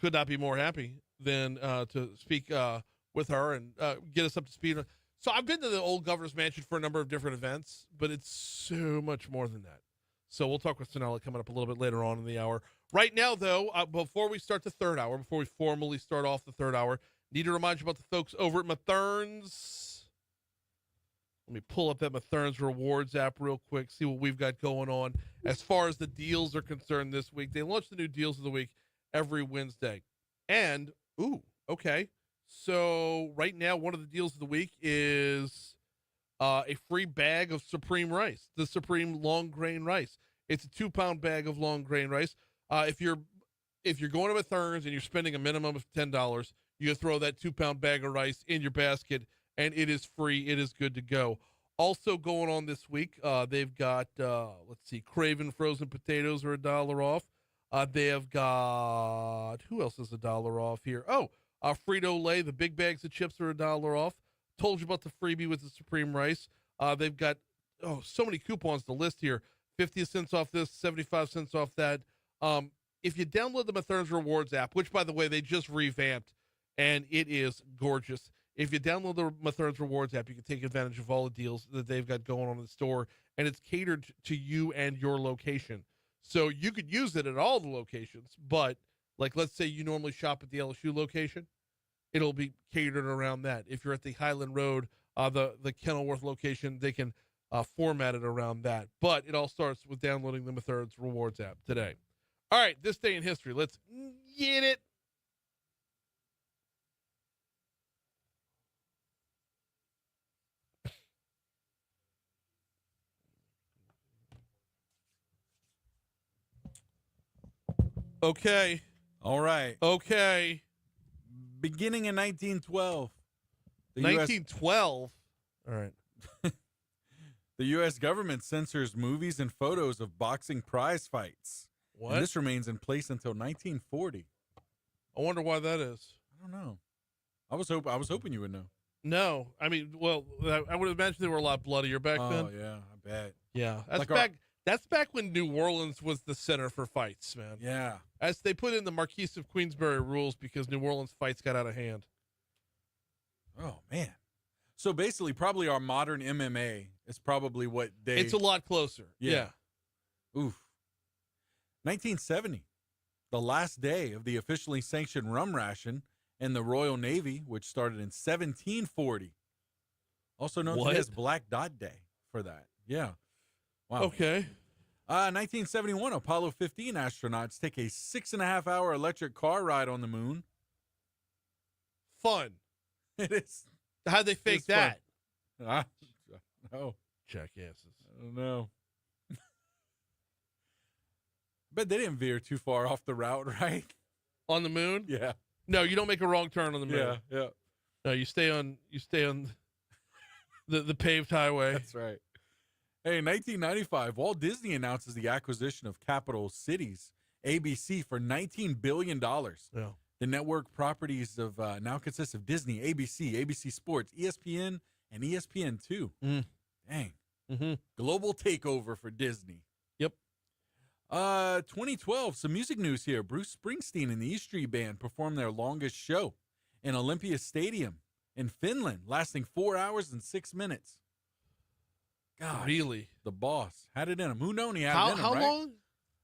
could not be more happy than to speak with her and get us up to speed. So I've been to the old governor's mansion for a number of different events, but it's so much more than that. So we'll talk with Sanella coming up a little bit later on in the hour. Right now, though, before we start the third hour, before we formally start off the third hour, need to remind you about the folks over at Mathern's. Let me pull up that Mathern's Rewards app real quick, see what we've got going on as far as the deals are concerned this week. They launch the new deals of the week every Wednesday. And, okay. So right now, one of the deals of the week is a free bag of Supreme rice, the Supreme long grain rice. It's a 2-pound bag of long grain rice. If you're going to Mathern's and you're spending a minimum of $10, you throw that 2-pound bag of rice in your basket, and it is free. It is good to go. Also going on this week, they've got, let's see, Craven frozen potatoes are $1 off. They have got, who else is $1 off here? Oh, Frito-Lay, the big bags of chips are $1 off. Told you about the freebie with the Supreme Rice. They've got, so many coupons to list here. 50 cents off this, 75 cents off that. If you download the Mathern's Rewards app, which, by the way, they just revamped, and it is gorgeous. If you download the Mathern's Rewards app, you can take advantage of all the deals that they've got going on in the store, and it's catered to you and your location. So you could use it at all the locations, but, like, let's say you normally shop at the LSU location, it'll be catered around that. If you're at the Highland Road, the Kenilworth location, they can format it around that. But it all starts with downloading the Mathern's Rewards app today. All right, this day in history. Let's get it. Okay. All right. Okay. Beginning in 1912. 1912? All right. The U.S. government censors movies and photos of boxing prize fights. What? And this remains in place until 1940. I wonder why that is. I don't know. I was hoping you would know. No. I mean, well, I would imagine they were a lot bloodier back then. Oh, yeah, I bet. Yeah. That's Like back. That's back when New Orleans was the center for fights, man. Yeah. As they put in the Marquis of Queensberry rules because New Orleans fights got out of hand. Oh, man. So basically, probably our modern MMA is probably what they... It's a lot closer. Yeah. Oof. 1970, the last day of the officially sanctioned rum ration in the Royal Navy, which started in 1740. Also known as Black Dot Day for that. Yeah. Wow. Okay. 1971, Apollo 15 astronauts take a 6.5-hour electric car ride on the moon. Fun. It is. How'd they fake that? No. Jackasses. I don't know. But they didn't veer too far off the route, right? On the moon? Yeah. No, you don't make a wrong turn on the moon. Yeah. No, you stay on the paved highway. That's right. Hey, in 1995, Walt Disney announces the acquisition of Capital Cities, ABC, for $19 billion. Yeah. The network properties of now consist of Disney, ABC, ABC Sports, ESPN, and ESPN2. Dang. Mm-hmm. Global takeover for Disney. Yep. 2012, some music news here. Bruce Springsteen and the E Street Band performed their longest show in Olympia Stadium in Finland, lasting 4 hours and 6 minutes. God, really? The boss had it in him. Who known he had it in him, How right?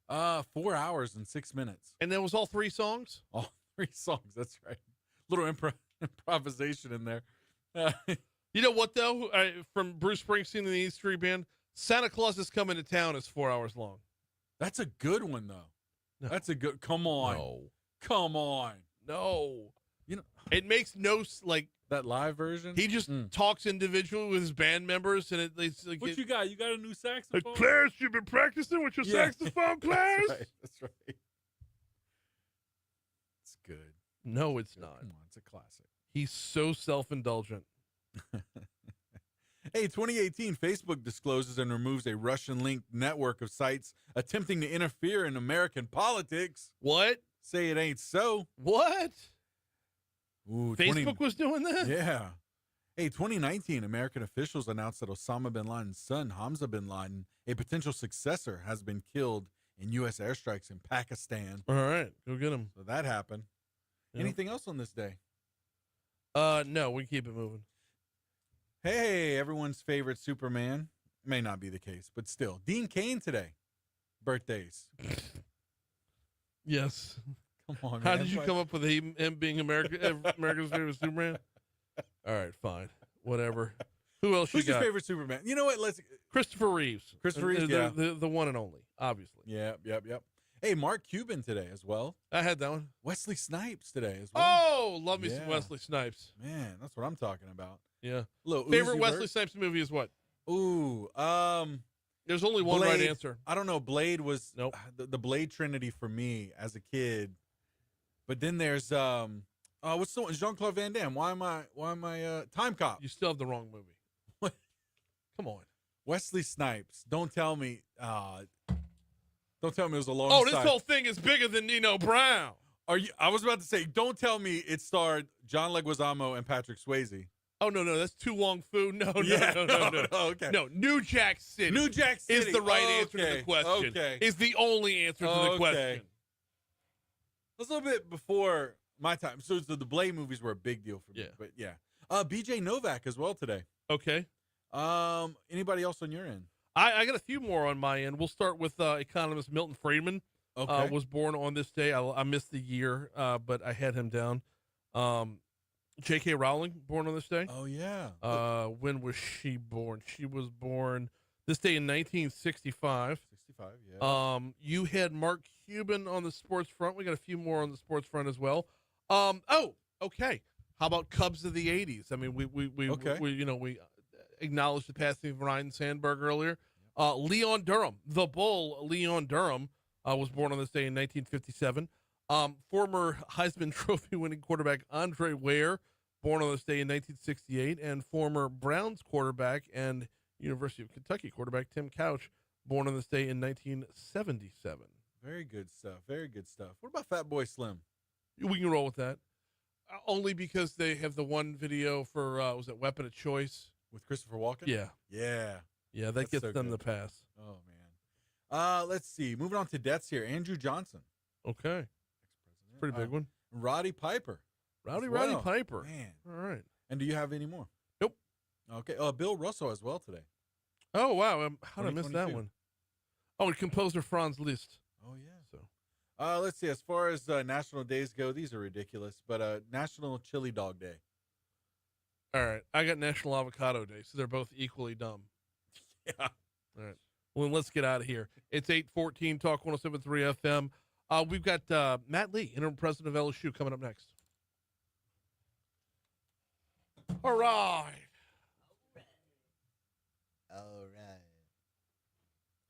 long? 4 hours and 6 minutes. And that was all 3 songs? All 3 songs, that's right. Little improvisation in there. You know what, though? From Bruce Springsteen and the E Street Band, Santa Claus is Coming to Town is 4 hours long. That's a good one, though. No. That's a good, come on. No. Come on. No. You know, it makes no, like. That live version? He just talks individually with his band members, and it's like. What you got? You got a new saxophone? Like, Clarence, you've been practicing with your saxophone, Clarence? That's right. It's good. No, it's not. Come on, it's a classic. He's so self-indulgent. Hey, 2018, Facebook discloses and removes a Russian-linked network of sites attempting to interfere in American politics. What? Say it ain't so. What? Ooh, Facebook was doing that? Yeah. Hey, 2019, American officials announced that Osama bin Laden's son, Hamza bin Laden, a potential successor, has been killed in U.S. airstrikes in Pakistan. All right, go get him. So that happened. Yeah. Anything else on this day? No, we keep it moving. Hey, everyone's favorite Superman. May not be the case, but still. Dean Cain today. Birthdays. Yes. Come on, How man. did you come up with him being America's favorite Superman? All right, fine. Whatever. Who else Who's you got? your favorite Superman? You know what? Let's. Christopher Reeves. Christopher Reeves, yeah. The one and only, obviously. Yep. Hey, Mark Cuban today as well. I had that one. Wesley Snipes today as well. Oh, love me some Wesley Snipes. Man, that's what I'm talking about. Yeah. Little Favorite Uzi Wesley Vert. Snipes movie is what? Ooh, there's only one right Blade. answer. I don't know. Blade was Nope. the Blade Trinity for me as a kid. But then there's what's the one? Jean-Claude Van Damme. Why am I Time Cop? You still have the wrong movie. What? Come on. Wesley Snipes. Don't tell me. Don't tell me it was a long. Oh, this whole thing is bigger than Nino Brown. Are you? I was about to say. Don't tell me it starred John Leguizamo and Patrick Swayze. Oh, no, that's Tu Wong Fu. No. Okay. No, New Jack City. New Jack City is the right answer to the question. Okay. Is the only answer to the question. That's a little bit before my time. So the Blade movies were a big deal for me. Yeah. But yeah. BJ Novak as well today. Okay. Anybody else on your end? I got a few more on my end. We'll start with economist Milton Friedman. Okay. Was born on this day. I missed the year, but I had him down. J.K. Rowling, born on this day. Oh, yeah. When was she born? She was born this day in 1965. 65, yeah. You had Mark Cuban on the sports front. We got a few more on the sports front as well. Okay. How about Cubs of the 80s? I mean, we acknowledged the passing of Ryan Sandberg earlier. Leon Durham, the Bull, Leon Durham, was born on this day in 1957. Former Heisman Trophy winning quarterback Andre Ware, born on this day in 1968, and former Browns quarterback and University of Kentucky quarterback Tim Couch, born on this day in 1977. Very good stuff. Very good stuff. What about Fatboy Slim? We can roll with that. Only because they have the one video for, was it Weapon of Choice? With Christopher Walken? Yeah. Yeah. Yeah, that That's gets so them good. the pass. Oh, man. Let's see. Moving on to deaths here. Andrew Johnson. Okay. Pretty big one. Roddy Piper. Roddy as well. Piper. Man. All right. And do you have any more? Nope. Okay. Bill Russell as well today. Oh, wow. How did I miss that 2022. one? Oh, and composer Franz Liszt. Oh, yeah. So, Let's see. As far as national days go, these are ridiculous, but National Chili Dog Day. all right. I got National Avocado Day, so they're both equally dumb. Yeah. All right. Well, then let's get out of here. It's 8:14, Talk 107.3 FM. We've got Matt Lee, interim president of LSU, coming up next. All right.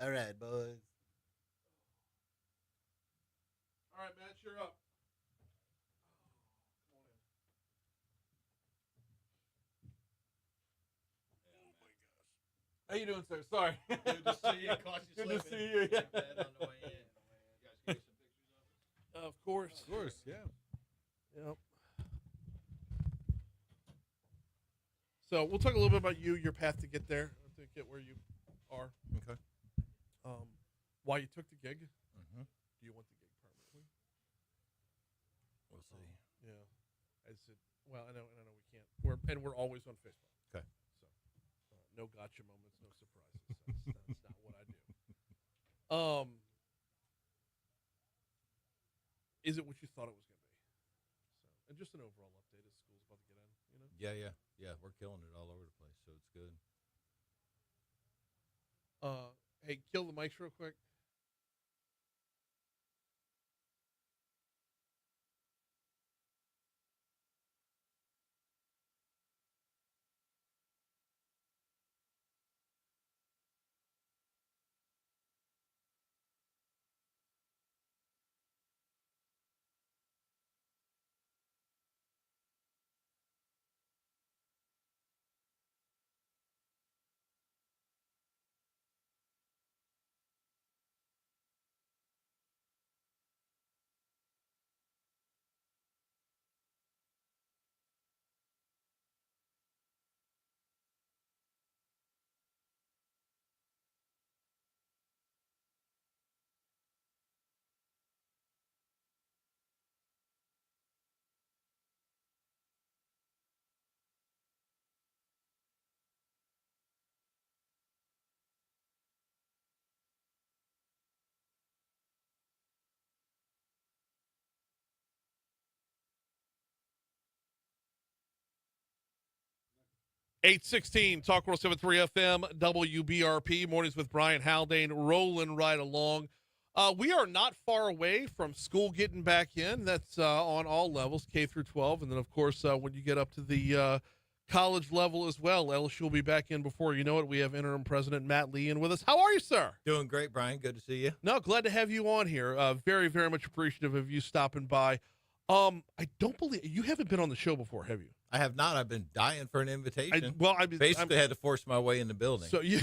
All right, boys. All right, Matt, you're up. How you doing, sir? Sorry. Good to see you. Caught you Good to slipping. see you. Yeah. Bad on the way in. You guys get some pictures of it? Of course. Of course, yeah. Yep. So we'll talk a little bit about your path to get there, to get where you are. Okay. Why you took the gig. Mm-hmm. Do you want the gig permanently? We'll see. Yeah. I said, well, I know we can't. We're always on Facebook. Okay. So no gotcha moments, no surprises. That's not what I do. Is it what you thought it was going to be? So, and just an overall update as school's about to get in, you know? Yeah. We're killing it all over the place, so it's good. Hey, kill the mics real quick. $8:16, Talk 107.3 FM, WBRP, Mornings with Brian Haldane, rolling right along. We are not far away from school getting back in. That's on all levels, K through 12. And then, of course, when you get up to the college level as well, LSU will be back in before you know it. We have interim president Matt Lee in with us. How are you, sir? Doing great, Brian. Good to see you. No, glad to have you on here. Very, very much appreciative of you stopping by. I don't believe you haven't been on the show before, have you? I have not. I've been dying for an invitation. I'm basically had to force my way in the building. So you,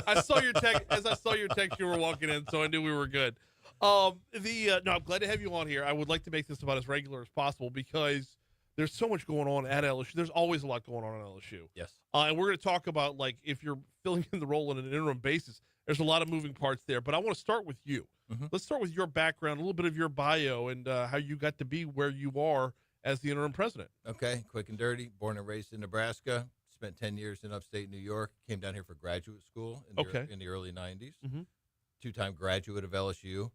I saw your text. As I saw your text, you were walking in, so I knew we were good. No, I'm glad to have you on here. I would like to make this about as regular as possible because there's so much going on at LSU. There's always a lot going on at LSU. Yes. And we're going to talk about, like, if you're filling in the role on an interim basis, there's a lot of moving parts there. But I want to start with you. Mm-hmm. Let's start with your background, a little bit of your bio, and how you got to be where you are as the interim president. Okay, quick and dirty. Born and raised in Nebraska. Spent 10 years in upstate New York. Came down here for graduate school in the early 90s. Mm-hmm. Two-time graduate of LSU.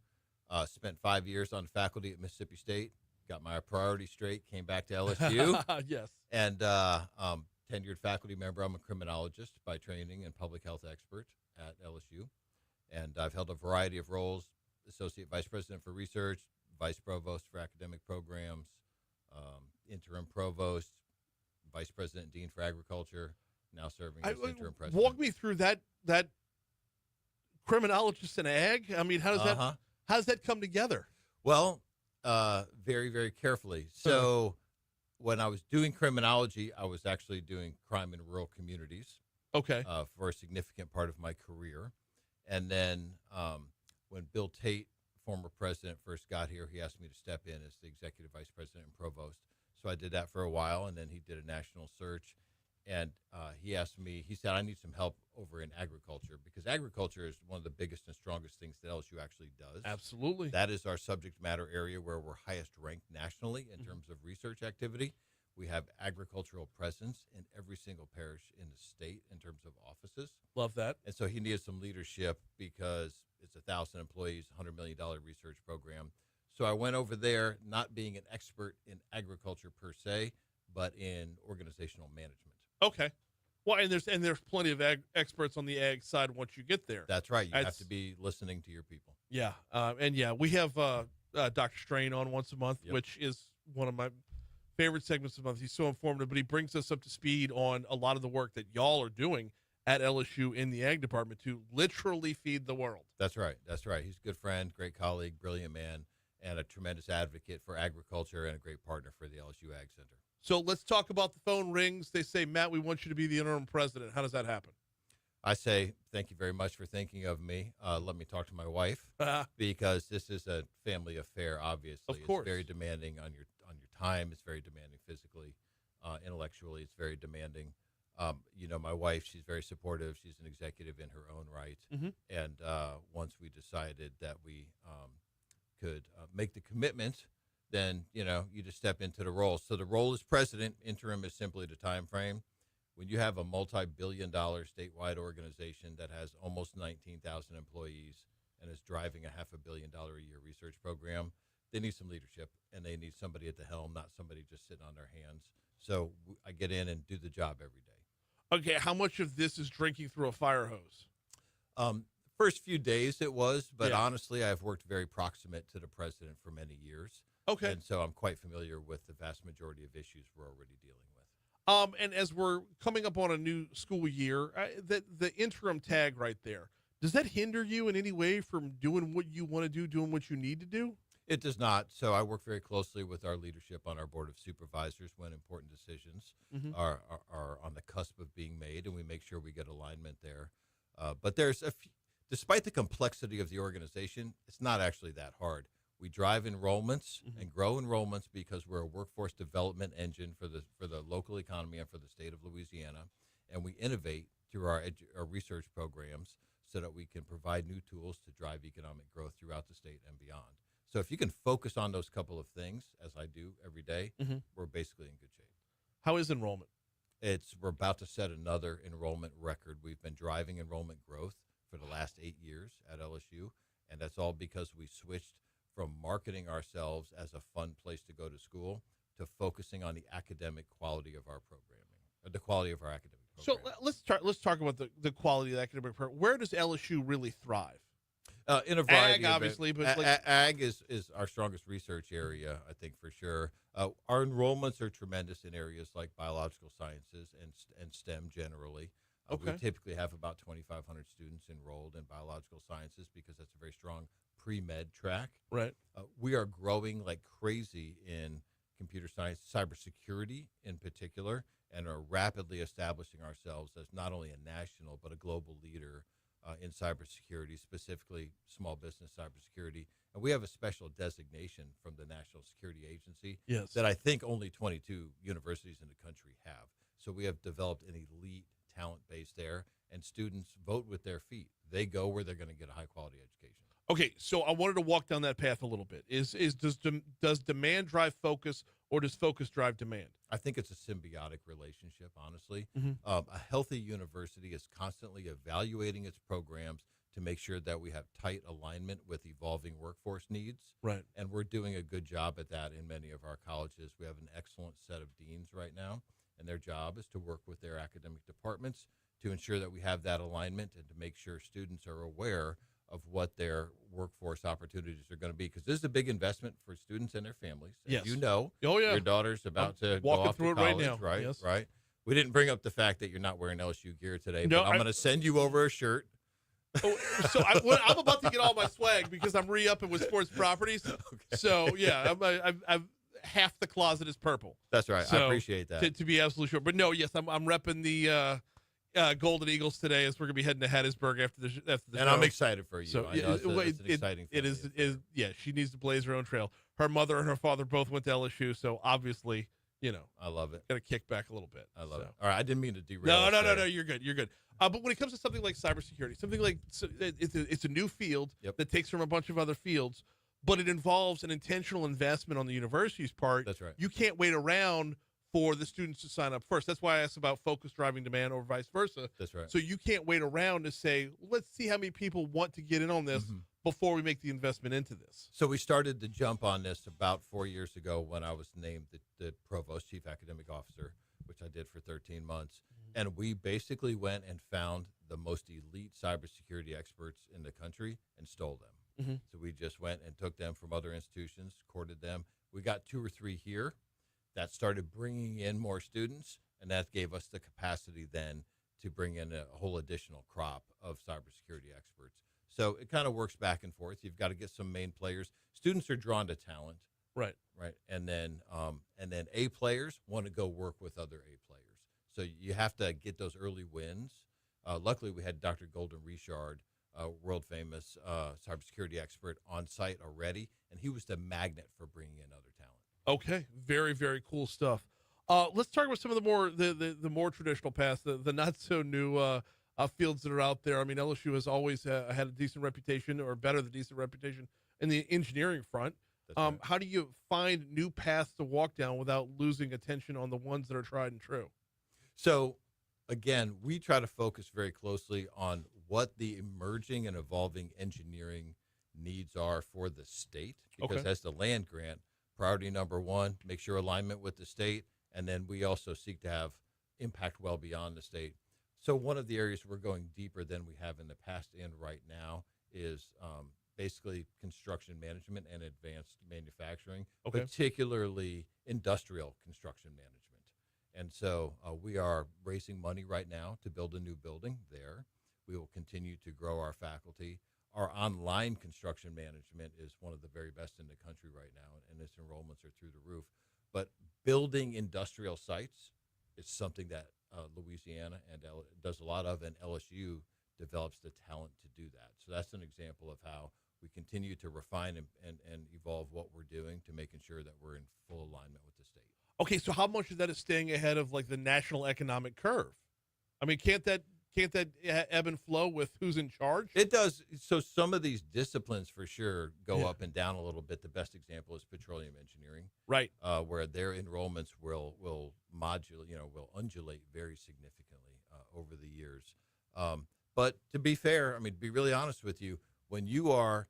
Spent 5 years on faculty at Mississippi State. Got my priorities straight. Came back to LSU. Yes. And tenured faculty member. I'm a criminologist by training and public health expert at LSU. And I've held a variety of roles: associate vice president for research, vice provost for academic programs, interim provost, vice president and dean for agriculture, now serving as interim president. Walk me through that criminologist and ag. I mean, how does that come together? Well, very, very carefully. So when I was doing criminology, I was actually doing crime in rural communities. Okay. For a significant part of my career. And then when Bill Tate, former president, first got here, he asked me to step in as the executive vice president and provost. So I did that for a while, and then he did a national search. And he asked me, he said, I need some help over in agriculture, because agriculture is one of the biggest and strongest things that LSU actually does. Absolutely. That is our subject matter area where we're highest ranked nationally in terms of research activity. We have agricultural presence in every single parish in the state in terms of offices. Love that. And so he needed some leadership because it's 1,000 employees, $100 million research program. So I went over there, not being an expert in agriculture per se, but in organizational management. Okay. Well, and there's plenty of experts on the ag side once you get there. That's right. You have to be listening to your people. Yeah. We have Dr. Strain on once a month, which is one of my favorite segments of the month. He's so informative, but he brings us up to speed on a lot of the work that y'all are doing at LSU in the ag department to literally feed the world. That's right. That's right. He's a good friend, great colleague, brilliant man, and a tremendous advocate for agriculture and a great partner for the LSU Ag Center. So let's talk about the phone rings. They say, Matt, we want you to be the interim president. How does that happen? I say, thank you very much for thinking of me. Let me talk to my wife because this is a family affair, obviously. Of course. It's very demanding on your time. It's very demanding physically, intellectually. It's very demanding. My wife, she's very supportive. She's an executive in her own right. Mm-hmm. And once we decided that we could make the commitment, then, you just step into the role. So the role is president. Interim is simply the time frame. When you have a multi-billion-dollar statewide organization that has almost 19,000 employees and is driving a $500 million a year research program, they need some leadership, and they need somebody at the helm, not somebody just sitting on their hands. So I get in and do the job every day. Okay, how much of this is drinking through a fire hose? First few days it was, but honestly, I've worked very proximate to the president for many years. Okay. And so I'm quite familiar with the vast majority of issues we're already dealing with. And as we're coming up on a new school year, the interim tag right there, does that hinder you in any way from doing what you want to do, doing what you need to do? It does not. So I work very closely with our leadership on our board of supervisors when important decisions are on the cusp of being made, and we make sure we get alignment there. But there's despite the complexity of the organization, it's not actually that hard. We drive enrollments and grow enrollments because we're a workforce development engine for the local economy and for the state of Louisiana, and we innovate through our research programs so that we can provide new tools to drive economic growth throughout the state and beyond. So if you can focus on those couple of things, as I do every day, we're basically in good shape. How is enrollment? We're about to set another enrollment record. We've been driving enrollment growth for the last 8 years at LSU, and that's all because we switched from marketing ourselves as a fun place to go to school to focusing on the academic quality of our programming, or the quality of our academic program. So let's talk about the quality of the academic program. Where does LSU really thrive? In a variety ag, obviously, but ag is our strongest research area, I think, for sure. Our enrollments are tremendous in areas like biological sciences and STEM generally. We typically have about 2,500 students enrolled in biological sciences because that's a very strong pre-med track. Right. We are growing like crazy in computer science, cybersecurity in particular, and are rapidly establishing ourselves as not only a national but a global leader in cybersecurity, specifically small business cybersecurity. And we have a special designation from the National Security Agency that I think only 22 universities in the country have. So we have developed an elite talent base there, and students vote with their feet. They go where they're going to get a high-quality education. Okay, so I wanted to walk down that path a little bit. Does demand drive focus, or does focus drive demand? I think it's a symbiotic relationship, honestly. Mhm. A healthy university is constantly evaluating its programs to make sure that we have tight alignment with evolving workforce needs. Right. And we're doing a good job at that in many of our colleges. We have an excellent set of deans right now, and their job is to work with their academic departments to ensure that we have that alignment and to make sure students are aware of what their workforce opportunities are going to be, because this is a big investment for students and their families. As Yes. you know, Oh, yeah. your daughter's about to go walking off through to it right college, now. right? Yes. Right. We didn't bring up the fact that you're not wearing LSU gear today, No, but I'm going to send you over a shirt. Oh, so I'm about to get all my swag because I'm re-upping with sports properties. Okay. So yeah, I'm half the closet is purple. That's right. So, I appreciate that. To be absolutely sure. But no, yes, I'm repping the Golden Eagles today as we're gonna be heading to Hattiesburg after the show. And I'm excited for you. So I know it's an exciting it is yeah, she needs to blaze her own trail. Her mother and her father both went to LSU, so obviously, I love it. Got to kick back a little bit. I love it. All right, I didn't mean to derail. No, you're good. You're good. But when it comes to something like cybersecurity, something like it's a new field that takes from a bunch of other fields, but it involves an intentional investment on the university's part. That's right. You can't wait around for the students to sign up first. That's why I asked about focus driving demand or vice versa. That's right. So you can't wait around to say, let's see how many people want to get in on this before we make the investment into this. So we started to jump on this about 4 years ago when I was named the provost chief academic officer, which I did for 13 months. And we basically went and found the most elite cybersecurity experts in the country and stole them. So we just went and took them from other institutions, courted them. We got 2 or 3 here. That started bringing in more students, and that gave us the capacity then to bring in a whole additional crop of cybersecurity experts. So it kind of works back and forth. You've got to get some main players. Students are drawn to talent. Right. And then A players want to go work with other A players. So you have to get those early wins. Luckily, we had Dr. Golden Richard, a world-famous cybersecurity expert, on site already, and he was the magnet for bringing in other talent. Okay, very, very cool stuff. Let's talk about some of the more traditional paths, the not so new fields that are out there. I mean, LSU has always had a decent reputation, or better than decent reputation, in the engineering front. Right. How do you find new paths to walk down without losing attention on the ones that are tried and true? So, again, we try to focus very closely on what the emerging and evolving engineering needs are for the state, because as the land grant, priority number one, make sure alignment with the state, and then we also seek to have impact well beyond the state. So one of the areas we're going deeper than we have in the past and right now is basically construction management and advanced manufacturing, particularly industrial construction management. And so we are raising money right now to build a new building there. We will continue to grow our faculty. Our online construction management is one of the very best in the country right now, and its enrollments are through the roof. But building industrial sites is something that Louisiana does a lot of, and LSU develops the talent to do that. So that's an example of how we continue to refine and evolve what we're doing to making sure that we're in full alignment with the state. Okay, so how much of that is staying ahead of like the national economic curve? I mean, can't that ebb and flow with who's in charge? It does. So some of these disciplines for sure go up and down a little bit. The best example is petroleum engineering, right? Where their enrollments will modulate, will undulate very significantly over the years. But to be fair, I mean, to be really honest with you, when you are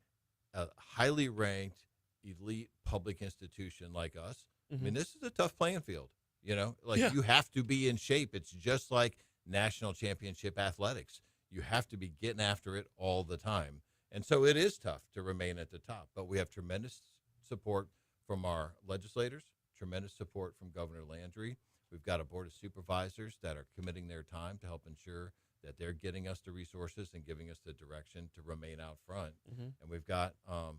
a highly ranked, elite public institution like us, I mean, this is a tough playing field. You have to be in shape. It's just like national championship athletics. You have to be getting after it all the time. And so it is tough to remain at the top, but we have tremendous support from our legislators, tremendous support from Governor Landry. We've got a board of supervisors that are committing their time to help ensure that they're getting us the resources and giving us the direction to remain out front. And we've got a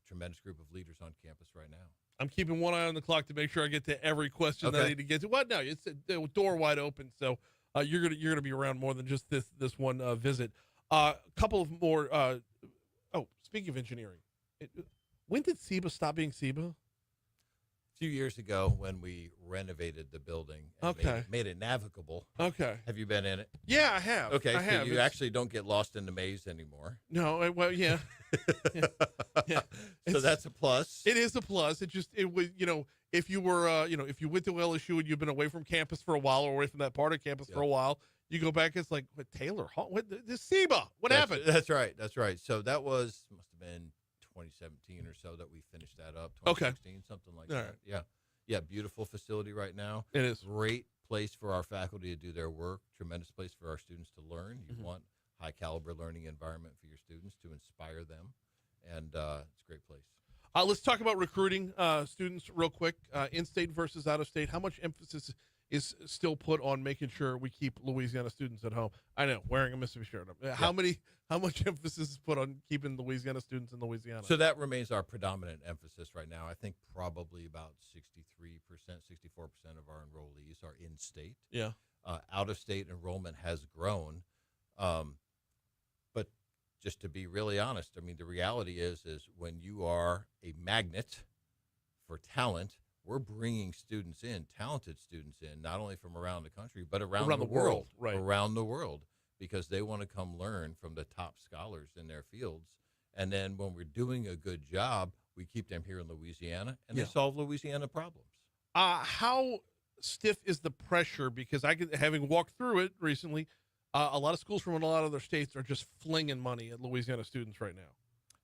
tremendous group of leaders on campus right now. I'm keeping one eye on the clock to make sure I get to every question that I Okay. need to get to. What? No, it's the door wide open. So you're gonna be around more than just this one visit. A couple of more. Speaking of engineering, when did SEBA stop being SEBA? A few years ago when we renovated the building and Okay. made it navigable. Okay. Have you been in it? Yeah, I have. Okay, I so have. you It's- actually don't get lost in the maze anymore. No, well, yeah. Yeah. So that's a plus. It is a plus. It was, if you were, if you went to LSU and you've been away from campus for a while or away from that part of campus for a while, you go back, it's like, what, Taylor Hall? What, this SEBA? What happened? That's right. That's right. So that must have been 2017 or so that we finished that up. 2016, something like All that. right. Yeah. Yeah. Beautiful facility right now. It is. Great place for our faculty to do their work. Tremendous place for our students to learn. You Mhm. want high caliber learning environment for your students to inspire them. And it's a great place. Let's talk about recruiting students real quick. In-state versus out-of-state. How much emphasis is still put on making sure we keep Louisiana students at home? I know, wearing a Mississippi shirt. How much emphasis is put on keeping Louisiana students in Louisiana? So that remains our predominant emphasis right now. I think probably about 63%, 64% of our enrollees are in state. Yeah. Out-of-state enrollment has grown. But just to be really honest, I mean, the reality is when you are a magnet for talent, we're bringing students in, talented students in, not only from around the country, but around the world. right. Around the world, because they want to come learn from the top scholars in their fields. And then when we're doing a good job, we keep them here in Louisiana, and Yeah. they solve Louisiana problems. How stiff is the pressure? Because having walked through it recently, a lot of schools from a lot of other states are just flinging money at Louisiana students right now.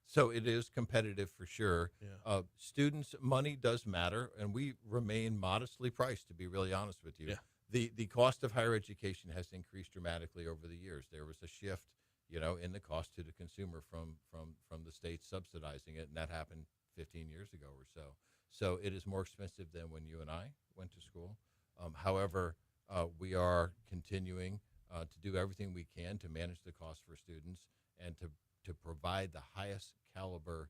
So it is competitive for sure. Yeah. Students' money does matter, and we remain modestly priced, to be really honest with you. Yeah. The cost of higher education has increased dramatically over the years. There was a shift, in the cost to the consumer from the state subsidizing it, and that happened 15 years ago or so. So it is more expensive than when you and I went to school. However, we are continuing to do everything we can to manage the cost for students and to provide the highest caliber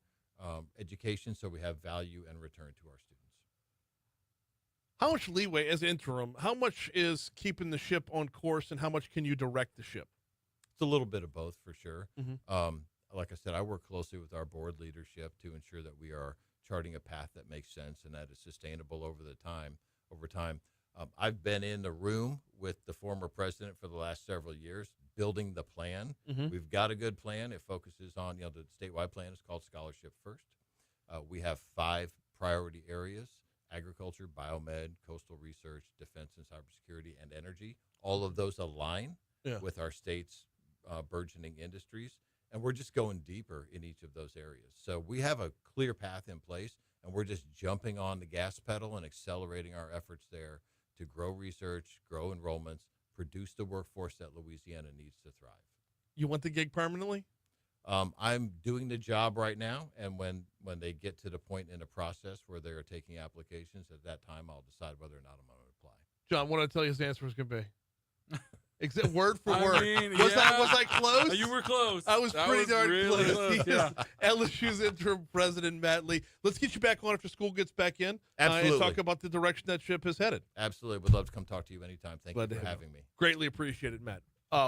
education so we have value and return to our students. How much leeway as interim? How much is keeping the ship on course, and how much can you direct the ship? It's a little bit of both for sure. Mhm. Like I said, I work closely with our board leadership to ensure that we are charting a path that makes sense and that is sustainable over time. I've been in the room with the former president for the last several years, building the plan. Mhm. We've got a good plan. It focuses on, the statewide plan is called Scholarship First. We have 5 priority areas: agriculture, biomed, coastal research, defense and cybersecurity, and energy. All of those align with our state's burgeoning industries, and we're just going deeper in each of those areas. So we have a clear path in place, and we're just jumping on the gas pedal and accelerating our efforts there to grow research, grow enrollments, produce the workforce that Louisiana needs to thrive. You want the gig permanently? I'm doing the job right now, and when they get to the point in the process where they're taking applications, at that time I'll decide whether or not I'm going to apply. John, what did I tell you his answer was going to be? Word for I word. mean, was yeah. I close? You were close. I was That pretty was darn really close. close, He is yeah. LSU's interim president, Matt Lee. Let's get you back on after school gets back in. Absolutely. And talk about the direction that ship is headed. Absolutely. Would love to come talk to you anytime. Thank Glad you to for have you. having me. Greatly appreciated, Matt.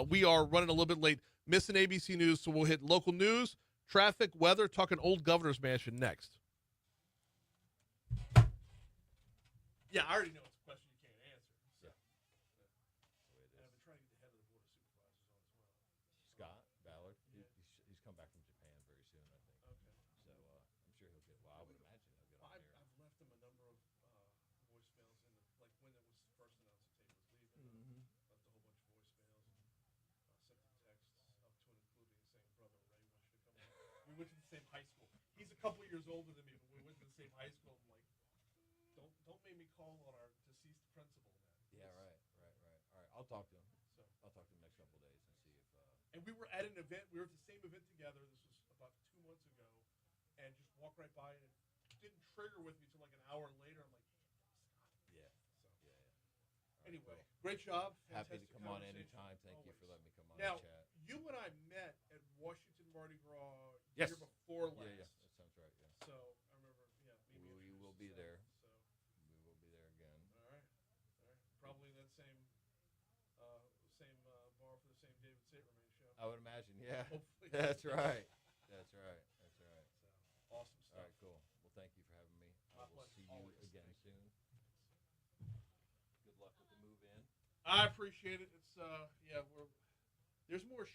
We are running a little bit late. Missing ABC News, so we'll hit local news, traffic, weather, talking old governor's mansion next. Yeah, I already know it's a question you can't answer. So. And I've been trying to get the head of the board of supervisors on as well. Scott Ballard, he's come back from Japan very soon, I think. Okay. So I'm sure he'll get. Well, I would imagine he'll get on I've here. left him a number of voicemails, and like when it was first announced that Tate was leaving, left a whole bunch of voicemails, and sent him texts up to and including saying, "Brother Ray wants you to come on." We went to the same high school. He's a couple years older than me, but we went to the same high school. I'm like, don't make me call on our deceased principal, man. Yeah, right. All right, I'll talk to him. So. I'll talk to him next couple of days and see if. And we were at an event. We were at the same event together. This was about 2 months ago, and just walked right by, and it didn't trigger with me until like an hour later. I'm like, Yeah. so. Yeah. All right, Anyway, cool. great job. Happy to Fantastic come on conversation. anytime. Thank you for Always. letting me come on Now, and chat. you and I met at Washington Mardi Gras Yes. year before last. Yeah, that sounds right. Yeah. So I remember, We will be there. So, We will be there again. all right. Probably in that same bar for the same David Saterman show. I would imagine, yeah. Hopefully. That's right. That's right. That's right. So, awesome All stuff. right, cool. Well, thank you for having me. My I will pleasure. see you Always. again soon. Good luck with the move in. I appreciate it. It's there's more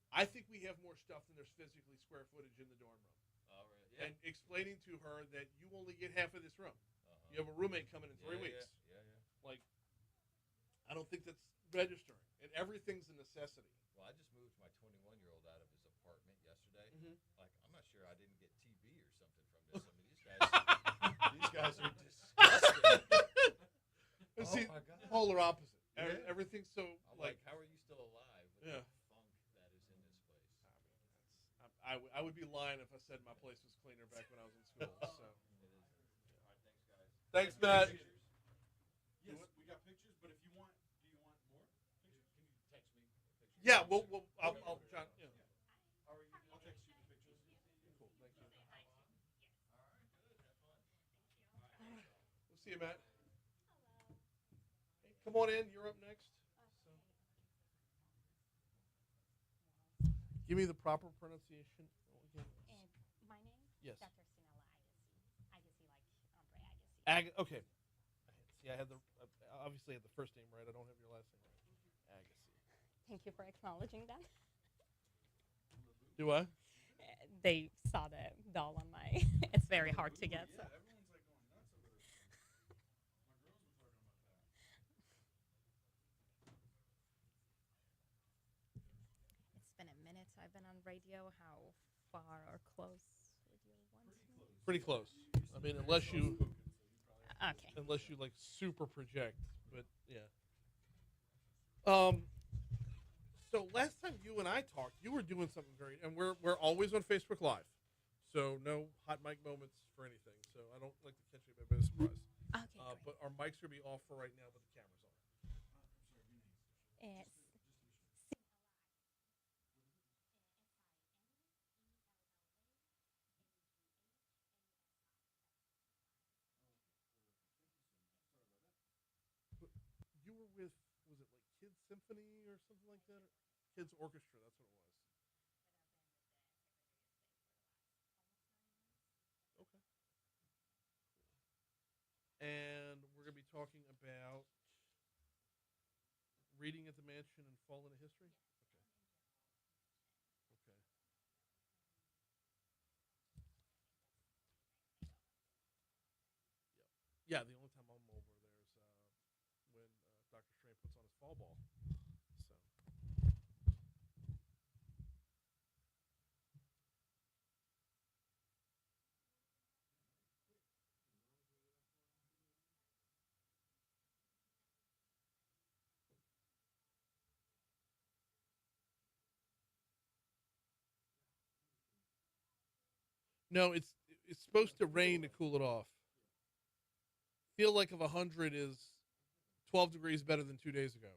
I think we have more stuff than there's physically square footage in the dorm room. All right. Yeah. And explaining to her that you only get half of this room. Uh-huh. You have a roommate coming in 3 weeks. Yeah. Like, I don't think that's registering. And everything's a necessity. Well, I just moved my 21-year-old out of his apartment yesterday. Mhm. Like, I'm not sure I didn't get TB or something from this. I mean, these guys are disgusting. And Oh see, my God. polar opposite. Yeah. Everything's so I'm like, how are you still alive with Yeah. the funk that is in this place? I would be lying if I said my place was cleaner back when I was in school. So, It is. All right, thanks, guys. thanks, Matt. Yes, we got pictures, but if you want, do you want more pictures? Can you text me pictures? Yeah, I'll John. Yeah. How are you? I'll text you the pictures. Cool. Thank you. We'll see you, Matt. Hey, come on in. You're up next. So. Give me the proper pronunciation. My name? Yes. Dr. Sinella Agassi. Agassi like Andre Agassi. Okay. See, I had obviously had the first name right. I don't have your last name right. Agassi. Thank you for acknowledging that. Do I? They saw the doll on my. It's very hard to get. So. Everyone's like going nuts over this. My girls were talking about that. It's been a minute. I've been on radio. How far or close would you want to? Pretty close. I mean, unless you Okay. like super project, but yeah. So last time you and I talked, you were doing something and we're always on Facebook Live, so no hot mic moments for anything. So I don't like to catch anybody by surprise. Okay. Great. But our mics are gonna be off for right now, but the camera's on. It's You were with, was it like Kids Symphony or something like that? Or Kids Orchestra, that's what it was. Okay. And we're going to be talking about reading at the mansion and fall into history? Okay. Yeah, the only time I'm over there is when Dr. Strain puts on his fall ball. So. No, it's supposed to rain to cool it off. Feel like of 100 is 12 degrees better than 2 days ago.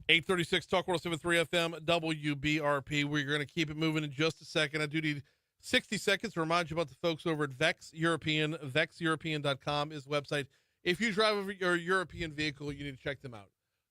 .836 Talk 107.3 FM WBRP. We're going to keep it moving in just a second. I do need 60 seconds to remind you about the folks over at Vex European. VexEuropean.com is the website. If you drive your European vehicle, you need to check them out.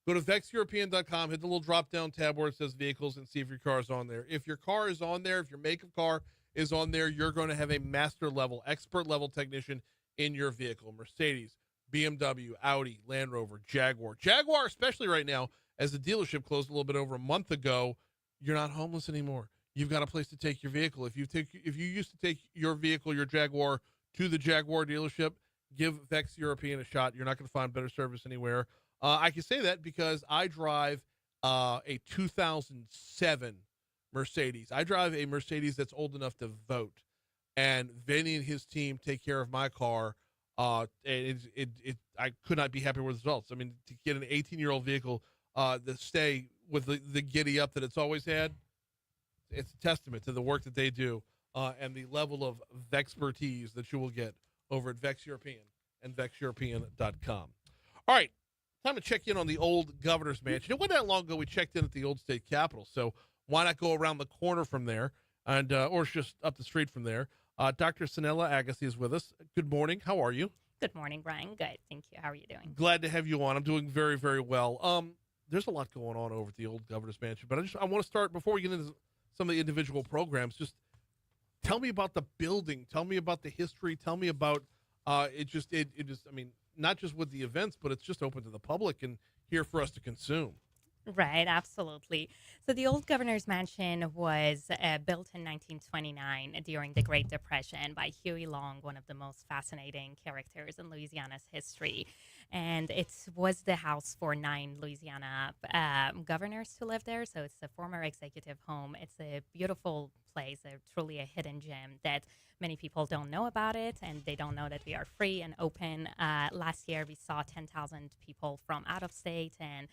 Go to VexEuropean.com, hit the little drop-down tab where it says vehicles, and see if your car is on there. If your car is on there, if your make of car is on there, you're going to have a master level, expert level technician in your vehicle. Mercedes, BMW, Audi, Land Rover, Jaguar. Jaguar, especially right now, as the dealership closed a little bit over a month ago, you're not homeless anymore. You've got a place to take your vehicle. If you used to take your vehicle, your Jaguar, to the Jaguar dealership, give Vex European a shot. You're not going to find better service anywhere. I can say that because I drive a 2007 Mercedes. I drive a Mercedes that's old enough to vote. and Vinny and his team take care of my car. I could not be happier with the results. I mean, to get an 18-year-old vehicle that stay with the giddy up that it's always had, it's a testament to the work that they do and the level of expertise that you will get over at Vex European and VexEuropean.com. All right, time to check in on the old Governor's Mansion. It wasn't that long ago we checked in at the old state capitol, so why not go around the corner from there, and or it's just up the street from there. Dr. Sanella Agassi is with us. Good morning. How are you? Good morning, Brian. Good. Thank you. How are you doing? Glad to have you on. I'm doing very, very well. There's a lot going on over at the old Governor's Mansion, but I want to start before we get into some of the individual programs. Just tell me about the building. Tell me about the history. Tell me about it. I mean, not just with the events, but it's just open to the public and here for us to consume. Right, absolutely. So the old Governor's Mansion was built in 1929 during the Great Depression by Huey Long, one of the most fascinating characters in Louisiana's history. And it was the house for 9 Louisiana governors who lived there. So it's a former executive home. It's a beautiful place, truly a hidden gem that many people don't know about it, and they don't know that we are free and open. Last year, we saw 10,000 people from out of state and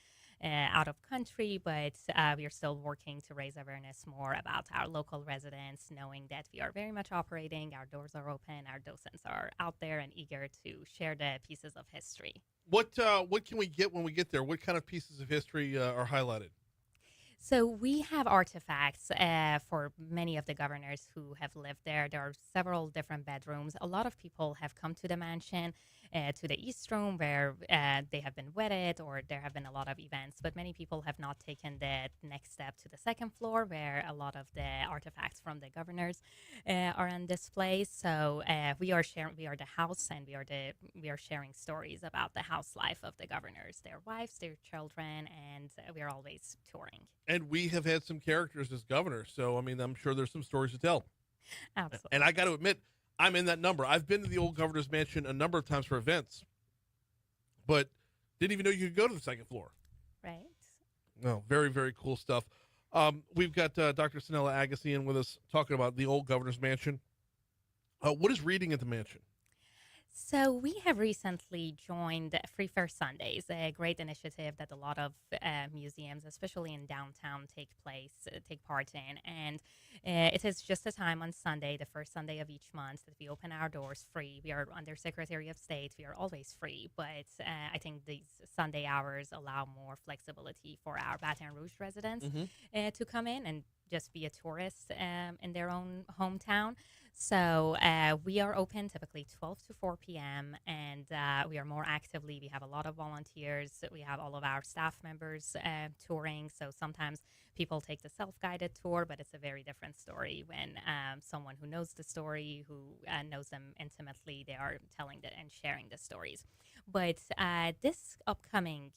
out of country, but we are still working to raise awareness more about our local residents, knowing that we are very much operating, our doors are open, our docents are out there and eager to share the pieces of history. What can we get when we get there? What kind of pieces of history are highlighted? So we have artifacts for many of the governors who have lived there. There are several different bedrooms. A lot of people have come to the mansion, to the East Room, where they have been wedded, or there have been a lot of events. But many people have not taken the next step to the second floor, where a lot of the artifacts from the governors are on display. So we are the house, and we are sharing stories about the house life of the governors, their wives, their children, and we are always touring. And we have had some characters as governors, so I mean, I'm sure there's some stories to tell. Absolutely. And I got to admit, I'm in that number. I've been to the old Governor's Mansion a number of times for events, but didn't even know you could go to the second floor. Right. No, very, very cool stuff. We've got Dr. Sanella Agassi in with us talking about the old Governor's Mansion. What is reading at the mansion? So we have recently joined Free Fair Sundays, a great initiative that a lot of museums, especially in downtown, take part in. And it is just a time on Sunday, the first Sunday of each month, that we open our doors free. We are under Secretary of State. We are always free, but I think these Sunday hours allow more flexibility for our Baton Rouge residents to come in and just be a tourist in their own hometown. So we are open typically 12 to 4 p.m. and we are more actively. We have a lot of volunteers. We have all of our staff members touring. So sometimes people take the self-guided tour, but it's a very different story when someone who knows the story, who knows them intimately, they are telling and sharing the stories. But this upcoming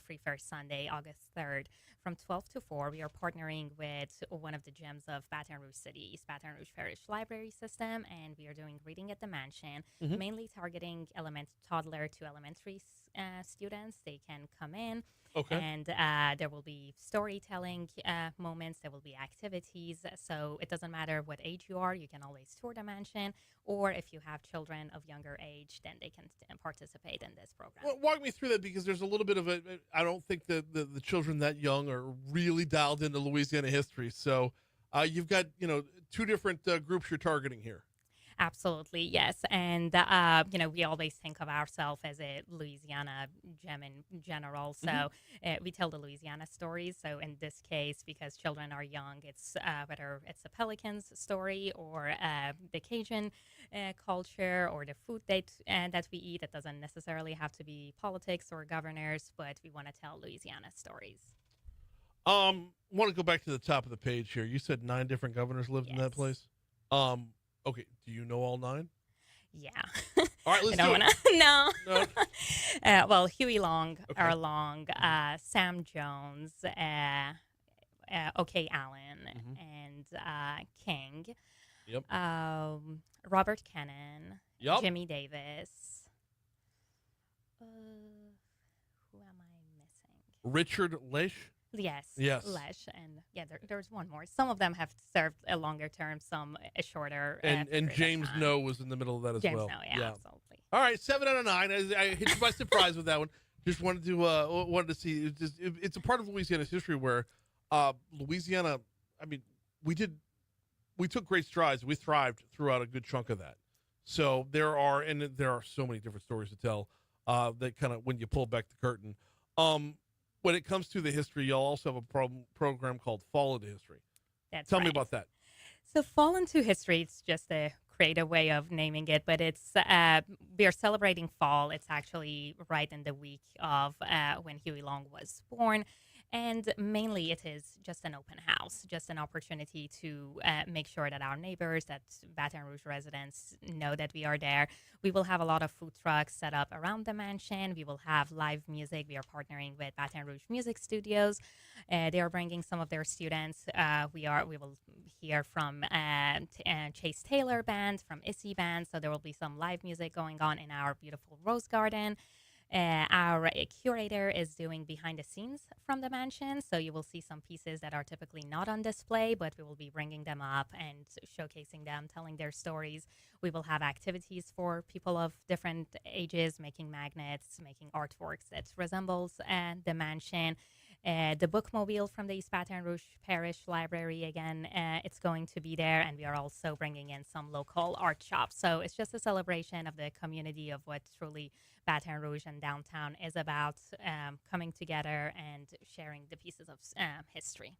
Free Fair Sunday, August 3rd, from 12 to 4, we are partnering with one of the gems of Baton Rouge City, East Baton Rouge Parish Library System, and we are doing Reading at the Mansion, mainly targeting toddler to elementary students. They can come in, and there will be storytelling moments, there will be activities, so it doesn't matter what age you are, you can always tour the mansion, or if you have children of younger age, then they can participate in this program. Well, walk me through that, because there's a little bit of I don't think that the children that young are really dialed into Louisiana history. So you've got, two different groups you're targeting here. Absolutely, yes. And, we always think of ourselves as a Louisiana gem in general. So we tell the Louisiana stories. So in this case, because children are young, it's whether it's a Pelicans story or the Cajun culture or the food that we eat. It doesn't necessarily have to be politics or governors, but we want to tell Louisiana stories. Want to go back to the top of the page here. You said 9 different governors lived in that place. Okay, do you know all 9? Yeah. All right, let's do it. No. No. Well, Huey Long, Long, Sam Jones, O.K. Allen, and King. Yep. Robert Kennan. Yep. Jimmy Davis. Who am I missing? Richard Leish. Yes. Yes. Lesh. And yeah, there's one more. Some of them have served a longer term, some a shorter. And period of James time. No was in the middle of that as James well. No, yeah, absolutely. All right, 7 out of 9. I hit you by surprise with that one. Just wanted to see. It's a part of Louisiana's history where Louisiana. I mean, we took great strides. We thrived throughout a good chunk of that. So there are so many different stories to tell. That kind of when you pull back the curtain. When it comes to the history, y'all also have a program called Fall into History. Tell me about that. So Fall into History, it's just a creative way of naming it, but it's we are celebrating fall. It's actually right in the week of when Huey Long was born. And mainly it is just an open house, just an opportunity to make sure that our neighbors, that Baton Rouge residents know that we are there. We will have a lot of food trucks set up around the mansion. We will have live music. We are partnering with Baton Rouge Music Studios. They are bringing some of their students. We will hear from Chase Taylor Band, from Issy Band. So there will be some live music going on in our beautiful Rose Garden. Our curator is doing behind the scenes from the mansion, so you will see some pieces that are typically not on display, but we will be bringing them up and showcasing them, telling their stories. We will have activities for people of different ages, making magnets, making artworks that resembles the mansion. The bookmobile from the East Baton Rouge Parish Library, again, it's going to be there, and we are also bringing in some local art shops. So it's just a celebration of the community of what truly Baton Rouge and downtown is about, coming together and sharing the pieces of history.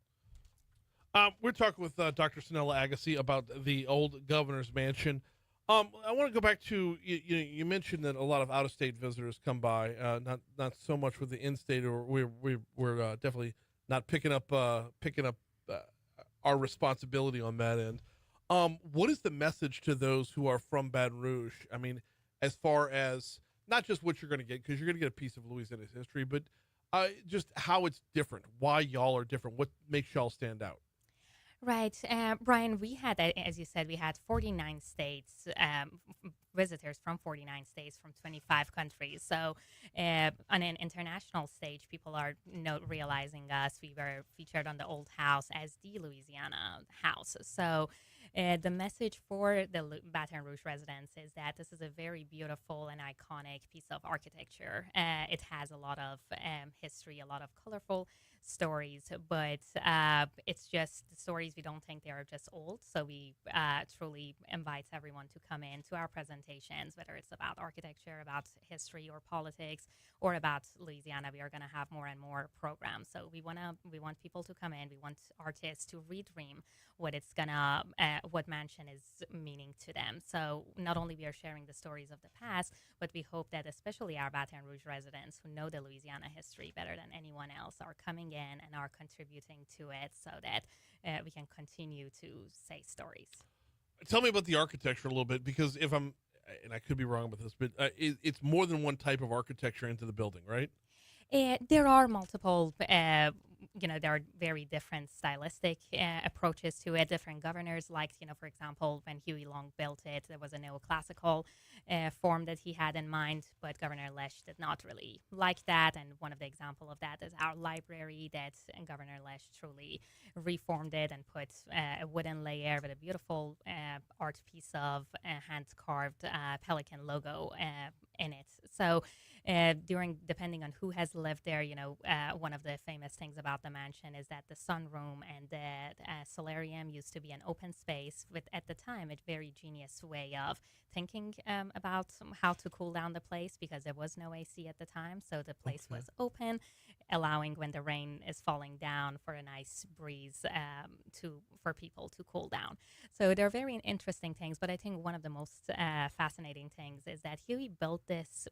We're talking with Dr. Sanella Agassi about the old governor's mansion. I want to go back to you mentioned that a lot of out-of-state visitors come by, not so much with the in-state, or we're definitely not picking up our responsibility on that end. What is the message to those who are from Baton Rouge? I mean, as far as not just what you're going to get, because you're going to get a piece of Louisiana's history, but just how it's different, why y'all are different, what makes y'all stand out. Right. Brian, we had, as you said, we had 49 states, visitors from 49 states from 25 countries. So on an international stage, people are realizing us. We were featured on the Old House as the Louisiana House. So the message for the Baton Rouge residents is that this is a very beautiful and iconic piece of architecture. It has a lot of history, a lot of colorful stories, but it's just the stories, we don't think they are just old. So we truly invite everyone to come in to our presentations, whether it's about architecture, about history or politics, or about Louisiana. We are going to have more and more programs. So we want people to come in. We want artists to redream what mansion is meaning to them. So not only we are sharing the stories of the past, but we hope that especially our Baton Rouge residents who know the Louisiana history better than anyone else are coming in and are contributing to it, so that we can continue to say stories. Tell me about the architecture a little bit, because if I'm, and I could be wrong about this, but it's more than one type of architecture into the building, right? There are multiple, there are very different stylistic approaches to it. Different governors liked, for example, when Huey Long built it, there was a neoclassical form that he had in mind, but Governor Lesh did not really like that. And one of the examples of that is our library, that Governor Lesh truly reformed it and put a wooden layer with a beautiful art piece of hand-carved pelican logo in it. So depending on who has lived there, one of the famous things about the mansion is that the sunroom and the solarium used to be an open space with, at the time, a very genius way of thinking about how to cool down the place, because there was no AC at the time. So the place was open, allowing, when the rain is falling down, for a nice breeze for people to cool down. So they're very interesting things, but I think one of the most fascinating things is that Huey built this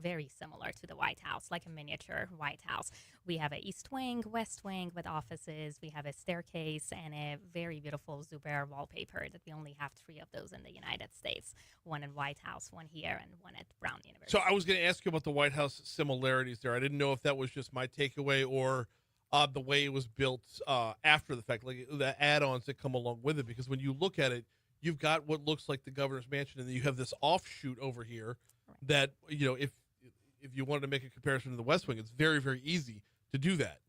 very similar to the White House, like a miniature White House. We have an east wing, west wing with offices. We have a staircase and a very beautiful Zubair wallpaper that we only have 3 of those in the United States. One in White House, one here, and one at Brown University. So I was going to ask you about the White House similarities there. I didn't know if that was just my takeaway or the way it was built after the fact, like the add-ons that come along with it. Because when you look at it, you've got what looks like the governor's mansion, and then you have this offshoot over here that, if you wanted to make a comparison to the West Wing, it's very, very easy to do that.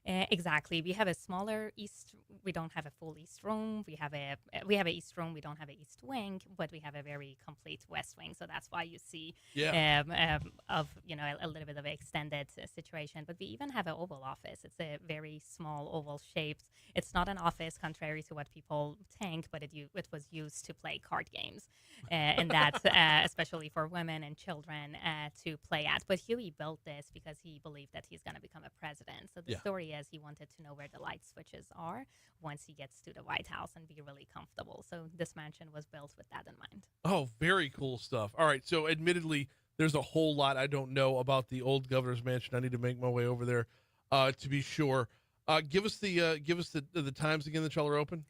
Exactly. We have a smaller east. We don't have a full east room. We have a east room. We don't have an east wing, but we have a very complete west wing. So that's why you see of a little bit of an extended situation. But we even have an oval office. It's a very small oval shaped. It's not an office, contrary to what people think, but it was used to play card games, and that's especially for women and children to play at. But Huey built this because he believed that he's going to become a president. So the story is he wanted to know where the light switches are once he gets to the White House and be really comfortable. So this mansion was built with that in mind. Oh, very cool stuff. All right. So admittedly, there's a whole lot I don't know about the old governor's mansion. I need to make my way over there to be sure. Give us the times again that y'all are open.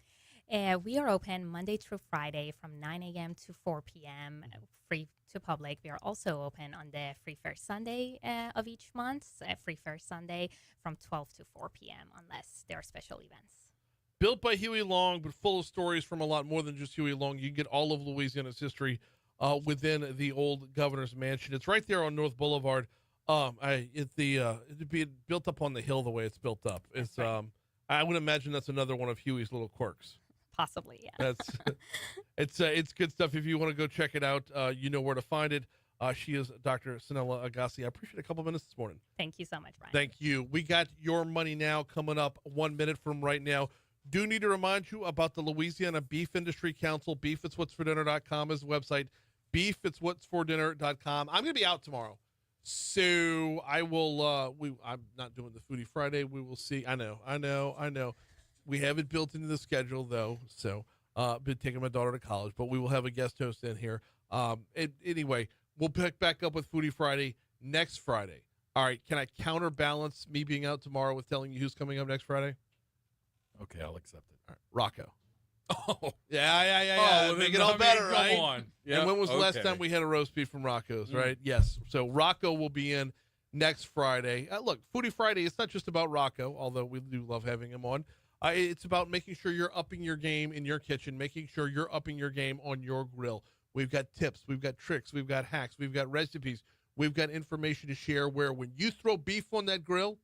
We are open Monday through Friday from 9 a.m. to 4 p.m., free to public. We are also open on the Free First Sunday of each month, Free First Sunday from 12 to 4 p.m., unless there are special events. Built by Huey Long, but full of stories from a lot more than just Huey Long. You can get all of Louisiana's history within the old governor's mansion. It's right there on North Boulevard. It'd be built up on the hill the way it's built up. It's right. I would imagine that's another one of Huey's little quirks. Possibly, yeah. It's good stuff. If you want to go check it out, you know where to find it. She is Dr. Sanella Agassi. I appreciate a couple minutes this morning. Thank you so much, Brian. Thank you. We got Your Money Now coming up 1 minute from right now. Do need to remind you about the Louisiana Beef Industry Council. BeefIt'sWhat'sForDinner.com is the website. BeefIt'sWhat'sForDinner.com. I'm going to be out tomorrow, so I will. I'm not doing the Foodie Friday. We will see. I know. We have it built into the schedule, though, so been taking my daughter to college, but we will have a guest host in here. Anyway, we'll pick back up with Foodie Friday next Friday. All right, can I counterbalance me being out tomorrow with telling you who's coming up next Friday? Okay, I'll accept it. All right, Rocco. Oh. Yeah. Well, Make it all better, come right? on. Yep. And when was the last time we had a roast beef from Rocco's, right? Yes. So Rocco will be in next Friday. Look, Foodie Friday, it's not just about Rocco, although we do love having him on. It's about making sure you're upping your game in your kitchen, making sure you're upping your game on your grill. We've got tips, we've got tricks, we've got hacks, we've got recipes, we've got information to share where when you throw beef on that grill,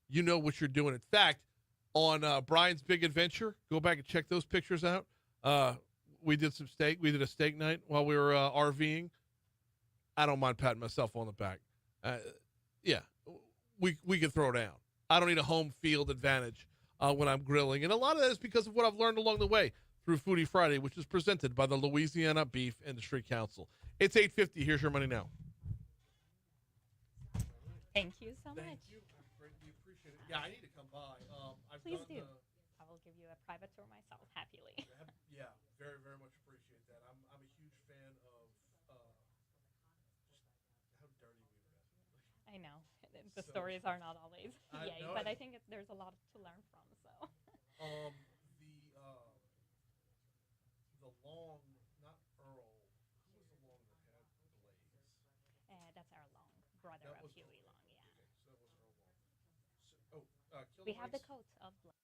you know what you're doing. In fact, on Brian's Big Adventure, go back and check those pictures out. We did some steak. We did a steak night while we were RVing. I don't mind patting myself on the back. Yeah, we can throw down. I don't need a home field advantage when I'm grilling. And a lot of that is because of what I've learned along the way through Foodie Friday, which is presented by the Louisiana Beef Industry Council. It's 8:50. Here's Your Money Now. Thank you so much. Thank you. I greatly appreciate it. Yeah, I need to come by. Please do. I will give you a private tour myself, happily. Yeah, very, very much appreciate that. I'm a huge fan of just how dirty we've been. I know. The stories are not always yay, but I think there's a lot to learn from. So. The long, not Earl. Who was the long that had Blaze? That's our Long, brother of Huey Long. Yeah. Okay, so that was Earl Long. We have the coat of Blaze.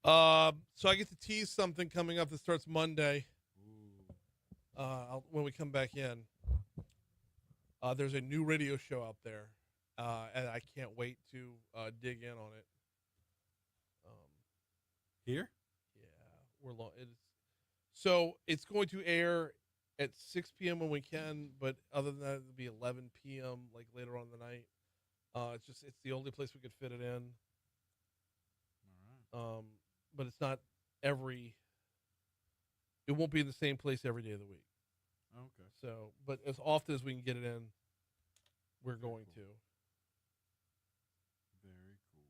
So I get to tease something coming up that starts Monday. When we come back in, there's a new radio show out there, and I can't wait to dig in on it. Here? Yeah, so it's going to air at 6 p.m. when we can, but other than that, it'll be 11 p.m. like later on in the night. It's the only place we could fit it in. All right. But it's not it won't be in the same place every day of the week. Okay. So, but as often as we can get it in, we're going to. Very cool.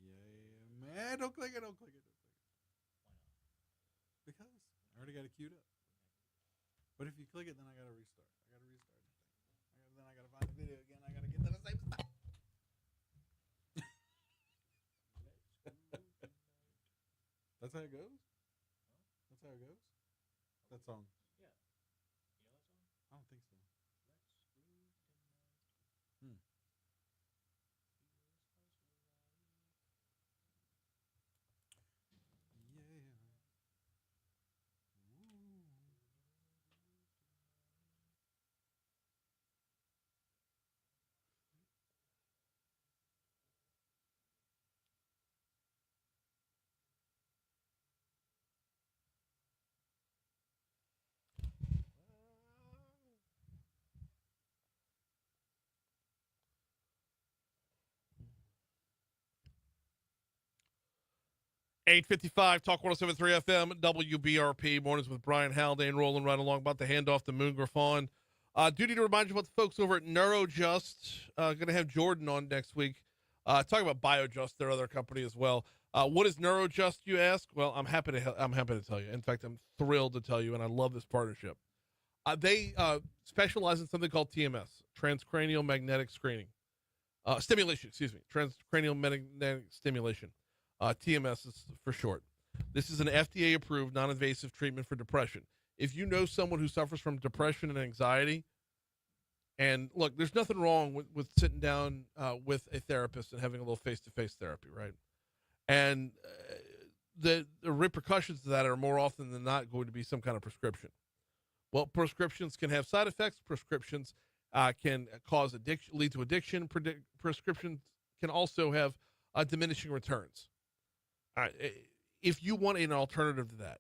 Yeah, man. Don't click it. Because I already got it queued up. But if you click it, then I got to restart. Then I got to find the video again. I got to get to the same spot. That's how it goes? That's how it goes? That song? Yeah. You know that song? I don't think so. Yeah. 8:55 Talk 107.3 FM WBRP mornings with Brian Haldane rolling right along. About to hand off to Moon Griffon. Do need to remind you about the folks over at Neurojust. Going to have Jordan on next week. Talking about BioJust, their other company as well. What is Neurojust, you ask? Well, I'm happy to tell you. In fact, I'm thrilled to tell you, and I love this partnership. They specialize in something called TMS, transcranial magnetic stimulation. Transcranial magnetic stimulation. TMS is for short. This is an FDA-approved, non-invasive treatment for depression. If you know someone who suffers from depression and anxiety, and look, there's nothing wrong with sitting down with a therapist and having a little face-to-face therapy, right? And the repercussions of that are more often than not going to be some kind of prescription. Well, prescriptions can have side effects. Prescriptions can cause addiction, lead to addiction. Prescriptions can also have diminishing returns. If you want an alternative to that,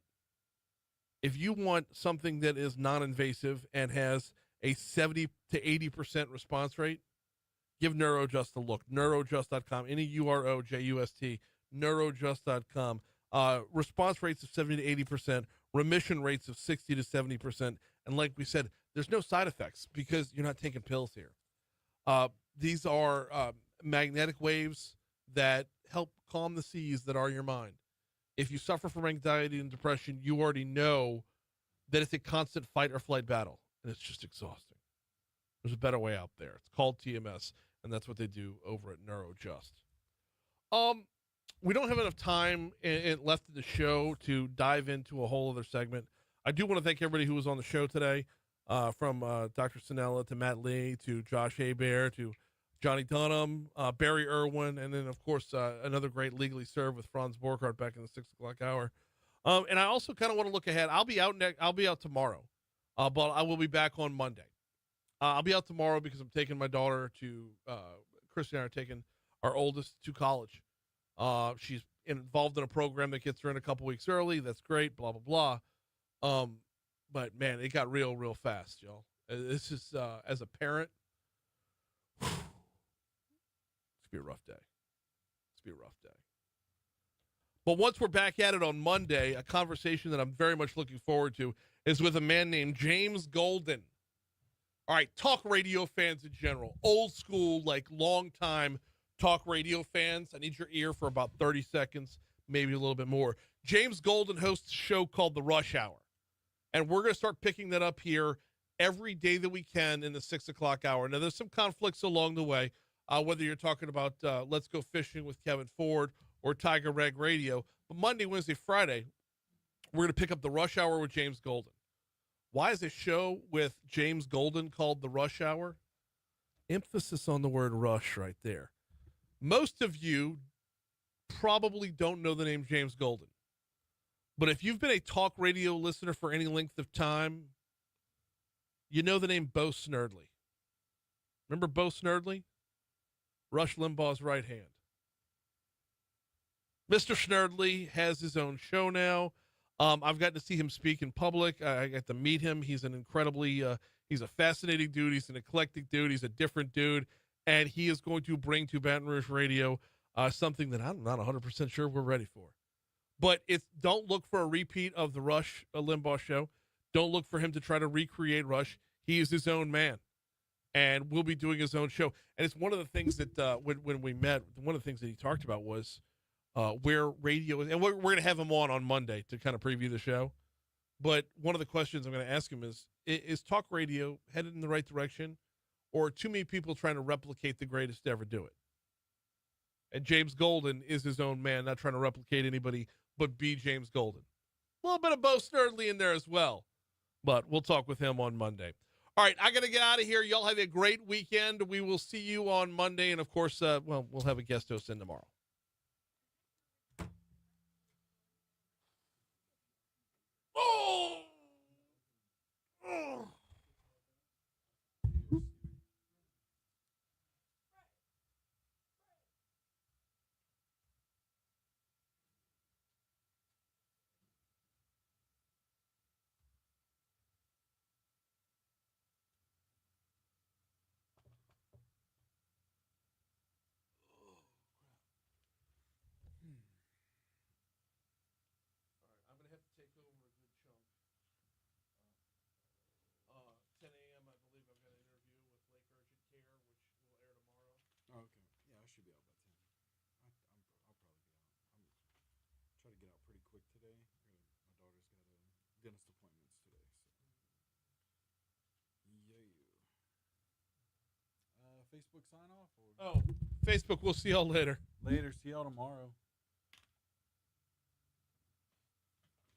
if you want something that is non-invasive and has a 70 to 80% response rate, give Neurojust a look. Neurojust.com, Neurojust, Neurojust.com. Response rates of 70 to 80%, remission rates of 60 to 70%. And like we said, there's no side effects because you're not taking pills here. These are magnetic waves that help calm the seas that are your mind. If you suffer from anxiety and depression, you already know that it's a constant fight or flight battle, and it's just exhausting. There's a better way out there. It's called TMS, and that's what they do over at Neurojust. We don't have enough time left in the show to dive into a whole other segment. I do want to thank everybody who was on the show today, from Dr. Sinella to Matt Lee to Josh Hebert to Johnny Dunham, Barry Erwin, and then, of course, another great Legally Served with Franz Borghardt back in the 6 o'clock hour. And I also kind of want to look ahead. I'll be out tomorrow, but I will be back on Monday. I'll be out tomorrow because I'm taking my daughter to Chris and I are taking our oldest to college. She's involved in a program that gets her in a couple weeks early. That's great, blah, blah, blah. But, man, it got real fast, y'all. This is, as a parent, it's going to be a rough day. But once we're back at it on Monday, a conversation that I'm very much looking forward to is with a man named James Golden. All right, talk radio fans in general, old school, like long time talk radio fans. I need your ear for about 30 seconds, maybe a little bit more. James Golden hosts a show called The Rush Hour. And we're going to start picking that up here every day that we can in the 6 o'clock hour. Now, there's some conflicts along the way, whether you're talking about Let's Go Fishing with Kevin Ford or Tiger Rag Radio. But Monday, Wednesday, Friday, we're going to pick up the Rush Hour with James Golden. Why is a show with James Golden called the Rush Hour? Emphasis on the word rush right there. Most of you probably don't know the name James Golden. But if you've been a talk radio listener for any length of time, you know the name Bo Snerdley. Remember Bo Snerdley? Rush Limbaugh's right hand. Mr. Snerdley has his own show now. I've gotten to see him speak in public. I got to meet him. He's an incredibly, he's a fascinating dude. He's an eclectic dude. He's a different dude. And he is going to bring to Baton Rouge Radio something that I'm not 100% sure we're ready for. But don't look for a repeat of the Rush Limbaugh show. Don't look for him to try to recreate Rush. He is his own man, and will be doing his own show. And it's one of the things that when we met, one of the things that he talked about was where radio is. And we're going to have him on Monday to kind of preview the show. But one of the questions I'm going to ask him is talk radio headed in the right direction, or too many people trying to replicate the greatest to ever do it? And James Golden is his own man, not trying to replicate anybody but be James Golden. A little bit of Bo Snerdley in there as well. But we'll talk with him on Monday. All right, I got to get out of here. Y'all have a great weekend. We will see you on Monday. And, of course, we'll have a guest host in tomorrow. Oh! Oh! I'm going to have to take over a good chunk. 10 a.m., I believe I've got an interview with Lake Urgent Care, which will air tomorrow. Oh, okay. Yeah, I should be out by 10. I'll probably be out. I'm try to get out pretty quick today. My daughter's got dentist appointments today. So. Yeah. Facebook sign off? Or? Oh, Facebook, we'll see y'all later. Later. See y'all tomorrow.